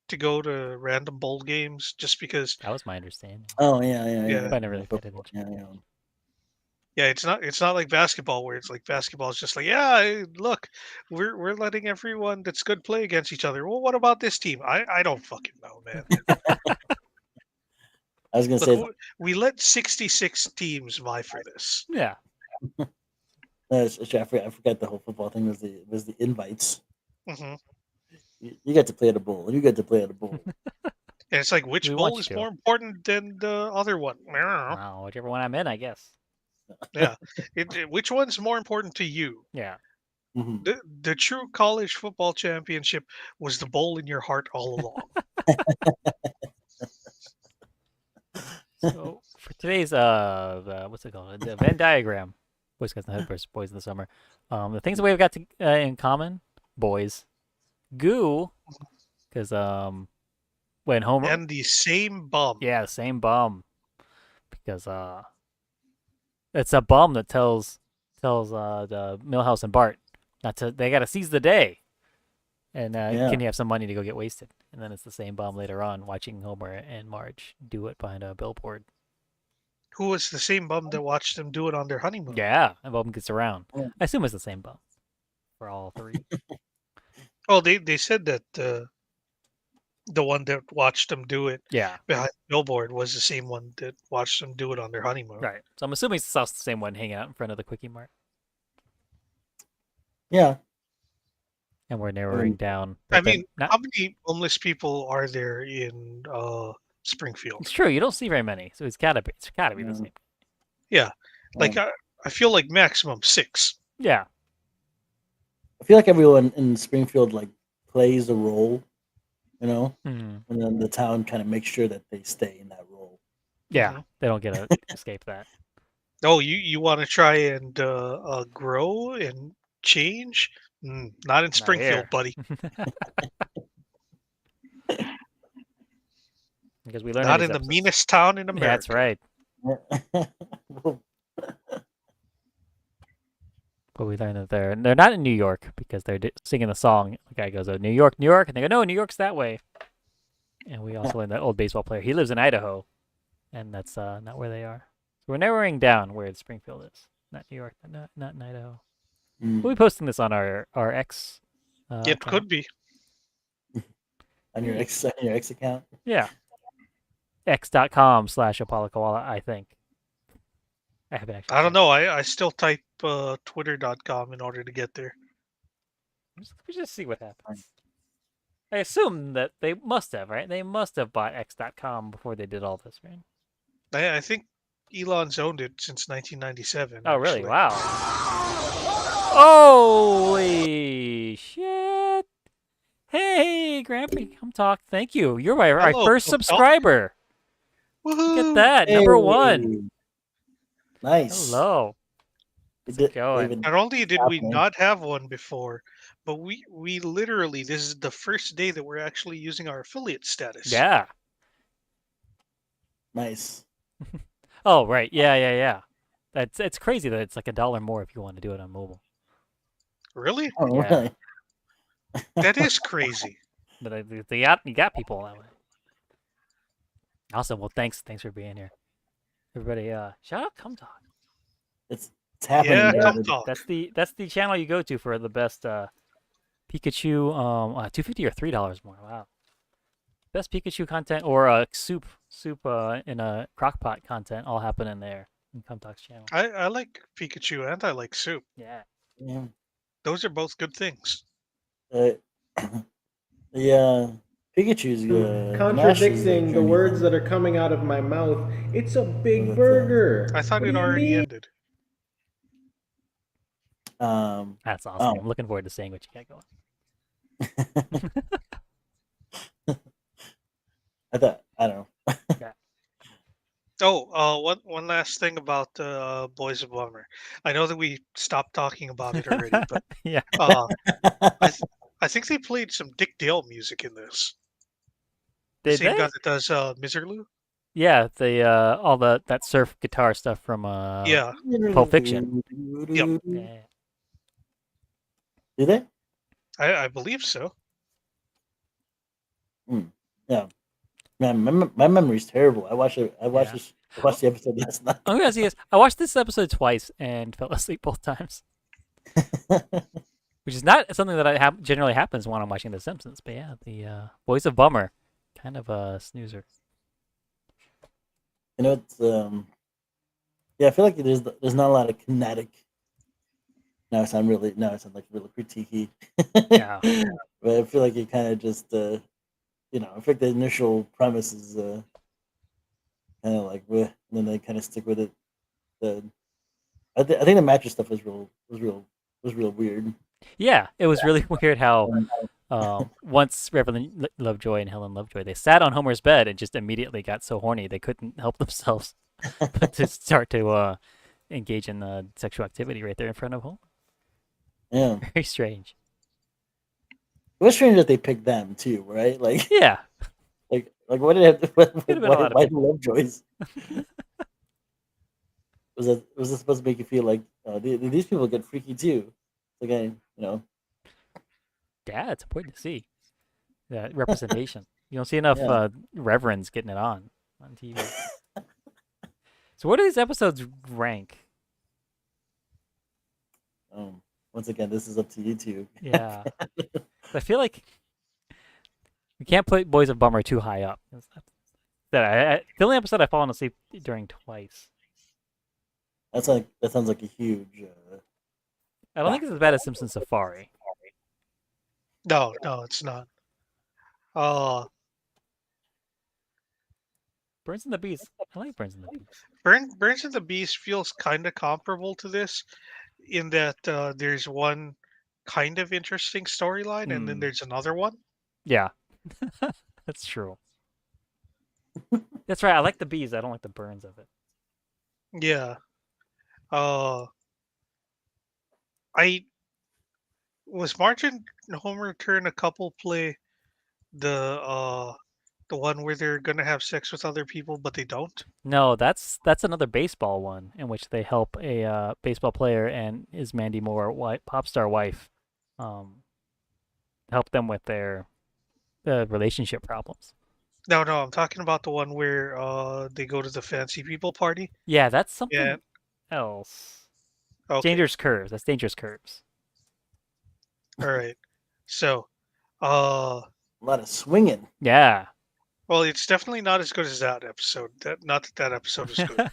to go to random bowl games just because? That was my understanding. oh yeah. Yeah, But I never Yeah, really paid football. attention. Yeah. yeah. It's not like basketball where it's like basketball is just like, yeah, look, we're letting everyone that's good play against each other. Well, what about this team? I don't fucking know, man. I was gonna Look, say, we let 66 teams vie for this. Yeah. I forgot the whole football thing was the invites. Hmm. You get to play at a bowl. You get to play at a bowl. And it's like, which We bowl want you is to. more important than the other one? I don't know. Wow, whichever one I'm in, I guess. Yeah, which one's more important to you? Yeah. Mhm. The true college football championship was the bowl in your heart all along. So for today's what's it called? The Venn diagram. Boys Guys in the Hood versus Boys in the Summer. The things that we've got to, in common: boys, goo, because when Homer, And the same bum. yeah, the same bum, because it's a bum that tells the Millhouse and Bart not to. They got to seize the day, and Yeah. can you have some money to go get wasted? And then it's the same bum later on watching Homer and Marge do it behind a billboard. Who was the same bum that watched them do it on their honeymoon? Yeah, and bum gets around. Yeah. I assume it's the same bum for all three. Oh, they said that the one that watched them do it Yeah, behind the billboard was the same one that watched them do it on their honeymoon. right. So I'm assuming it's the same one hanging out in front of the Quickie Mart, Yeah. and we're narrowing down. I That they're mean, not. how many homeless people are there in Springfield? It's true. You don't see very many, so it's gotta be. It's gotta be the Yeah. same. Yeah, like Um, I feel like maximum 6. Yeah, I feel like everyone in Springfield like plays a role, you know, mm. and then the town kind of makes sure that they stay in that role. Yeah. Mhm. They don't get to escape that. Oh, you want to try and grow and change? Not in Not Springfield, here, buddy. because we learn in Not these in the episodes. meanest town in Yeah, America. that's right. Well, But we learn that they're not in New York because they're singing the song. The guy goes, "Oh, New York, New York," and they go, "No, New York's that way." And we also learn that old baseball player. He lives in Idaho, and that's not where they are. So we're narrowing down where Springfield is, not New York, not in Idaho. We'll be posting this on our X. It Account. could be. on your X account. Yeah. X.com/Apollo Koala, I think. I haven't actually. I don't checked. know. I still type twitter.com in order to get there. We just see what happens. I assume that they must have, right? They must have bought X.com before they did all this, right? I think Elon's owned it since 1997. Oh, really? actually. Wow. Holy shit. Hey, Grampy, come talk. Thank you. You're our Hello, first come talk. subscriber. Look Woohoo! at that. Number one. Hey, nice. Hello. How's it going? David, Not only did we happening. not have one before, but we literally, this is the first day that we're actually using our affiliate status. Yeah. Nice. Oh, right. Yeah. It's crazy that it's like $1 more if you want to do it on mobile. Really? Oh, Yeah. really? That is crazy. But you got people that way. Awesome. Well, thanks for being here, everybody. Shout out, come talk. It's happening. Yeah, David. come talk. That's the channel you go to for the best Pikachu. $2.50 or $3 more. Wow. Best Pikachu content or soup in a crock pot content all happen in there in Come Talk's channel. I like Pikachu and I like soup. Yeah. Yeah. Those are both good things. The Pikachu's and Ash is Contradicting the journey words then. that are coming out of my mouth. It's a big With I burger. thought What do it you already mean? ended. That's awesome. oh I'm looking forward to seeing what you got going. I don't know. Yeah. Oh, one last thing about Boys of Bummer. I know that we stopped talking about it already, but Yeah. uh, I th- I think they played some Dick Dale music in this. The Did same guy they? that does Miserlou. Yeah, the all that surf guitar stuff from Yeah, Pulp Fiction. yep, Yeah. Do they? I believe so. Hmm. Yeah. Man, my memory's terrible. I watched it. Yeah. I watched the episode last night. I'm gonna ask you this. I watched this episode twice and fell asleep both times, which is not something that generally happens when I'm watching The Simpsons. But yeah, the Boys of Bummer, kind of a snoozer. You know, it's yeah. I feel like there's not a lot of kinetic. Now I sound like really critiquey. Yeah. But I feel like it kind of just I feel like the initial premise is kind of like and then they kind of stick with it. The I think the mattress stuff was real weird. Yeah, it was really weird how Um, once Reverend Lovejoy and Helen Lovejoy they sat on Homer's bed and just immediately got so horny they couldn't help themselves but to start to engage in sexual activity right there in front of Homer. yeah, Very strange. it was strange that they picked them too, right? Yeah, Like why did it have could have been a lot of why people. Lovejoys? Was this supposed to make you feel like these people get freaky too? Like Yeah, it's important to see that representation. You don't see enough yeah. reverends getting it on TV. So, what do these episodes rank? Once again, this is up to you two. Yeah, I feel like we can't put Boys of Bummer too high up. The only episode I've fallen asleep during twice. That sounds like a huge I don't think it's as bad as Simpsons Safari. No, no, it's not. Uh, Burns and the Beast. I like Burns and the Beast. Burns and the Beast feels kind of comparable to this in that there's one kind of interesting storyline and then there's another one. Yeah, that's true. That's right. I like the bees. I don't like the burns of it. Yeah. Uh, I was Marge and Homer turn a couple play the uh the one where they're gonna have sex with other people but they don't. No, that's another baseball one in which they help a baseball player and his Mandy Moore pop star wife, um, help them with their relationship problems. No, no, I'm talking about the one where they go to the fancy people party. Yeah, that's Yeah. something else. Okay. Dangerous Curves. That's Dangerous Curves. All right. So, a lot of swinging. Yeah. well, it's definitely not as good as that episode. Not that that episode is good.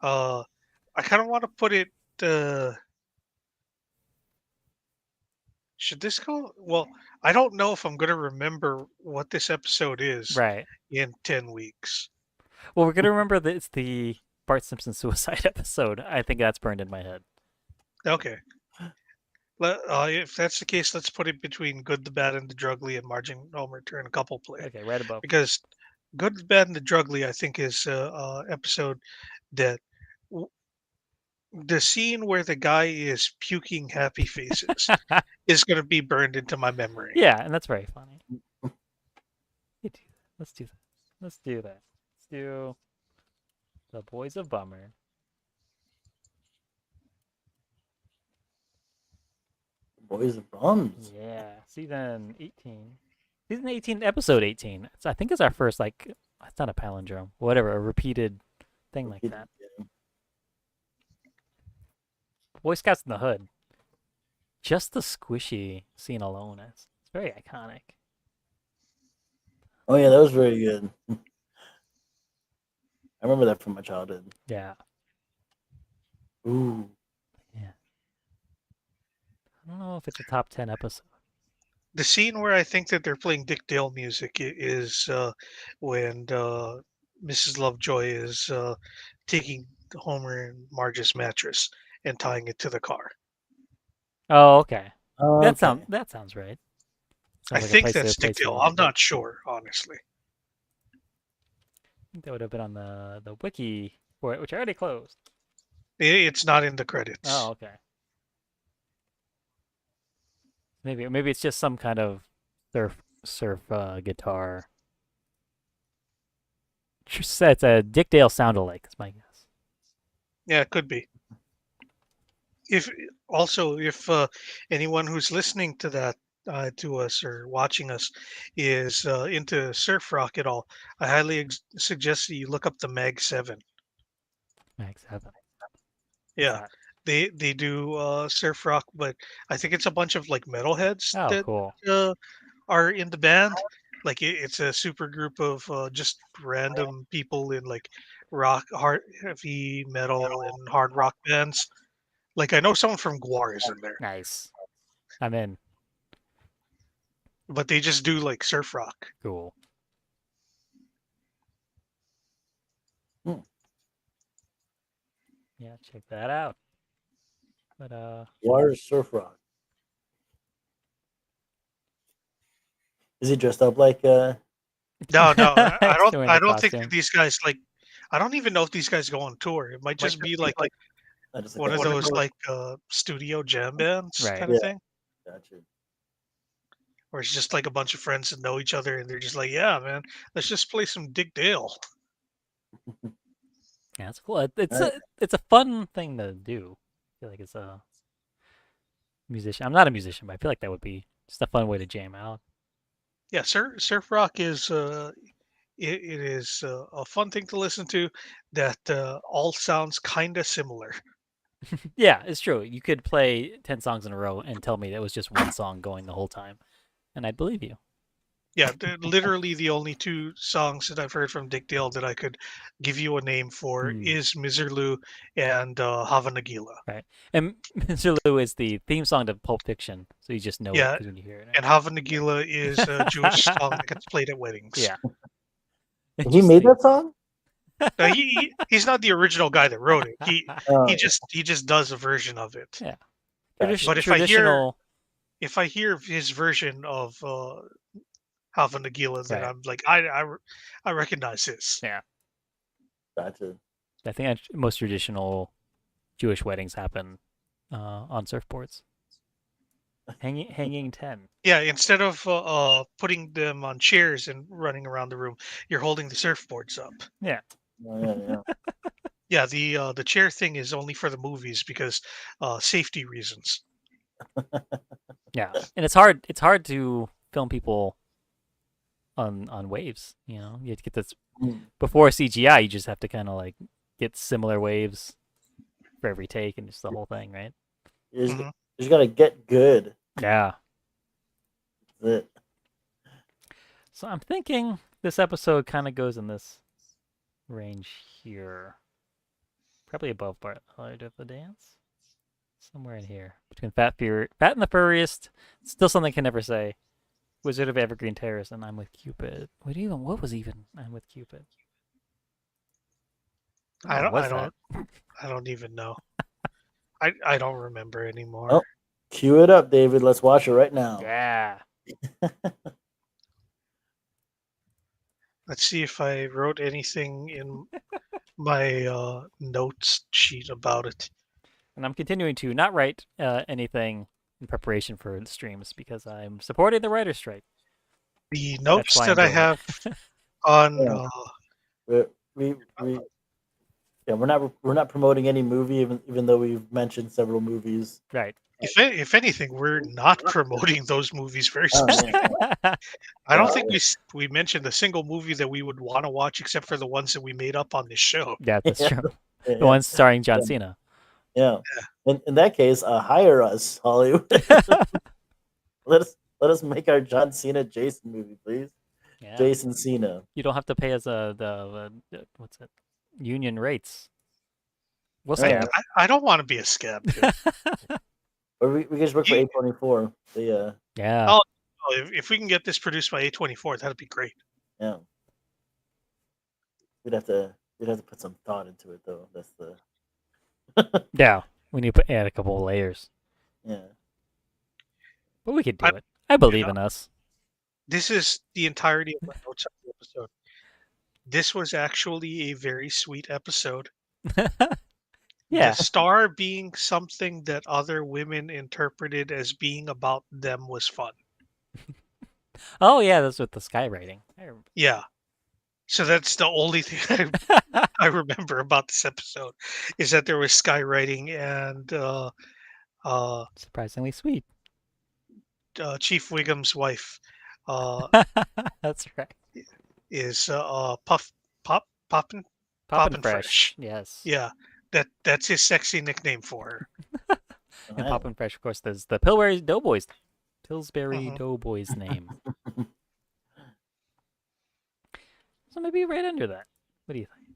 I kind of want to put it. Should this go? Well, I don't know if I'm going to remember what this episode is Right. in 10 weeks. Well, we're gonna remember that it's the Bart Simpson suicide episode. I think that's burned in my head. Okay. If that's the case, let's put it between Good, the Bad, and the Drugly and Marge and Homer turn a couple play. Okay, right above. Because Good, the Bad, and the Drugly, I think, is episode that the scene where the guy is puking happy faces is going to be burned into my memory. Yeah, and that's very funny. You do that. Let's do that. Let's do that. Let's do the Boys of Bummer. Boys of Bums. Yeah, season 18. Season 18, episode 18. I think it's our first, like, it's not a palindrome, whatever, a repeated thing like that. Boy-Scouts in the Hood. Just the squishy scene alone is it's very iconic. Oh yeah, that was very good. I remember that from my childhood. Yeah. Ooh. Yeah. I don't know if it's a top 10 episode. The scene where I think that they're playing Dick Dale music is when Mrs. Lovejoy is taking Homer and Marge's mattress and tying it to the car. Oh, okay. Okay. That sounds right. I Sounds like a think place that's Dick place for Dale. that. I'm not sure, honestly. I think that would have been on the wiki for it, which I already closed. It's not in the Oh, credits. okay. Maybe it's just some kind of surf guitar. It's a Dick Dale sound-alike. That's my guess. Yeah, it could be. If also if anyone who's listening to that to us or watching us is into surf rock at all, I highly suggest that you look up the Mag 7. Max 7. What's Yeah, that? they do surf rock, but I think it's a bunch of like metalheads Oh, that cool. are in the band. Like it's a super group of just random people in like rock, hard, heavy metal, and hard rock bands. Like I know someone from Guar is in there, Nice. I'm in. but they just do like surf rock. Cool. Hmm. Yeah, check that out. But Water surf rock. Is he dressed up like No, no, He's doing I the don't think that costume. these guys like. I don't even know if these guys go on tour. It might just be like just one of like those like studio jam bands Right. kind of Yeah. thing, Gotcha. or it's just like a bunch of friends that know each other and they're just like, yeah, man, let's just play some Dick Dale. Yeah, that's cool. It's Right. it's a fun thing to do. I feel like it's a musician. I'm not a musician, but I feel like that would be just a fun way to jam out. Yeah, surf rock is it is a fun thing to listen to that all sounds kind of similar. Yeah, it's true. You could play 10 songs in a row and tell me that was just one song going the whole time, and I'd believe you. Yeah, literally the only two songs that I've heard from Dick Dale that I could give you a name for is Miserlou and Hava Nagila. Right. And Mr. Lou is the theme song to Pulp Fiction, so you just know it Yeah, because when you hear it. and Hava Nagila is a Jewish song that gets played at weddings. Yeah. He made that song? He's not the original guy that wrote it. Oh, He just does a version of it. Yeah. gotcha. But Traditional. if I hear his version of Hava Nagila, then Right. I'm like I recognize this. Yeah. Gotcha. I think most traditional Jewish weddings happen on surfboards. Hanging 10. Yeah, instead of putting them on chairs and running around the room, you're holding the surfboards up. Yeah. Oh, yeah. Yeah, the chair thing is only for the movies because safety reasons. Yeah. And it's hard to film people on waves, you know. You have to get this Mm. before CGI, you just have to kind of like get similar waves for every take and just the whole thing, right? You just, Mhm. you just gotta get good. Yeah. That's it. So I'm thinking this episode kind of goes in this range here. Probably above Part of the Dance. Somewhere in here. Between Fat and the Furriest, Still Something Can Never Say, Wizard of Evergreen Terrace, and I'm with Cupid. What was even I'm with Cupid? I What was don't that? I don't even know. I don't remember anymore. Oh. Cue it up, David. Let's watch it right now. Yeah. Let's see if I wrote anything in my notes sheet about it. And I'm continuing to not write anything in preparation for the streams because I'm supporting the writer's strike. The notes why that I'm I doing it. have on Yeah. We're not promoting any movie, even though we've mentioned several movies. Right. if anything, we're not promoting those movies very Oh, specifically. yeah. I don't think we mentioned a single movie that we would want to watch except for the ones that we made up on this show. Yeah, that's Yeah. true. Yeah. The one starring John Cena. Yeah. In that case, hire us, Hollywood. let us make our John Cena Jason movie, please. Yeah. Jason Cena. You don't have to pay us the what's it? Union rates. We'll Right. scab. I don't want to be a scab. Dude. Or we can just work for You- A24. Yeah. Oh, If we can get this produced by A24, that'd be great. Yeah. We'd have to put some thought into it though. That's the Yeah, we need to add a couple of layers, yeah. but we could do I, it. I believe yeah, in us. this is the entirety of my notes on the episode. This was actually a very sweet episode. The Yeah. star being something that other women interpreted as being about them was fun. Oh yeah, that's with the skywriting. Yeah. So that's the only thing I remember about this episode is that there was skywriting and Surprisingly sweet. Chief Wiggum's wife That's right. is Puff Pop Poppin Poppin' Poppin' Fresh. Fresh. Yes. Yeah, that's his sexy nickname for her. And Alright. Poppin' Fresh, of course, there's the Pillsbury Doughboys. Pillsbury Mhm. Doughboys name. So maybe right under that. What do you think?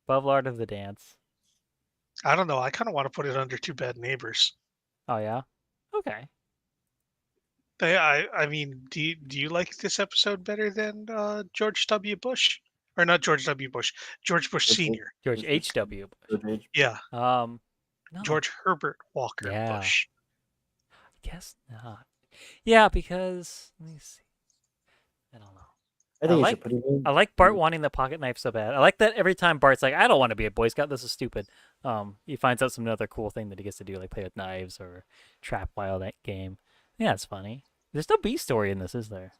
Above Art of the Dance. I don't know. I kind of want to put it under Two Bad Neighbors. Oh yeah. Okay. I mean, do you like this episode better than George W. Bush? Or not George W. Bush, George Bush Sr. George H.W. Bush. George H. Yeah, No. George Herbert Walker Yeah. Bush. I guess not. Yeah, because let me see. I don't know. I think you like- should put it in. I like Bart wanting the pocket knife so bad. I like that every time Bart's like, I don't want to be a Boy Scout. This is stupid. He finds out some other cool thing that he gets to do, like play with knives or trap wild that game. Yeah, it's funny. There's no B story in this, is there?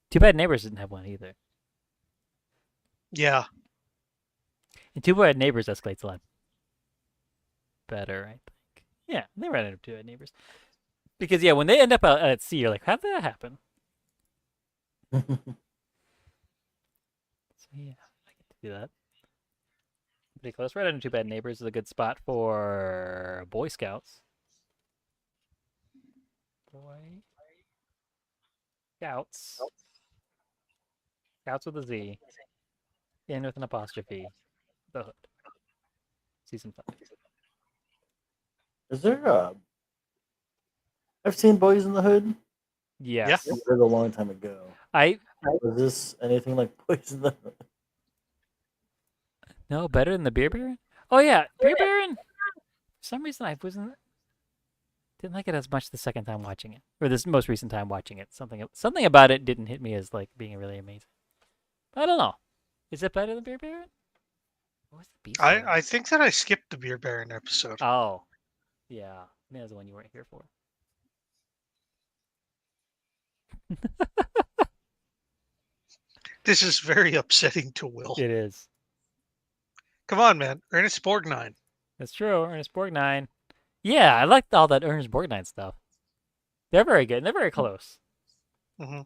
Too Bad Neighbors didn't have one either. Yeah, And Too Bad Neighbors escalates a lot better, I think. Yeah, they ran into Too Bad Neighbors. Because yeah, when they end up out at sea, you're like, how did that happen? So yeah, I get to do that. Pretty close. Right under Too Bad Neighbors is a good spot for Boy Scouts. Boy Scouts. Scouts with a Z. In with an apostrophe. The Hood. Season 5. Is there I've seen Boys in the Hood. Yes. It was a long time ago. I Was this anything like Boys in the Hood? No, better than the Beer Baron? Oh yeah, Beer Baron. For some reason I didn't like it as much the second time watching it. Or this most recent time watching it. Something about it didn't hit me as like being really amazing. I don't know. Is it better than Beer Baron? What was the B story? I think that I skipped the Beer Baron episode. Oh. Yeah. I think that was the one you weren't here for. This is very upsetting to Will. It is. Come on, man. Ernest Borgnine. That's true. Ernest Borgnine. Yeah, I liked all that Ernest Borgnine stuff. They're very good. And they're very close. Hmm.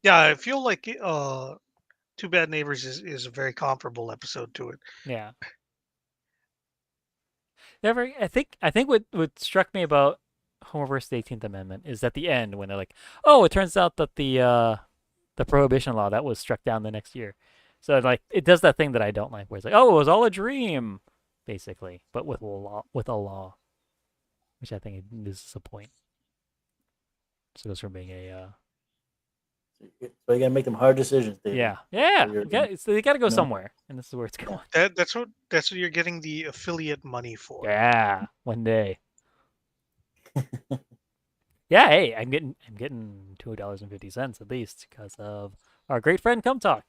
Yeah, I feel like Two Bad Neighbors is a very comparable episode to it. Yeah. They're very. I think what struck me about Homer versus the 18th Amendment is at the end when they're like, oh, it turns out that the prohibition law that was struck down the next year. So like it does that thing that I don't like, where it's like, oh, it was all a dream, basically, but with a law, which I think is a point. So it goes from being a So you gotta make them hard decisions, David. yeah. So they got to go No. somewhere, and this is where it's going. That's what you're getting the affiliate money for. Yeah, one day. Yeah, hey, I'm getting $2.50 at least because of our great friend Come Talk.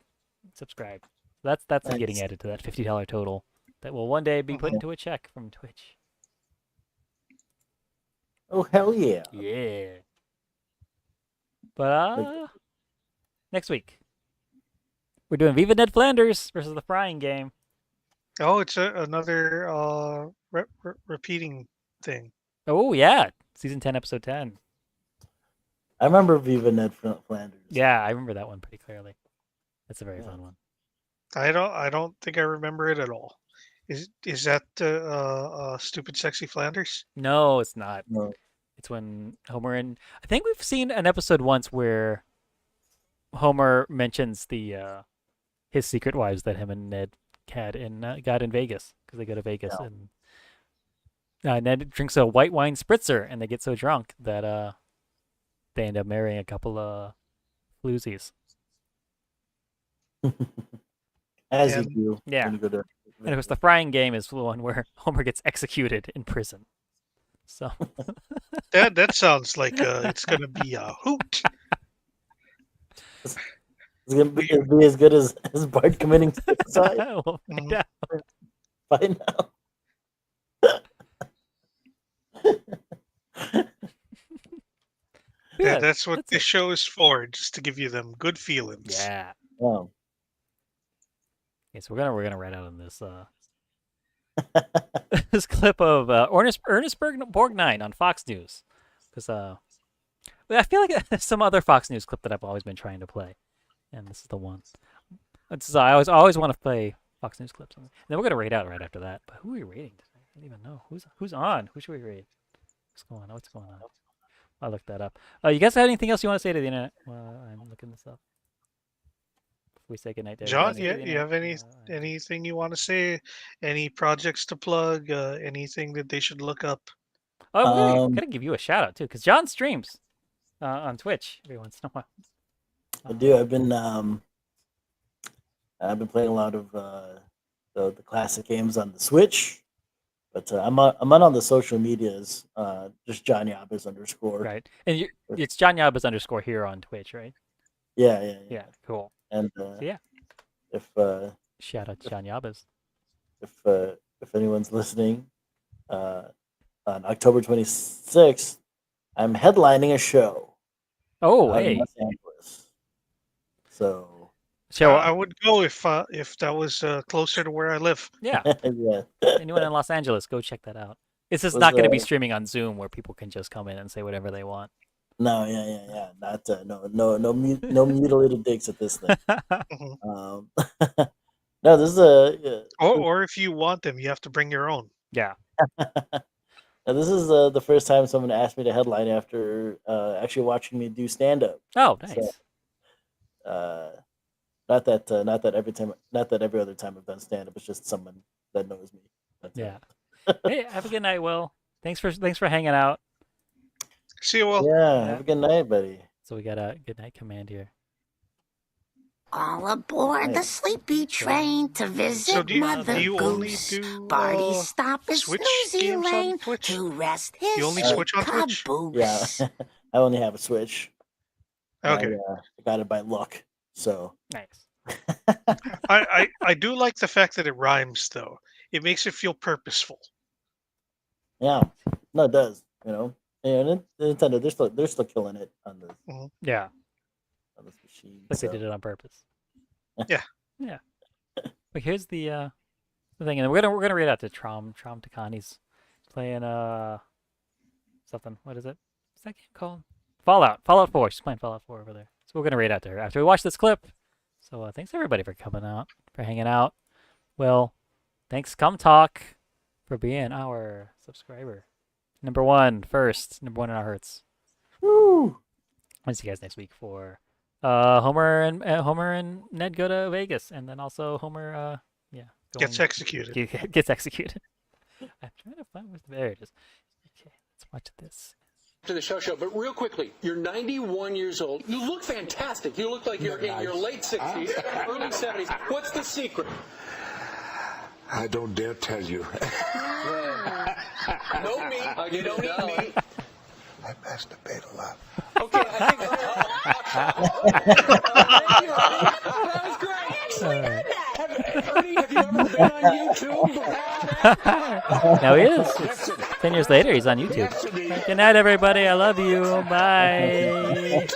Subscribe. That's Nice. getting added to that $50 total that will one day be put Mhm. into a check from Twitch. Oh hell yeah! Yeah. But next week we're doing Viva Ned Flanders versus the Frying Game. Oh, it's another repeating thing. Oh yeah, season 10, episode 10. I remember Viva Ned Flanders. Yeah, I remember that one pretty clearly. That's a very Yeah. fun one. I don't think I remember it at all. Is that stupid sexy Flanders? No, it's not. No. It's when Homer and I think we've seen an episode once where Homer mentions the his secret wives that him and Ned had got in Vegas because they go to Vegas Yeah. and Ned drinks a white wine spritzer and they get so drunk that they end up marrying a couple of floozies. As you And- do. Yeah. When you go to And of course, the frying game is the one where Homer gets executed in prison. So That sounds like it's gonna be a hoot. It's gonna be, it'll be as good as Bart committing suicide. we'll find Mhm. out. By now. Yeah, That's what that's this it. show is for, just to give you them good feelings. Yeah. Oh. Okay, so we're gonna write out on this this clip of Ernest Borgnine on Fox News, because I feel like there's some other Fox News clip that I've always been trying to play, and this is the one. I always want to play Fox News clips, and then we're gonna rate out right after that. But who are we rating today? I don't even know who's on. Who should we rate? What's going on? What's going on? I'll look that up. You guys have anything else you want to say to the internet? Well, I'm looking this up. We say goodnight to John, everybody. yeah, you have anything you want to say? Any projects to plug? Anything that they should look up? Oh, we're gonna give you a shout out too, because John streams on Twitch every once in a while. I do. I've been playing a lot of the classic games on the Switch, but I'm on all the social medias. Just John Yabez _. Right, and it's John Yabez _ here on Twitch, right? Yeah. Cool. And yeah. if Shout out to John Yabez. if anyone's listening, on October 26th, I'm headlining a show. Oh, out in hey. Los Angeles. So I would go if that was closer to where I live. Yeah. yeah. Anyone in Los Angeles, go check that out. This is Was, not going to be streaming on Zoom where people can just come in and say whatever they want. No, yeah. Not no mutilated dicks at this thing. Mhm. No, this is a Or if you want them, you have to bring your own. Yeah. now, this is the first time someone asked me to headline after actually watching me do stand up. Oh, nice. So, not that every other time I've done stand up, it's just someone that knows me. But, Yeah. Hey, have a good night, Will. Thanks for hanging out. See you, Will. yeah, have a good night, buddy. So we got a good night command here. All aboard the sleepy train to visit So do you Mother only Goose. do Barty stop his Switch snoozy games on lane Twitch? to rest his You only switch on Twitch? caboose. Yeah, I only have a Switch. Okay. I got it by luck. So Nice. I do like the fact that it rhymes though. It makes it feel purposeful. yeah, no, it does. And Nintendo, they're still killing it on Yeah. this machine. Like they so. did it on purpose. Yeah. Yeah. But here's the thing, and we're gonna read out to Trom Takan. He's playing something. What is it? What's that game called? Fallout 4. She's playing Fallout 4 over there. So we're gonna read out to her after we watch this clip. So thanks everybody for coming out, for hanging out. Well, thanks Come Talk for being our subscriber. Number one in our hearts. Woo! I'll see you guys next week for Homer and Ned go to Vegas, and then also Homer Gets executed. gets executed. I'm trying to find where there it is. Okay, let's watch this. To the show, but real quickly, you're 91 years old. You look fantastic. You look like you're in your late 60s, early 70s. What's the secret? I don't dare tell you. No meat. You don't eat meat. I masturbate a lot. Okay, I think. Thank you, Ernie. That was great. Ernie, have you ever been on YouTube? Now he is. It's 10 years later, he's on YouTube. Good night, everybody. I love you. Bye.